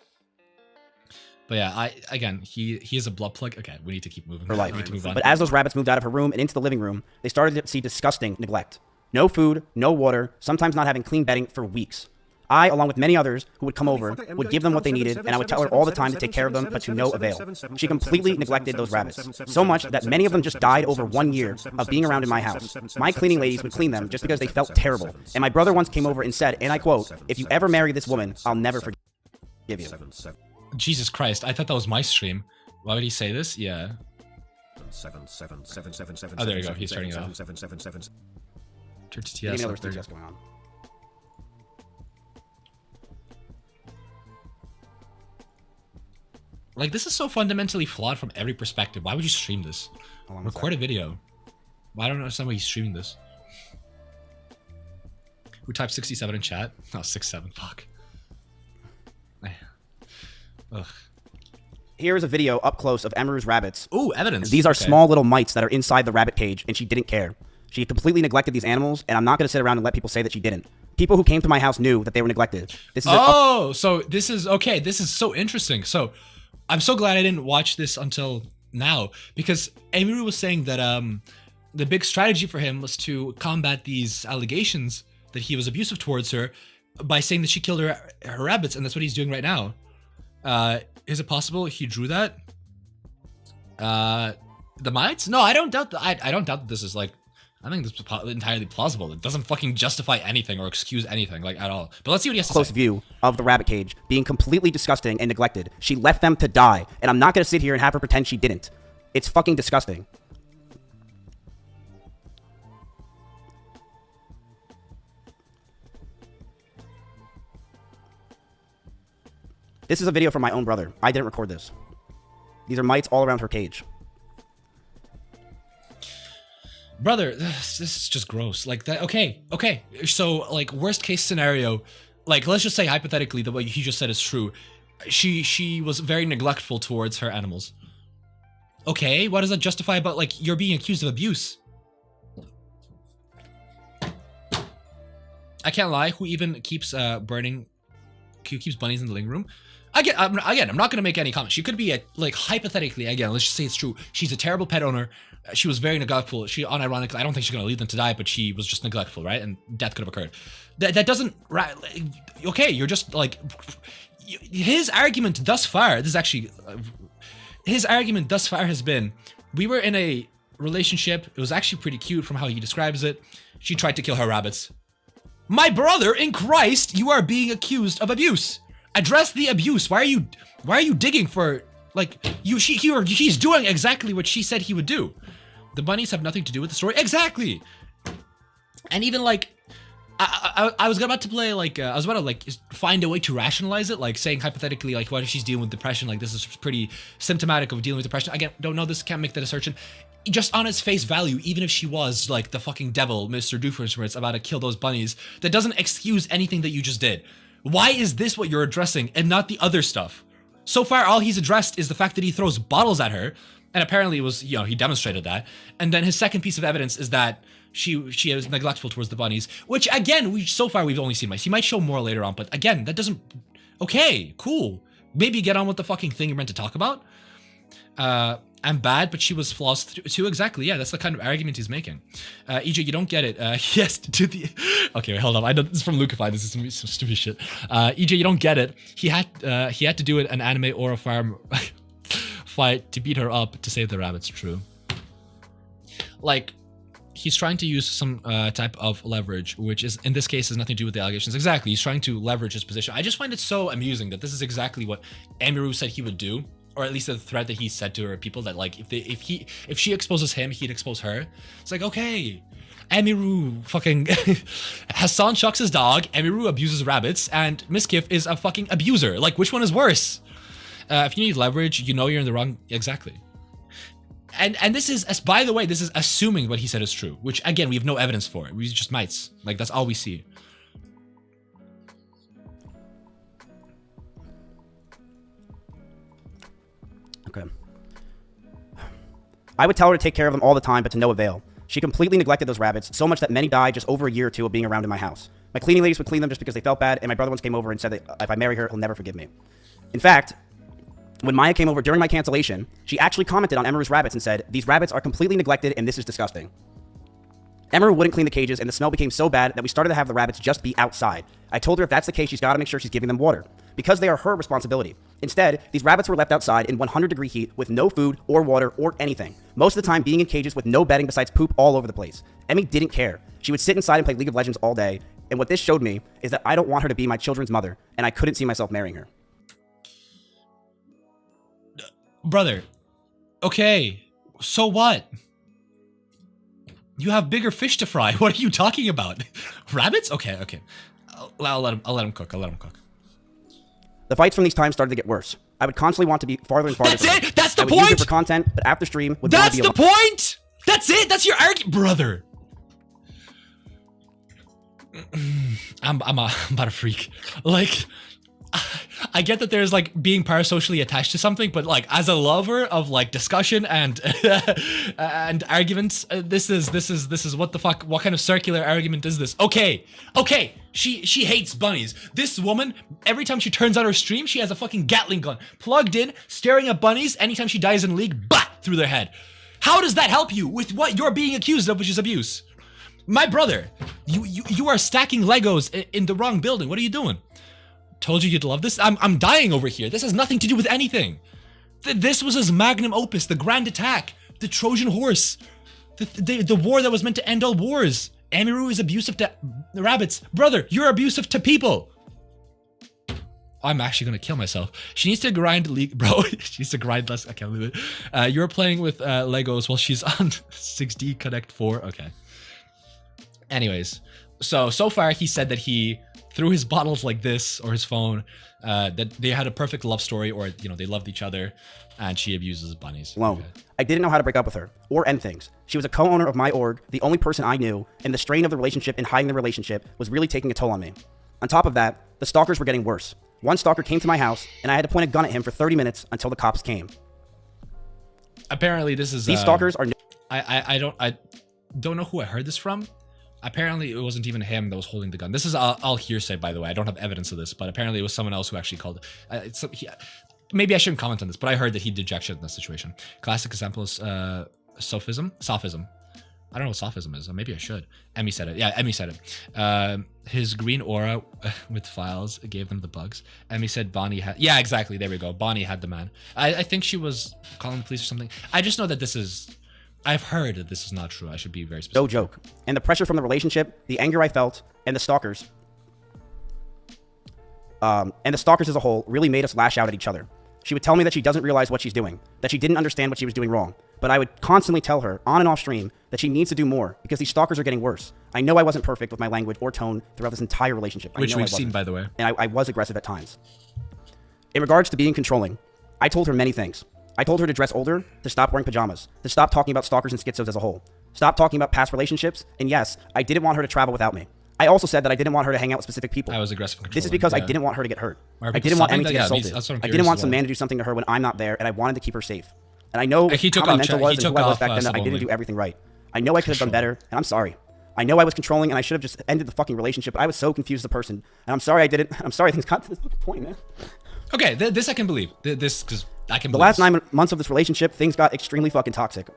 But yeah, he is a blood plug. Okay, we need to keep moving. Her life. We need to move on. But as those rabbits moved out of her room and into the living room, they started to see disgusting neglect. No food, no water, sometimes not having clean bedding for weeks. I, along with many others who would come over, would give them what they needed, and I would tell her all the time to take care of them, but to no avail. She completely neglected those rabbits, so much that many of them just died over 1 year of being around in my house. My cleaning ladies would clean them just because they felt terrible. And my brother once came over and said, and I quote, "If you ever marry this woman, I'll never forgive you." Jesus Christ, I thought that was my stream. Why would he say this? Yeah. Oh, there you go. He's turning it off. Turn to TS up there. Going on. Like, this is so fundamentally flawed from every perspective. Why would you stream this? Record a video. Why don't I understand why he's streaming this? Who typed 67 in chat? Oh, 67. Fuck. Ugh. Here is a video up close of Emiru's rabbits. Ooh, evidence. These are small little mites that are inside the rabbit cage, and she didn't care. She completely neglected these animals, and I'm not going to sit around and let people say that she didn't. People who came to my house knew that they were neglected. This is so this is okay. This is so interesting. So I'm so glad I didn't watch this until now, because Emiru was saying that the big strategy for him was to combat these allegations that he was abusive towards her by saying that she killed her rabbits, and that's what he's doing right now. Is it possible he drew that? The mites? No, I don't doubt that. I don't doubt that this is like. I think this is entirely plausible. It doesn't fucking justify anything or excuse anything, like, at all. But let's see what he has to say. Close view of the rabbit cage being completely disgusting and neglected. She left them to die, and I'm not going to sit here and have her pretend she didn't. It's fucking disgusting. This is a video from my own brother. I didn't record this. These are mites all around her cage. Brother, this is just gross. Like that. Okay. So, like, worst case scenario, like, let's just say hypothetically, the way he just said is true. She was very neglectful towards her animals. Okay, what does that justify about, like, you're being accused of abuse? I can't lie. Who even keeps keeps bunnies in the living room? Again, I'm not going to make any comments. She could be like hypothetically, again, let's just say it's true. She's a terrible pet owner. She was very neglectful. She unironically, I don't think she's going to leave them to die, but she was just neglectful, right? And death could have occurred. That doesn't, right? Okay, you're just like, his argument thus far, this is actually, his argument thus far has been, we were in a relationship. It was actually pretty cute from how he describes it. She tried to kill her rabbits. My brother in Christ, you are being accused of abuse. Address the abuse. Why are you digging for, like, he's doing exactly what she said he would do. The bunnies have nothing to do with the story. Exactly. And even like, I was about to play like, I was about to like find a way to rationalize it, like saying hypothetically, like what if she's dealing with depression? Like this is pretty symptomatic of dealing with depression. Again, don't know this, can't make that assertion. Just on its face value, even if she was like the fucking devil, Mr. Doofenshmirtz, about to kill those bunnies, that doesn't excuse anything that you just did. Why is this what you're addressing and not the other stuff? So far, all he's addressed is the fact that he throws bottles at her, and apparently it was, you know, he demonstrated that. And then his second piece of evidence is that she is neglectful towards the bunnies, which again, so far we've only seen mice. He might show more later on, but again, that doesn't, okay, cool. Maybe get on with the fucking thing you're meant to talk about. I'm bad, but she was flaws too. Exactly. Yeah, that's the kind of argument he's making. EJ, you don't get it. Yes, to the. Okay, wait, hold on. I know this is from Lucify. This is some stupid shit. EJ, you don't get it. He had to do it an anime or a farm fight to beat her up to save the rabbits. True. Like, he's trying to use some type of leverage, which is in this case has nothing to do with the allegations. Exactly. He's trying to leverage his position. I just find it so amusing that this is exactly what Emiru said he would do. Or at least the threat that he said to her people, that like if she exposes him, he'd expose her. It's like, okay, Emiru fucking Hassan chucks his dog, Emiru abuses rabbits, and Mizkif is a fucking abuser. Like, which one is worse? If you need leverage, you know you're in the wrong. Exactly. And this is, by the way, this is assuming what he said is true, which again we have no evidence for. We just mites. Like, that's all we see. Okay. I would tell her to take care of them all the time, but to no avail. She completely neglected those rabbits, so much that many died just over a year or two of being around in my house. My cleaning ladies would clean them just because they felt bad, and my brother once came over and said that if I marry her, he'll never forgive me. In fact, when Maya came over during my cancellation, she actually commented on Emiru's rabbits and said, "These rabbits are completely neglected and this is disgusting." Emiru wouldn't clean the cages, and the smell became so bad that we started to have the rabbits just be outside. I told her if that's the case, she's got to make sure she's giving them water, because they are her responsibility. Instead, these rabbits were left outside in 100-degree heat with no food or water or anything. Most of the time being in cages with no bedding besides poop all over the place. Emmy didn't care. She would sit inside and play League of Legends all day, and what this showed me is that I don't want her to be my children's mother, and I couldn't see myself marrying her. Brother, okay, so what? You have bigger fish to fry. What are you talking about? Rabbits? Okay. I'll let him cook. The fights from these times started to get worse. I would constantly want to be farther and farther. That's it? That's the I would point? use it for content, but after stream would That's be the point? That's it? That's your argument? Brother. I'm about a freak. Like, I get that there's like being parasocially attached to something, but like as a lover of like discussion and and arguments, this is what the fuck? What kind of circular argument is this? Okay, she hates bunnies. This woman, every time she turns on her stream, she has a fucking Gatling gun plugged in, staring at bunnies. Anytime she dies in League, bah, through their head. How does that help you with what you're being accused of, which is abuse? My brother, you are stacking Legos in the wrong building. What are you doing? Told you you'd love this. I'm dying over here. This has nothing to do with anything. This was his magnum opus, the grand attack, the Trojan horse, the war that was meant to end all wars. Emiru is abusive to rabbits. Brother, you're abusive to people. I'm actually gonna kill myself. She needs to grind League, bro. She needs to grind less. I can't believe it. You're playing with Legos while she's on 6D Connect 4. Okay. Anyways, so far he said that he threw his bottles like this, or his phone, that they had a perfect love story, or they loved each other, and she abuses bunnies. Alone. Okay. I didn't know how to break up with her or end things. She was a co-owner of my org, the only person I knew, and the strain of the relationship and hiding the relationship was really taking a toll on me. On top of that, the stalkers were getting worse. One stalker came to my house, and I had to point a gun at him for 30 minutes until the cops came. Apparently, this is these stalkers are. I don't know who I heard this from, Apparently, it wasn't even him that was holding the gun. This is all hearsay, by the way. I don't have evidence of this, but apparently it was someone else who actually called it. Maybe I shouldn't comment on this, but I heard that he did jack shit in this situation. Classic example is sophism. I don't know what sophism is. Maybe I should. Emmy said it. Yeah, Emmy said it. His green aura with files gave them the bugs. Emmy said Bonnie had... Yeah, exactly. There we go. Bonnie had the man. I think she was calling the police or something. I just know that this is... I've heard that this is not true. I should be very specific. No joke. And the pressure from the relationship, the anger I felt, and the stalkers as a whole really made us lash out at each other. She would tell me that she doesn't realize what she's doing, that she didn't understand what she was doing wrong. But I would constantly tell her, on and off stream, that she needs to do more because these stalkers are getting worse. I know I wasn't perfect with my language or tone throughout this entire relationship. Which we've seen, by the way. And I was aggressive at times. In regards to being controlling, I told her many things. I told her to dress older, to stop wearing pajamas, to stop talking about stalkers and schizos as a whole, stop talking about past relationships, and yes, I didn't want her to travel without me. I also said that I didn't want her to hang out with specific people. I was aggressive and controlling. This is because I didn't want her to get hurt. I didn't want Emmy to get assaulted. I didn't want some man to do something to her when I'm not there, and I wanted to keep her safe. And I know how my mental was and who I was back then, that I didn't do everything right. I know I could have done better, and I'm sorry. I know I was controlling, and I should have just ended the fucking relationship, but I was so confused as a person. And I'm sorry I did it. I'm sorry things got to this fucking point, man. Okay, this I can believe. This, because I can believe the last 9 months of this relationship, things got extremely fucking toxic.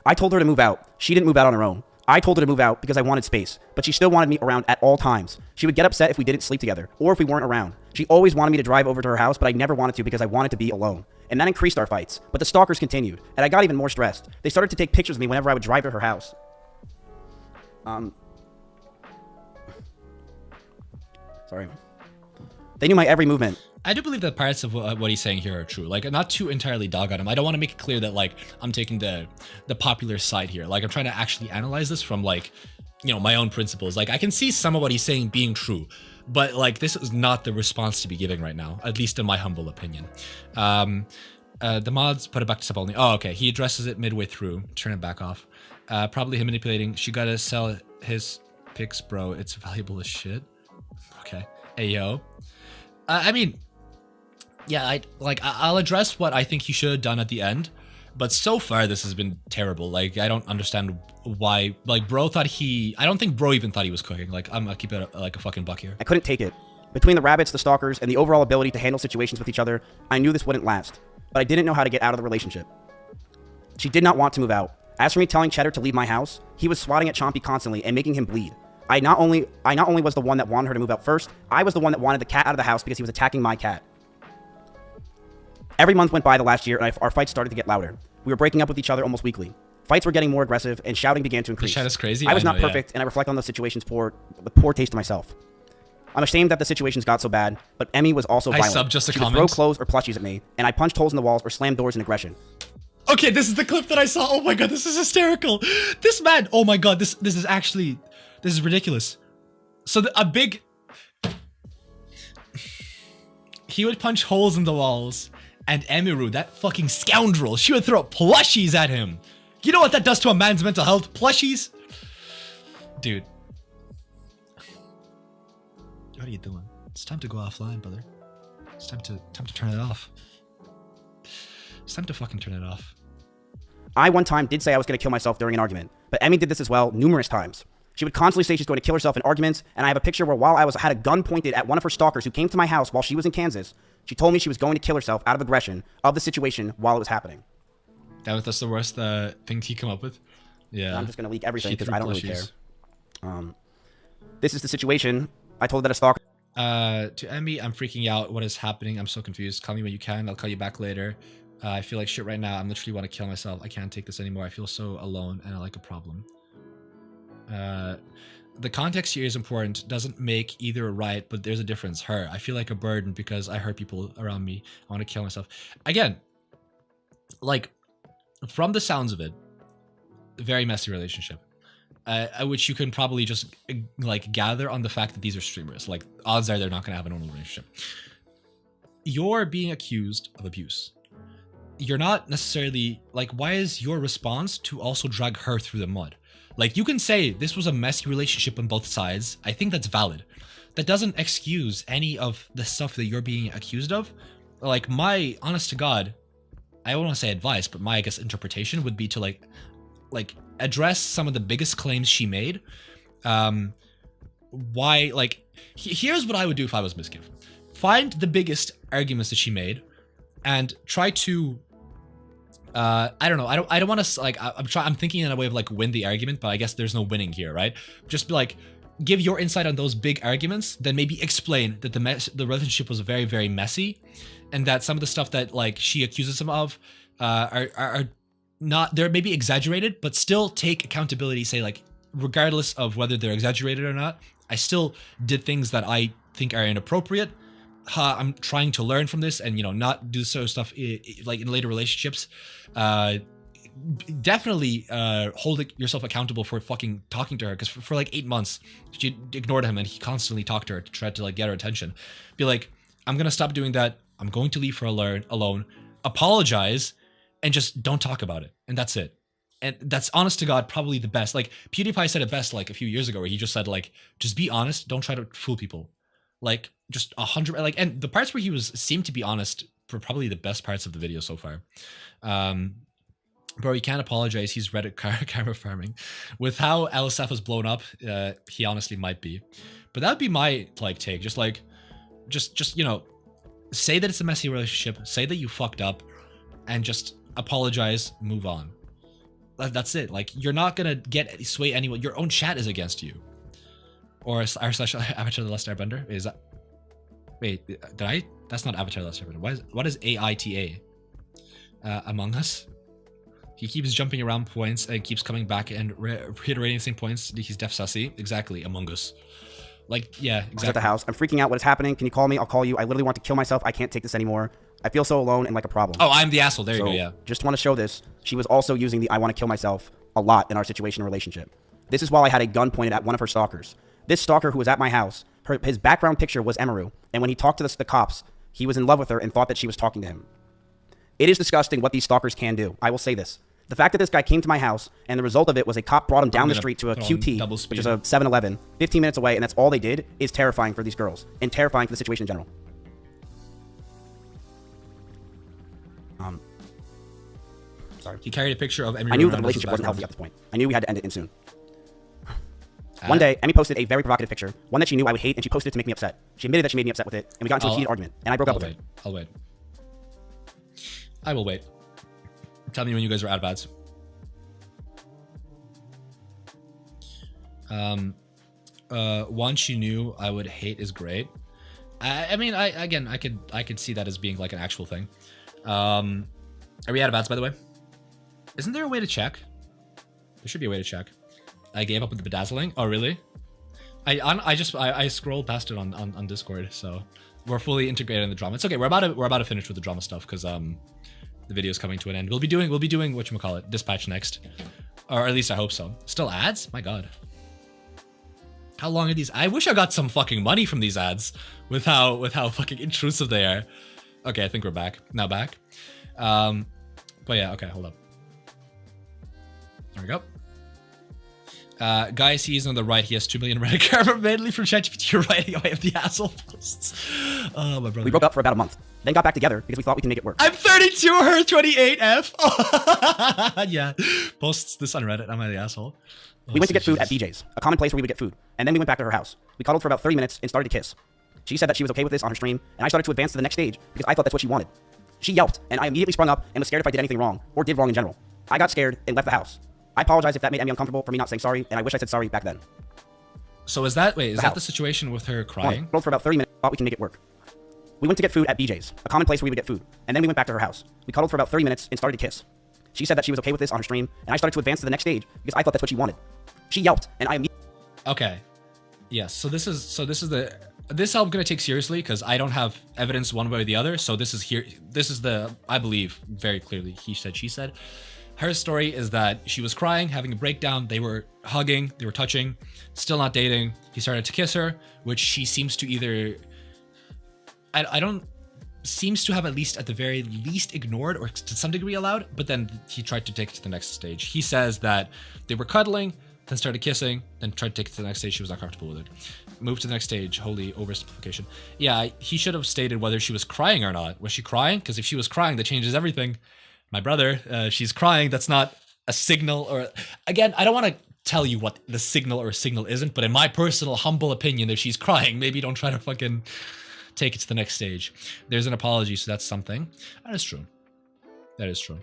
I told her to move out. She didn't move out on her own. I told her to move out because I wanted space, but she still wanted me around at all times. She would get upset if we didn't sleep together, or if we weren't around. She always wanted me to drive over to her house, but I never wanted to because I wanted to be alone. And that increased our fights, but the stalkers continued, and I got even more stressed. They started to take pictures of me whenever I would drive to her house. Sorry. They knew my every movement. I do believe that parts of what he's saying here are true. Like, not to entirely dog on him. I don't want to make it clear that, like, I'm taking the popular side here. Like, I'm trying to actually analyze this from, like, you know, my own principles. Like, I can see some of what he's saying being true, but, like, this is not the response to be giving right now, at least in my humble opinion. The mods put it back to sub only. Oh, okay. He addresses it midway through. Turn it back off. Probably him manipulating. She gotta sell his pics, bro. It's valuable as shit. Okay. Ayo. I mean... Yeah, I'll address what I think he should have done at the end, but so far this has been terrible. Like, I don't understand why. Like, bro thought I don't think bro even thought he was cooking. Like, I'm gonna keep it like a fucking buck here. I couldn't take it. Between the rabbits, the stalkers, and the overall ability to handle situations with each other, I knew this wouldn't last, but I didn't know how to get out of the relationship. She did not want to move out. As for me telling Cheddar to leave my house, he was swatting at Chompy constantly and making him bleed. I not only was the one that wanted her to move out first, I was the one that wanted the cat out of the house because he was attacking my cat. Every month went by the last year, and our fights started to get louder. We were breaking up with each other almost weekly. Fights were getting more aggressive, and shouting began to increase. The chat is crazy. I was not perfect, and I reflect on those situations with poor taste to myself. I'm ashamed that the situations got so bad, but Emmy was also violent. I subbed just a she comment. would throw clothes or plushies at me, and I punched holes in the walls or slammed doors in aggression. Okay, this is the clip that I saw. Oh my god, this is hysterical. This man, oh my god, this is ridiculous. So he would punch holes in the walls. And Emiru, that fucking scoundrel, she would throw plushies at him. You know what that does to a man's mental health? Plushies? Dude. What are you doing? It's time to go offline, brother. It's time to turn it off. It's time to fucking turn it off. I one time did say I was going to kill myself during an argument, but Emmy did this as well numerous times. She would constantly say she's going to kill herself in arguments, and I have a picture where while I had a gun pointed at one of her stalkers who came to my house while she was in Kansas, she told me she was going to kill herself out of aggression of the situation while it was happening. That's the worst thing he come up with? Yeah. I'm just going to leak everything because I don't really care. This is the situation. I told her that a stalker... To Emmy, I'm freaking out. What is happening? I'm so confused. Call me when you can. I'll call you back later. I feel like shit right now. I'm literally want to kill myself. I can't take this anymore. I feel so alone and I like a problem. The context here is important. Doesn't make either right, but there's a difference. Her. I feel like a burden because I hurt people around me. I want to kill myself. Again, like, from the sounds of it, very messy relationship. Which you can probably just, like, gather on the fact that these are streamers. Like, odds are they're not going to have a normal relationship. You're being accused of abuse. You're not necessarily, like, why is your response to also drag her through the mud? Like, you can say this was a messy relationship on both sides. I think that's valid. That doesn't excuse any of the stuff that you're being accused of. Like, my, honest to God, I don't want to say advice, but my, I guess, interpretation would be to, like, address some of the biggest claims she made, why, like, here's what I would do if I was Mizkif. Find the biggest arguments that she made and try to, I don't know. I don't want to, like, I'm thinking in a way of like win the argument, but I guess there's no winning here, right? Just be like, give your insight on those big arguments, then maybe explain that the relationship was very, very messy, and that some of the stuff that like she accuses him of are not, they're maybe exaggerated, but still take accountability. Say like, regardless of whether they're exaggerated or not, I still did things that I think are inappropriate. I'm trying to learn from this, and not do sort of stuff like in later relationships. Definitely hold yourself accountable for fucking talking to her, because for like 8 months she ignored him and he constantly talked to her to try to like get her attention. Be like, I'm gonna stop doing that. I'm going to leave her alone. Apologize, and just don't talk about it, and that's it. And that's, honest to God, probably the best. Like PewDiePie said it best like a few years ago, where he just said like, just be honest, don't try to fool people. Like just 100, like, and the parts where he seemed to be honest were probably the best parts of the video so far. Bro, he can't apologize. He's Reddit camera farming. With how LSF was blown up, he honestly might be. But that would be my like take. Just like, just say that it's a messy relationship. Say that you fucked up, and just apologize. Move on. That's it. Like, you're not gonna sway anyone. Your own chat is against you. Or r/Avatar The Last Airbender. Is that? Wait, did I? That's not Avatar The Last Airbender. What is AITA? Among Us. He keeps jumping around points and keeps coming back and reiterating the same points. He's def sussy. Exactly, Among Us. Like, yeah, exactly. At the house. I'm freaking out. What is happening? Can you call me? I'll call you. I literally want to kill myself. I can't take this anymore. I feel so alone and like a problem. Oh, I'm the asshole. There you go, yeah. Just want to show this. She was also using the I want to kill myself a lot in our situation and relationship. This is while I had a gun pointed at one of her stalkers. This stalker who was at my house, his background picture was Emiru, and when he talked to the cops, he was in love with her and thought that she was talking to him. It is disgusting what these stalkers can do. I will say this. The fact that this guy came to my house, and the result of it was a cop brought him down the street to a QT, which is a 7-Eleven, 15 minutes away, and that's all they did, is terrifying for these girls, and terrifying for the situation in general. Sorry. He carried a picture of Emiru. I knew the relationship wasn't healthy at this point. I knew we had to end it in soon. One day, Emmy posted a very provocative picture, one that she knew I would hate, and she posted it to make me upset. She admitted that she made me upset with it, and we got into a heated argument, and I broke up with her. I'll wait. I will wait. Tell me when you guys are out of ads. One she knew I would hate is great. I mean, I could see that as being like an actual thing. Are we out of ads, by the way? Isn't there a way to check? There should be a way to check. I gave up with the bedazzling. Oh, really? I scrolled past it on Discord, so we're fully integrated in the drama. It's okay. We're about to finish with the drama stuff because the video is coming to an end. We'll be doing whatchamacallit, Dispatch next, or at least I hope so. Still ads? My God. How long are these? I wish I got some fucking money from these ads with how fucking intrusive they are. Okay, I think we're back. Now back. But yeah, okay, hold up. There we go. Guy sees on the right, he has 2 million Reddit karma, mainly from ChatGPT. You're writing away of the asshole posts. Oh, my brother. We broke up for about a month, then got back together because we thought we can make it work. I'm 32, her 28, F. Yeah, posts this on Reddit. Am I the asshole? We went to get food at BJ's, a common place where we would get food, and then we went back to her house. We cuddled for about 30 minutes and started to kiss. She said that she was okay with this on her stream, and I started to advance to the next stage because I thought that's what she wanted. She yelped, and I immediately sprung up and was scared if I did anything wrong, or did wrong in general. I got scared and left the house. I apologize if that made Emmy uncomfortable for me not saying sorry, and I wish I said sorry back then. So is that, wait, is that the situation with her crying? Cuddled for about 30 minutes, thought we can make it work. We went to get food at BJ's, a common place where we would get food, and then we went back to her house. We cuddled for about 30 minutes and started to kiss. She said that she was okay with this on her stream, and I started to advance to the next stage because I thought that's what she wanted. She yelped, and I immediately... Okay. Yes, so this is this I'm gonna take seriously because I don't have evidence one way or the other. So this is the, I believe very clearly, he said, she said. Her story is that she was crying, having a breakdown. They were hugging, they were touching, still not dating. He started to kiss her, which she seems to either, seems to have at least at the very least ignored or to some degree allowed, but then he tried to take it to the next stage. He says that they were cuddling, then started kissing, then tried to take it to the next stage. She was not comfortable with it. Moved to the next stage. Holy oversimplification. Yeah, he should have stated whether she was crying or not. Was she crying? Because if she was crying, that changes everything. My brother, she's crying. That's not a signal or... Again, I don't want to tell you what the signal or signal isn't, but in my personal humble opinion, if she's crying, maybe don't try to fucking take it to the next stage. There's an apology, so that's something. That is true. That is true.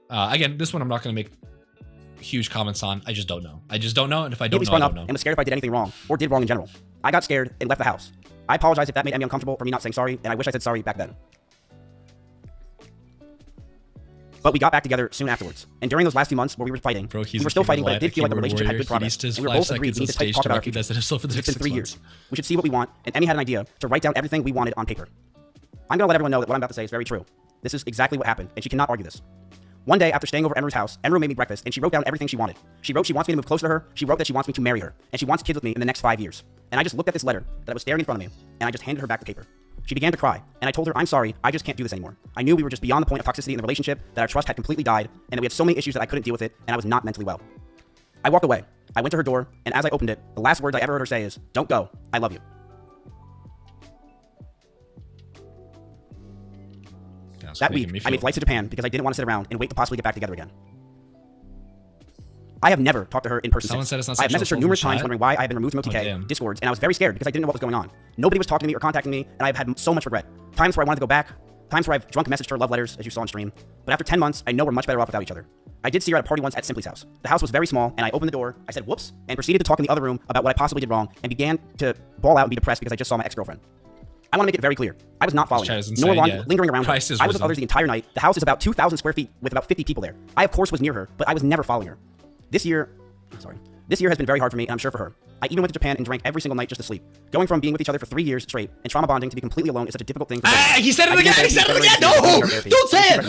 Again, this one I'm not going to make huge comments on. I just don't know. I just don't know, and if I don't know, I don't know. And was scared if I did anything wrong, or did wrong in general. I got scared and left the house. I apologize if that made Emmy uncomfortable for me not saying sorry, and I wish I said sorry back then. But we got back together soon afterwards. And during those last few months where we were fighting, we were still fighting, but it did feel like the relationship had good progress. And we were both agreed we need to talk about our future. It's been 3 years. We should see what we want, and Emmy had an idea to write down everything we wanted on paper. I'm going to let everyone know that what I'm about to say is very true. This is exactly what happened, and she cannot argue this. One day, after staying over at Emiru's house, Emiru made me breakfast, and she wrote down everything she wanted. She wrote she wants me to move closer to her, she wrote that she wants me to marry her, and she wants kids with me in the next 5 years. And I just looked at this letter that was staring in front of me, and I just handed her back the paper. She began to cry, and I told her, I'm sorry, I just can't do this anymore. I knew we were just beyond the point of toxicity in the relationship, that our trust had completely died, and that we had so many issues that I couldn't deal with it, and I was not mentally well. I walked away. I went to her door, and as I opened it, the last words I ever heard her say is, don't go, I love you. That week, I made flights to Japan because I didn't want to sit around and wait to possibly get back together again. I have never talked to her in person since. I have messaged her numerous times wondering why I had been removed from OTK, Discords, and I was very scared because I didn't know what was going on. Nobody was talking to me or contacting me, and I've had so much regret. Times where I wanted to go back, times where I've drunk messaged her love letters, as you saw on stream. But after 10 months, I know we're much better off without each other. I did see her at a party once at Simply's house. The house was very small, and I opened the door, I said whoops, and proceeded to talk in the other room about what I possibly did wrong, and began to bawl out and be depressed because I just saw my ex-girlfriend. I want to make it very clear. I was not following her, nor lingering around her. I was with others the entire night. The house is about 2,000 square feet with about 50 people there. I, of course, was near her, but I was never following her. This year has been very hard for me, and I'm sure for her. I even went to Japan and drank every single night just to sleep. Going from being with each other for 3 years straight and trauma bonding to be completely alone is such a difficult thing. He said it again! He said it again! No! Don't say it!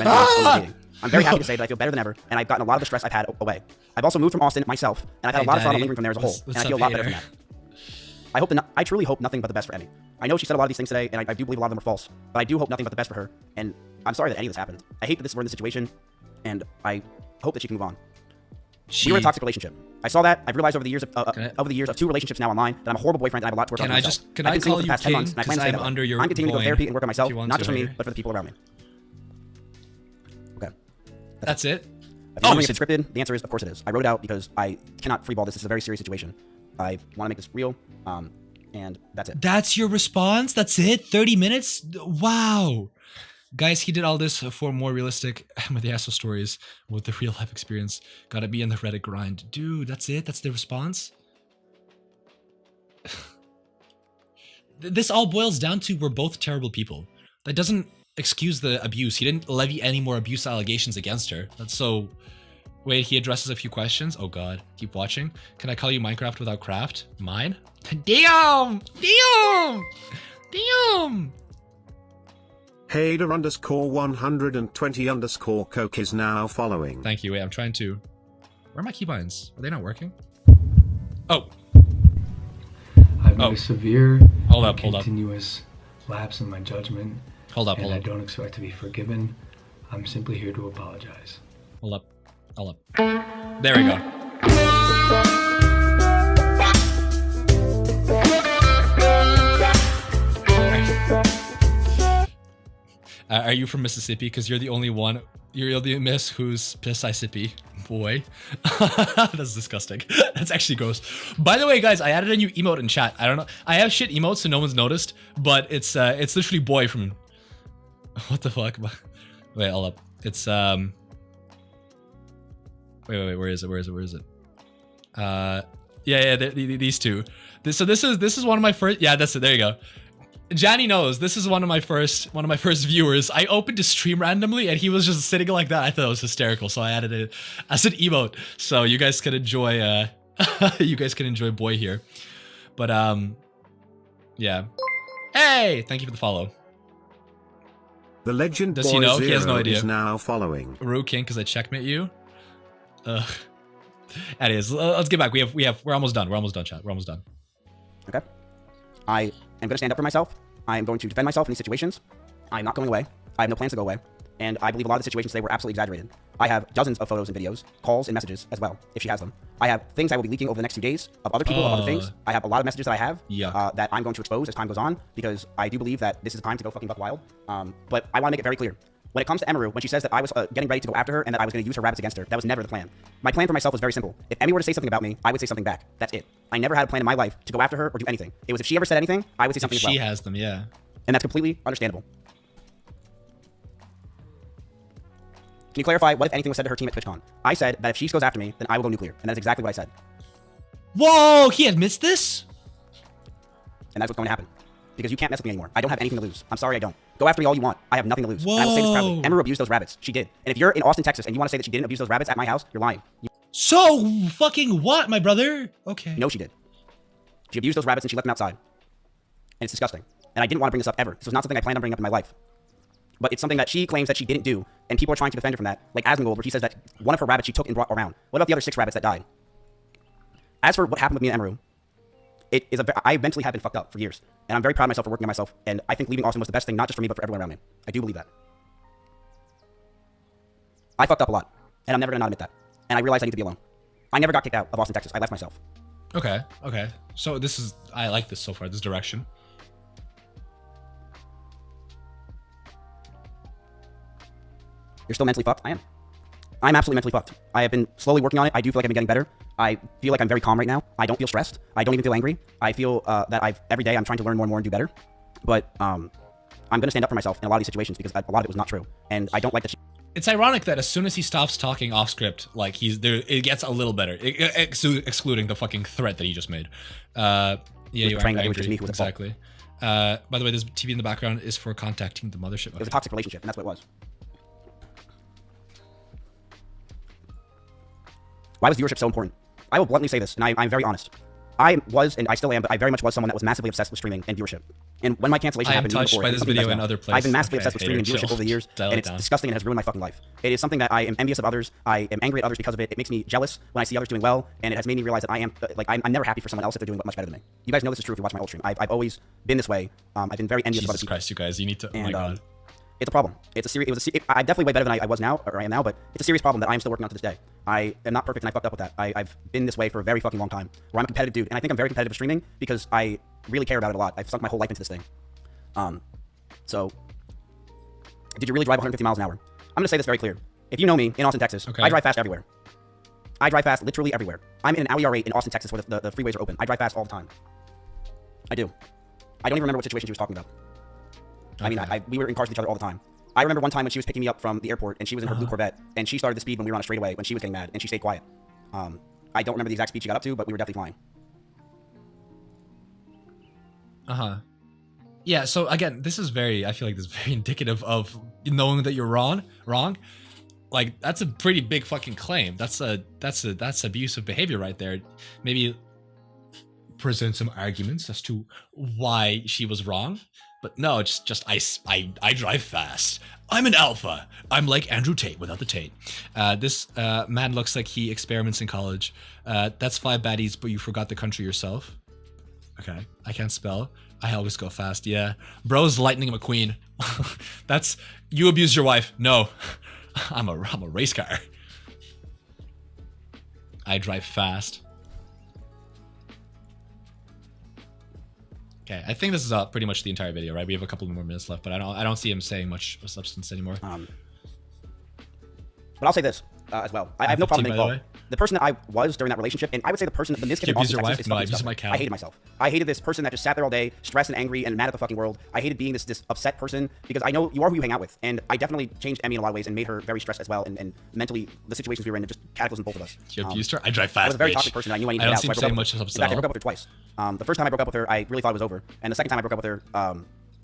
I'm very happy to say that I feel better than ever, and I've gotten a lot of the stress I've had away. I've also moved from Austin myself, and I've had a lot of trauma lingering from there as a whole, and I feel a lot better from that. I truly hope nothing but the best for Emmy. I know she said a lot of these things today, and I do believe a lot of them are false, but I do hope nothing but the best for her, and I'm sorry that any of this happened. I hate that we're in this situation, and I hope that she can move on. We were in a toxic relationship. I saw that. I've realized over the years of 2 relationships now online that I'm a a horrible boyfriend and I have a lot to work on myself. Can I call you King? And I plan to stay that way. I'm continuing to go to therapy and work on myself, not just for me, but for the people around me. Okay. That's it? If you're wondering if it's scripted, the answer is, of course it is. I wrote it out because I cannot freeball this. This is a very serious situation. I want to make this real, and that's it. That's your response? That's it? 30 minutes? Wow. Guys, he did all this for more realistic Mathiaso stories with the real life experience. Gotta be in the Reddit grind. Dude, that's it? That's the response? This all boils down to we're both terrible people. That doesn't excuse the abuse. He didn't levy any more abuse allegations against her. That's so... Wait, he addresses a few questions? Oh god. Keep watching. Can I call you Minecraft without craft? Mine? Damn! Damn! Damn! Hader _120 Coke is now following. Thank you. Wait, I'm trying to... Where are my keybinds? Are they not working? Oh. I've made a severe continuous lapse in my judgment. Hold up. I don't expect to be forgiven. I'm simply here to apologize. Hold up. There we go. Are you from Mississippi? Because you're the only one. You're the miss who's Mississippi. Boy. That's disgusting. That's actually gross. By the way, guys, I added a new emote in chat. I don't know. I have shit emotes so no one's noticed, but it's literally boy from... What the fuck? Wait, hold up. It's, Wait, where is it? Yeah, these two. So this is one of my first... Yeah, that's it. There you go. Johnny knows this is one of my first viewers. I opened to stream randomly and he was just sitting like that. I thought it was hysterical, so I added it as an emote so you guys can enjoy boy here. But yeah. Hey, thank you for the follow. The legend does he know? Boy He has no idea. Is now following. Rue King, because I checkmate you. Anyways, let's get back. We're almost done. We're almost done, chat. We're almost done. Okay. I am going to stand up for myself. I am going to defend myself in these situations. I'm not going away. I have no plans to go away. And I believe a lot of the situations today were absolutely exaggerated. I have dozens of photos and videos, calls and messages as well, if she has them. I have things I will be leaking over the next 2 days of other people, of other things. I have a lot of messages that I have that I'm going to expose as time goes on because I do believe that this is the time to go fucking buck wild. But I want to make it very clear. When it comes to Emiru, when she says that I was getting ready to go after her and that I was going to use her rabbits against her, that was never the plan. My plan for myself was very simple. If Emmy were to say something about me, I would say something back. That's it. I never had a plan in my life to go after her or do anything. It was if she ever said anything, I would say something as well. She has them, yeah. And that's completely understandable. Can you clarify what, if anything, was said to her team at TwitchCon? I said that if she goes after me, then I will go nuclear. And that is exactly what I said. Whoa, he admits this? And that's what's going to happen. Because you can't mess with me anymore. I don't have anything to lose. I'm sorry, I don't. Go after me all you want. I have nothing to lose. Whoa. And I will say this proudly. Emiru abused those rabbits. She did. And if you're in Austin, Texas, and you want to say that she didn't abuse those rabbits at my house, you're lying. So fucking what, my brother? Okay. No, she did. She abused those rabbits and she left them outside. And it's disgusting. And I didn't want to bring this up ever. This was not something I planned on bringing up in my life. But it's something that she claims that she didn't do, and people are trying to defend her from that. Like Asmongold, where she says that one of her rabbits she took and brought around. What about the other 6 rabbits that died? As for what happened with me and Emiru, I mentally have been fucked up for years. And I'm very proud of myself for working on myself. And I think leaving Austin was the best thing, not just for me, but for everyone around me. I do believe that. I fucked up a lot. And I'm never going to not admit that. And I realized I need to be alone. I never got kicked out of Austin, Texas. I left myself. Okay, okay. So this is, I like this so far, this direction. You're still mentally fucked? I am. I'm absolutely mentally fucked. I have been slowly working on it. I do feel like I've been getting better. I feel like I'm very calm right now. I don't feel stressed. I don't even feel angry. I feel that every day I'm trying to learn more and more and do better. But I'm going to stand up for myself in a lot of these situations because a lot of it was not true. And I don't like that. It's ironic that as soon as he stops talking off script, like he's there, it gets a little better, excluding the fucking threat that he just made. Yeah, you are angry. Exactly. By the way, this TV in the background is for contacting the mothership. It was a toxic relationship, and that's what it was. Why was viewership so important? I will bluntly say this, and I'm very honest. I was, and I still am, but I very much was someone that was massively obsessed with streaming and viewership. And when my cancellation happened, I am touched by this video in other places. I've been massively obsessed with streaming and viewership over the years, and it's disgusting and has ruined my fucking life. It is something that I am envious of others. I am angry at others because of it. It makes me jealous when I see others doing well, and it has made me realize that I am, I'm never happy for someone else if they're doing much better than me. You guys know this is true if you watch my old stream. I've always been this way. I've been very envious of other people. Jesus Christ, you guys, you need to, oh my God. It's a problem. It's a serious. I'm definitely way better than I was now, or I am now, but it's a serious problem that I am still working on to this day. I am not perfect, and I fucked up with that. I've been this way for a very fucking long time, where I'm a competitive dude, and I think I'm very competitive with streaming because I really care about it a lot. I've sunk my whole life into this thing. So, did you really drive 150 miles an hour? I'm gonna say this very clear. If you know me in Austin, Texas, I drive fast everywhere. I drive fast literally everywhere. I'm in an alley R8 in Austin, Texas, where the freeways are open. I drive fast all the time. I do. I don't even remember what situation she was talking about. Okay. I mean, we were in cars with each other all the time. I remember one time when she was picking me up from the airport and she was in her blue Corvette and she started the speed when we were on a straightaway when she was getting mad and she stayed quiet. I don't remember the exact speed she got up to, but we were definitely flying. Yeah, so again, this is very, I feel like this is very indicative of knowing that you're wrong. Like, that's a pretty big fucking claim. That's abusive behavior right there. Maybe present some arguments as to why she was wrong. But no, it's just I drive fast. I'm an alpha. I'm like Andrew Tate without the Tate. This man looks like he experiments in college. That's 5 baddies, but you forgot the country yourself. Okay, I can't spell. I always go fast. Yeah, bro's Lightning McQueen. That's you abused your wife. No, I'm a race car. I drive fast. Okay, I think this is pretty much the entire video, right? We have a couple more minutes left, but I don't see him saying much substance anymore. But I'll say this as well. I have no problem being involved. The person that I was during that relationship, and I would say the Mizkif in Austin, Texas, is fucking disgusting. I hated myself. I hated this person that just sat there all day, stressed and angry and mad at the fucking world. I hated being this upset person because I know you are who you hang out with, and I definitely changed Emmy in a lot of ways and made her very stressed as well, and mentally the situations we were in, it just cataclysmed both of us. You abused her? I drive fast. I was a very toxic person. I knew I needed to get out. I don't seem to say much substance. In fact, I broke up with her twice. The first time I broke up with her, I really thought it was over, and the second time I broke up with her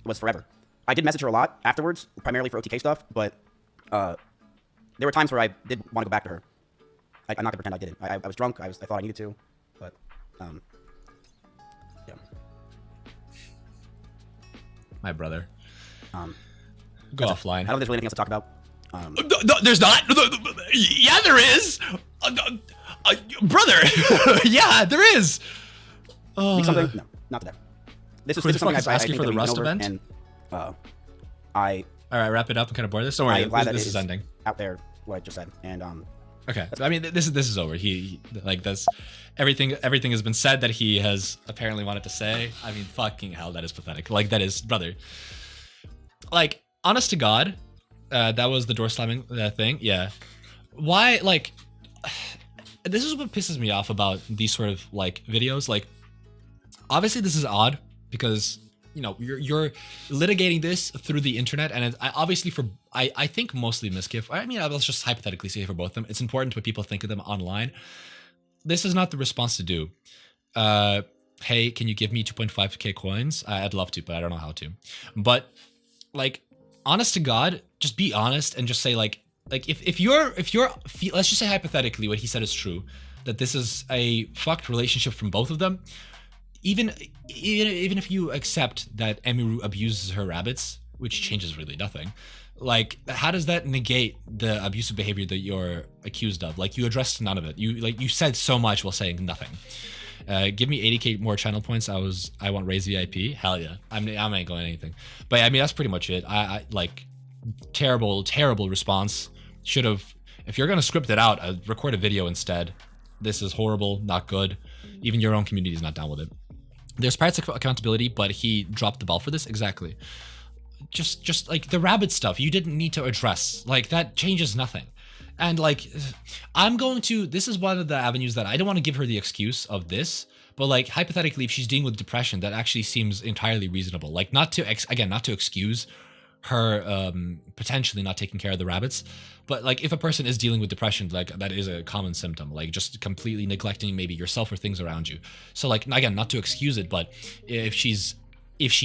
was forever. I did message her a lot afterwards, primarily for OTK stuff, but there were times where I did want to go back to her. I'm not gonna pretend I didn't. I was drunk. I thought I needed to, but yeah. My brother. Go offline. I don't think there's really anything else to talk about. No, there's not. Yeah, there is. Brother. Yeah, there is. Something? No, not today. This is something I asking for the Rust event. And all right, wrap it up and kind of board this. Don't worry, this is ending. Out there, what I just said, and okay, I mean, this is over. He like this, everything has been said that he has apparently wanted to say. I mean, fucking hell, that is pathetic. Like, that is, brother. Like, honest to God, That was the door slamming thing. Yeah. Why, like, this is what pisses me off about these sort of like videos. Like, obviously this is odd because, you know, you're litigating this through the internet, and obviously for I think mostly Mizkif. I mean, let's just hypothetically say for both of them, it's important what people think of them online. This is not the response to do. Hey, can you give me 2.5k coins? I'd love to, but I don't know how to. But like, honest to God, just be honest and just say like if you're let's just say hypothetically what he said is true, that this is a fucked relationship from both of them. Even if you accept that Emiru abuses her rabbits, which changes really nothing, like, how does that negate the abusive behavior that you're accused of? Like, you addressed none of it. You said so much while saying nothing. Give me 80k more channel points. I want raise VIP. Hell yeah. I ain't going anything. But I mean, that's pretty much it. I like, terrible response. Should have, if you're gonna script it out, record a video instead. This is horrible, not good. Even your own community is not down with it. There's parts of accountability, but he dropped the ball for this. Exactly. Just like the rabbit stuff, you didn't need to address. Like, that changes nothing. And like, this is one of the avenues that I don't want to give her the excuse of this, but like, hypothetically, if she's dealing with depression, that actually seems entirely reasonable. Like, not to excuse her potentially not taking care of the rabbits, but like, if a person is dealing with depression, like, that is a common symptom, like just completely neglecting maybe yourself or things around you. So like, again, not to excuse it, but if she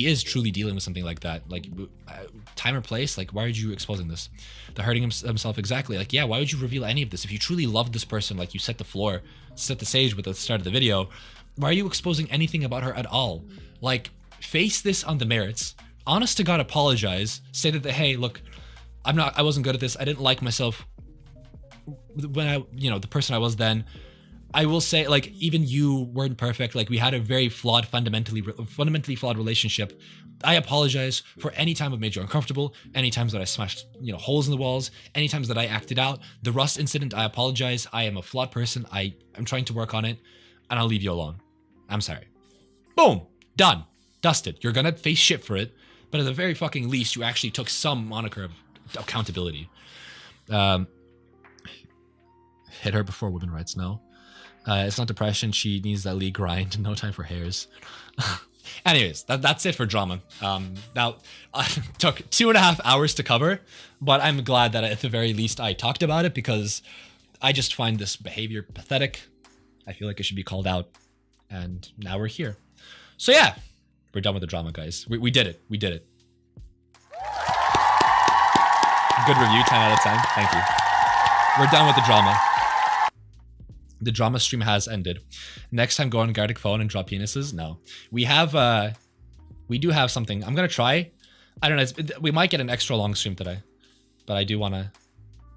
is truly dealing with something like that, like, time or place, like, why are you exposing this? The hurting himself, exactly. Like, yeah, why would you reveal any of this? If you truly love this person, like you set the stage with the start of the video, why are you exposing anything about her at all? Like, face this on the merits. Honest to God, apologize. Say that, hey, look, I wasn't good at this. I didn't like myself when the person I was then. I will say, like, even you weren't perfect. Like, we had a very flawed, fundamentally flawed relationship. I apologize for any time I've made you uncomfortable, any times that I smashed, holes in the walls, any times that I acted out. The Rust incident, I apologize. I am a flawed person. I'm trying to work on it, and I'll leave you alone. I'm sorry. Boom. Done. Dusted. You're gonna face shit for it, but at the very fucking least, you actually took some moniker of accountability. Hit her before women's rights, no. It's not depression. She needs that league grind. No time for hairs. Anyways, that's it for drama. Now, took 2.5 hours to cover, but I'm glad that at the very least I talked about it, because I just find this behavior pathetic. I feel like it should be called out, and now we're here. So yeah, we're done with the drama, guys. We did it. We did it. Good review, 10 out of 10. Thank you. We're done with the drama. The drama stream has ended. Next time, go on Gartic phone and drop penises. No, we do have something. I'm gonna try. I don't know. We might get an extra long stream today, but I do wanna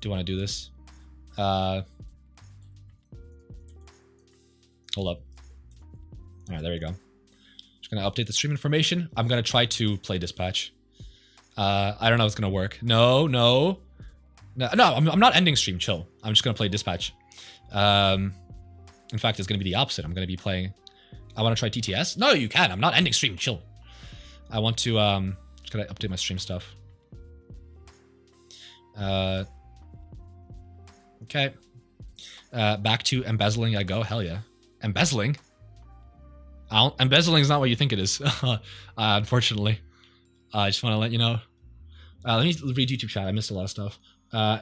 do this. Hold up. All right, there we go. Just gonna update the stream information. I'm gonna try to play dispatch. I don't know if it's gonna work. No, I'm not ending stream. Chill. I'm just gonna play dispatch. In fact, it's going to be the opposite. I'm going to be playing. I want to try TTS. No, you can. I'm not ending stream. Chill. I want to, just going to update my stream stuff. Okay. Back to embezzling I go. Hell yeah. Embezzling? Embezzling is not what you think it is. Unfortunately. I just want to let you know. Let me read YouTube chat. I missed a lot of stuff.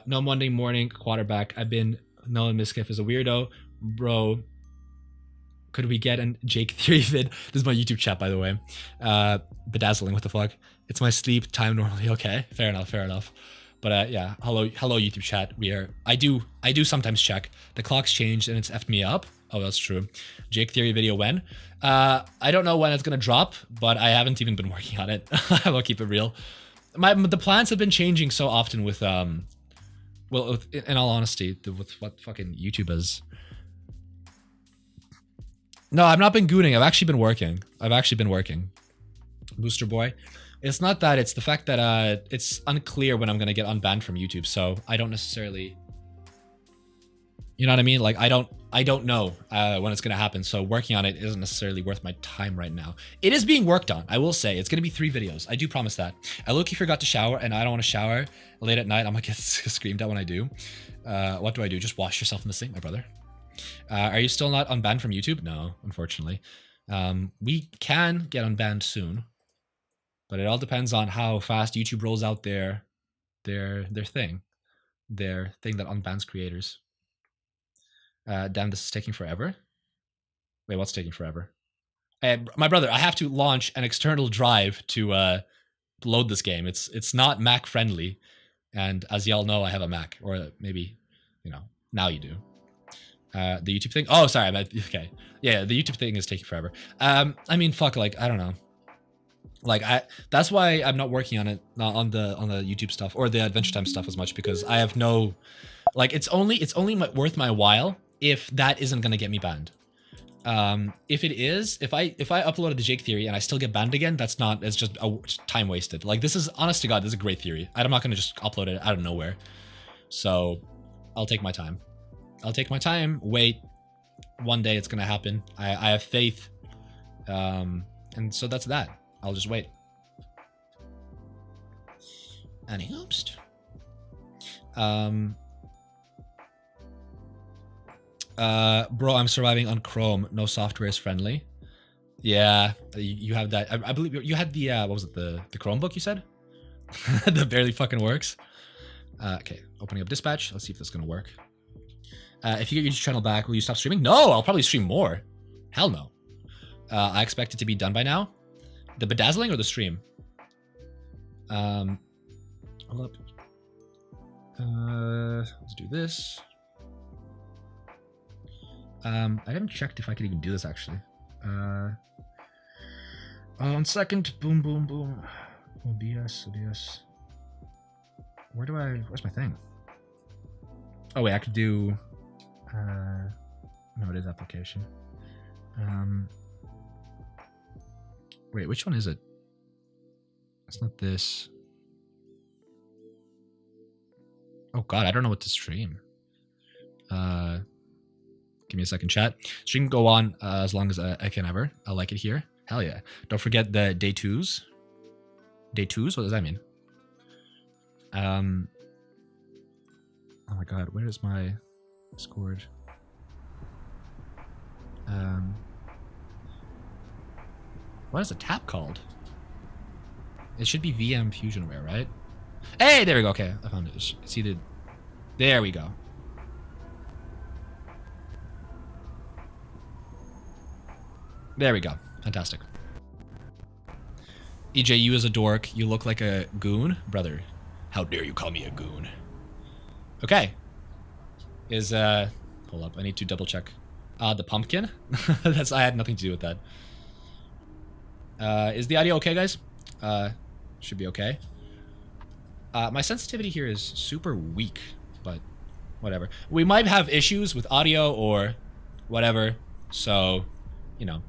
No Monday morning quarterback. I've been known Mizkif is a weirdo. Bro, could we get a Jake Theory vid? This is my YouTube chat, by the way. Bedazzling, what the fuck? It's my sleep time normally. Okay, fair enough. But yeah, hello YouTube chat. I do sometimes check. The clock's changed and it's effed me up. Oh, that's true. Jake Theory video when? I don't know when it's gonna drop, but I haven't even been working on it. I'll keep it real. The plans have been changing so often with well, in all honesty, with what fucking YouTube is. No, I've not been gooning. I've actually been working. Booster boy. It's not that. It's the fact that it's unclear when I'm gonna get unbanned from YouTube. So I don't necessarily. You know what I mean? Like I don't I don't know when it's gonna happen, so working on it isn't necessarily worth my time right now. It is being worked on, I will say. It's gonna be 3 videos. I do promise that. I low-key forgot to shower, and I don't want to shower late at night. I'm gonna get screamed at when I do. What do? Just wash yourself in the sink, my brother. Are you still not unbanned from YouTube? No, unfortunately. We can get unbanned soon, but it all depends on how fast YouTube rolls out their thing that unbans creators. Damn, this is taking forever. Wait, what's taking forever? My brother, I have to launch an external drive to load this game. It's not Mac friendly, and as y'all know, I have a Mac, or maybe, you know, now you do. The YouTube thing. Oh, sorry. Okay. Yeah, the YouTube thing is taking forever. I mean, fuck. Like, I don't know. Like, that's why I'm not working on it on the YouTube stuff or the Adventure Time stuff as much, because I have no, like, it's only worth my while if that isn't gonna get me banned. If it is, if I uploaded the Jake theory and I still get banned again, that's not. It's just time wasted. Like, this is, honest to God, this is a great theory. I'm not gonna just upload it out of nowhere. So, I'll take my time. I'll take my time, wait, one day it's gonna happen. I have faith, and so that's that. I'll just wait. Any hopes? Bro, I'm surviving on Chrome. No software is friendly. Yeah, you have that. I believe you had the, what was it, the Chromebook you said? That barely fucking works. Okay, opening up dispatch. Let's see if this is gonna work. If you get your channel back, will you stop streaming? No, I'll probably stream more. Hell no. I expect it to be done by now. The bedazzling or the stream? Hold up. Let's do this. I haven't checked if I could even do this actually. 1 second. Boom, boom, boom. OBS, OBS. Where's my thing? Oh wait, I could do. No, it is application. Wait, which one is it? It's not this. Oh god, I don't know what to stream. Give me a second, chat. Stream can go on as long as I can ever. I like it here. Hell yeah. Don't forget the day twos. Day twos? What does that mean? Oh my god, where is my Discord? What is the tab called? It should be VM Fusionware, right? Hey, there we go. Okay, I found it. It's either... There we go. There we go. Fantastic. EJ, you as a dork, you look like a goon? Brother, how dare you call me a goon? Okay. Is, hold up, I need to double check. The pumpkin? I had nothing to do with that. Is the audio okay, guys? Should be okay. My sensitivity here is super weak, but whatever. We might have issues with audio or whatever, so, you know.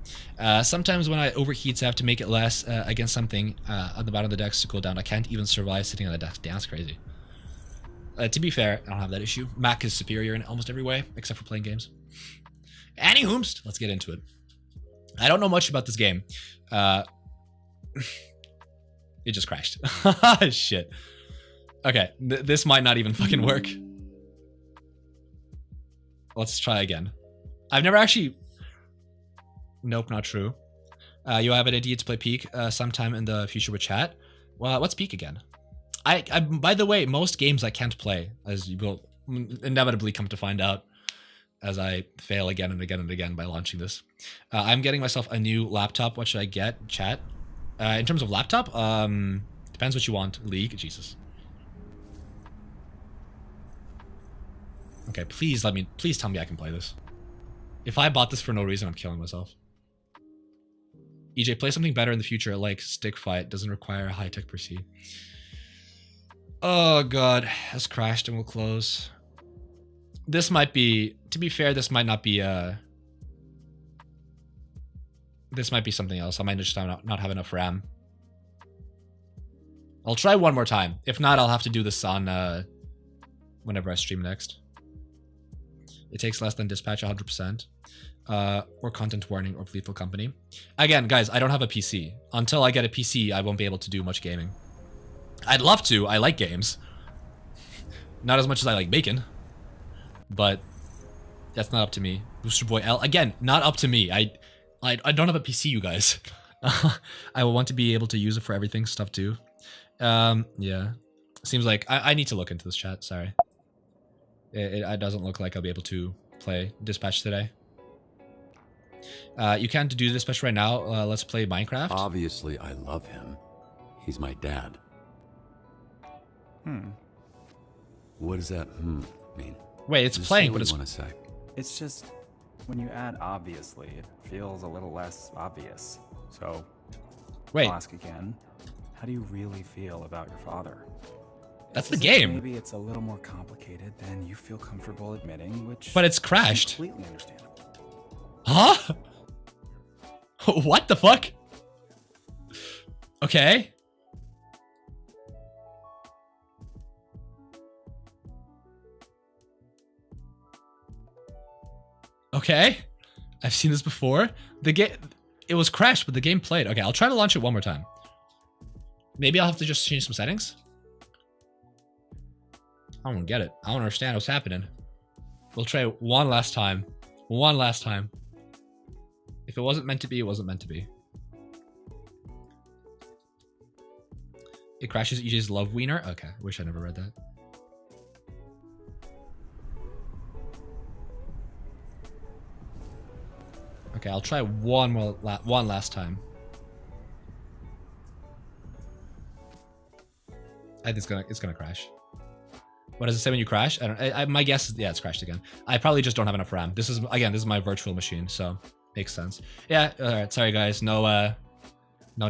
Sometimes when I overheat, so I have to make it less against something on the bottom of the desk to cool down. I can't even survive sitting on the desk. Damn, that's crazy. To be fair, I don't have that issue. Mac is superior in almost every way, except for playing games. Anywhoomst, let's get into it. I don't know much about this game. It just crashed. Shit. Okay, this might not even fucking work. Let's try again. I've never actually... Nope, not true. You have an idea to play Peak sometime in the future with chat? Well, what's Peak again? I by the way, most games I can't play, as you will inevitably come to find out as I fail again and again and again by launching this. I'm getting myself a new laptop. What should I get, chat? In terms of laptop, depends what you want. League, Jesus. Okay, please tell me I can play this. If I bought this for no reason, I'm killing myself. EJ, play something better in the future, like Stick Fight. Doesn't require a high-tech PC. Oh god, has crashed and will close. This might be, to be fair, this might not be this might be something else. I might just not have enough RAM. I'll try one more time. If not, I'll have to do this on whenever I stream next. It takes less than dispatch 100%. Or content warning or lethal company. Again, guys, I don't have a PC. Until I get a PC, I won't be able to do much gaming. I'd love to. I like games. Not as much as I like bacon. But that's not up to me. Booster Boy L. Again, not up to me. I don't have a PC, you guys. I will want to be able to use it for everything stuff too. Yeah. Seems like I need to look into this chat. Sorry. It doesn't look like I'll be able to play Dispatch today. You can't do Dispatch right now. Let's play Minecraft. Obviously, I love him. He's my dad. What does that mean? Wait, it's Just playing. say What you is? want to say? It's just when you add obviously, it feels a little less obvious. So, wait. I'll ask again. How do you really feel about your father? That's the game. Maybe it's a little more complicated than you feel comfortable admitting, which. But it's crashed. Completely understandable. Huh? What the fuck? Okay. Okay. I've seen this before. The game, it was crashed, but the game played. Okay, I'll try to launch it one more time. Maybe I'll have to just change some settings. I don't get it. I don't understand what's happening. We'll try it one last time. One last time. If it wasn't meant to be, it wasn't meant to be. It crashes EJ's love wiener? Okay, wish I never read that. Okay, I'll try one last time. I think it's gonna crash. What does it say when you crash? I don't. My guess is, yeah, it's crashed again. I probably just don't have enough RAM. This is my virtual machine, so makes sense. Yeah. All right. Sorry guys. No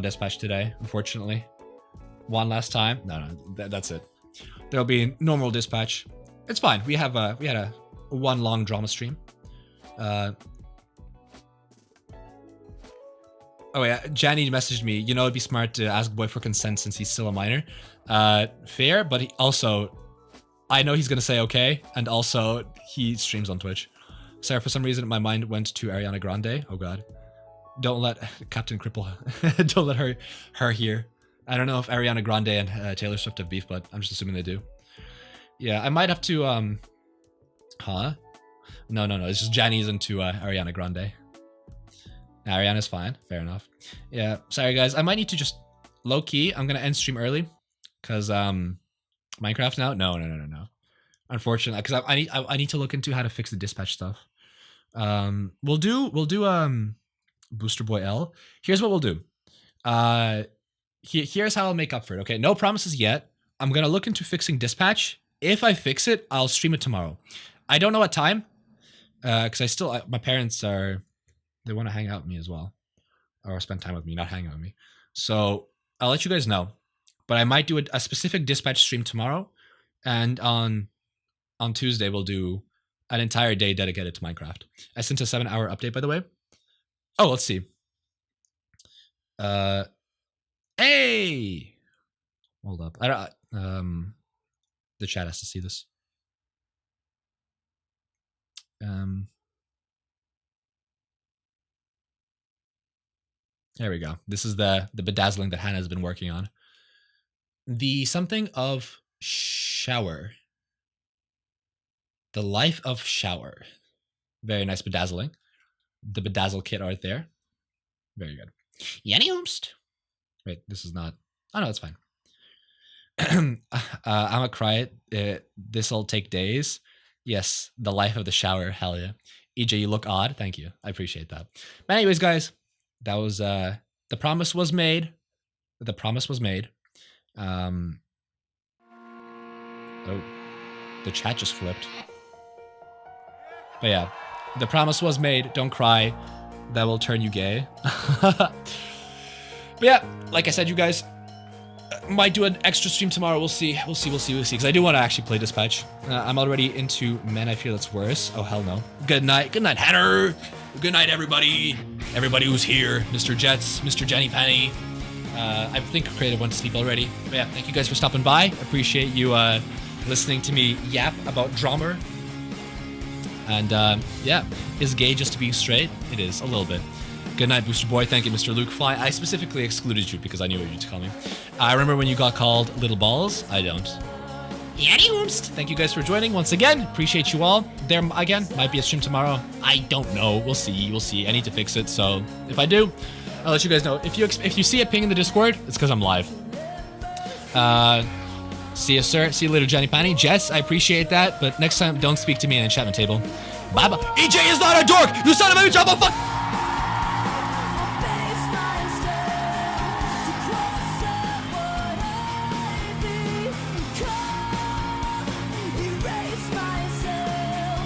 dispatch today, unfortunately. One last time. No, that's it. There'll be normal dispatch. It's fine. We had a one long drama stream. Oh yeah, Janny messaged me. You know, it'd be smart to ask boy for consent since he's still a minor. Fair, but he also, I know he's gonna say okay, and also he streams on Twitch. Sorry, for some reason my mind went to Ariana Grande. Oh god, don't let Captain Cripple, don't let her hear. I don't know if Ariana Grande and Taylor Swift have beef, but I'm just assuming they do. Yeah, I might have to. Huh? No. It's just Janny's into Ariana Grande. Ariana's fine. Fair enough. Yeah. Sorry, guys. I might need to just low key. I'm gonna end stream early, cause Minecraft now. No. Unfortunately, cause I need to look into how to fix the dispatch stuff. We'll do Booster Boy L. Here's what we'll do. Here's how I'll make up for it. Okay. No promises yet. I'm gonna look into fixing dispatch. If I fix it, I'll stream it tomorrow. I don't know what time, cause my parents are. They want to hang out with me as well, or spend time with me, not hang out with me. So I'll let you guys know, but I might do a specific dispatch stream tomorrow, and on Tuesday we'll do an entire day dedicated to Minecraft. I sent a 7-hour update, by the way. Oh, let's see. Hey, hold up. The chat has to see this. There we go. This is the bedazzling that Hannah has been working on. The something of shower. The life of shower. Very nice bedazzling. The bedazzle kit art there. Very good. Yanni Oomst. Wait, this is not. Oh no, it's fine. I'm gonna cry it. This'll take days. Yes, the life of the shower. Hell yeah. EJ, you look odd. Thank you. I appreciate that. But anyways, guys. That was the promise was made. The promise was made. Oh, the chat just flipped. But yeah, the promise was made. Don't cry. That will turn you gay. But yeah, like I said, you guys might do an extra stream tomorrow. We'll see. Because I do want to actually play Dispatch. I'm already into Men I Feel It's Worse. Oh hell no. Good night, Hannah. Good night, everybody. Everybody who's here. Mr. Jets, Mr. Jenny Penny. I think Creative went to sleep already. But yeah, thank you guys for stopping by. Appreciate you listening to me yap about drama. And yeah, is gay just to be straight? It is, a little bit. Good night, Booster Boy. Thank you, Mr. Luke Fly. I specifically excluded you because I knew what you'd call me. I remember when you got called Little Balls. I don't. Thank you guys for joining once again. Appreciate you all. There again, might be a stream tomorrow. I don't know. We'll see. We'll see. I need to fix it. So if I do, I'll let you guys know. If you see a ping in the Discord, it's because I'm live. See you, sir. See you later, Johnny Panny. Jess, I appreciate that, but next time, don't speak to me in the enchantment table. Bye bye. EJ is not a dork. You son of a bitch. I'm a fuck.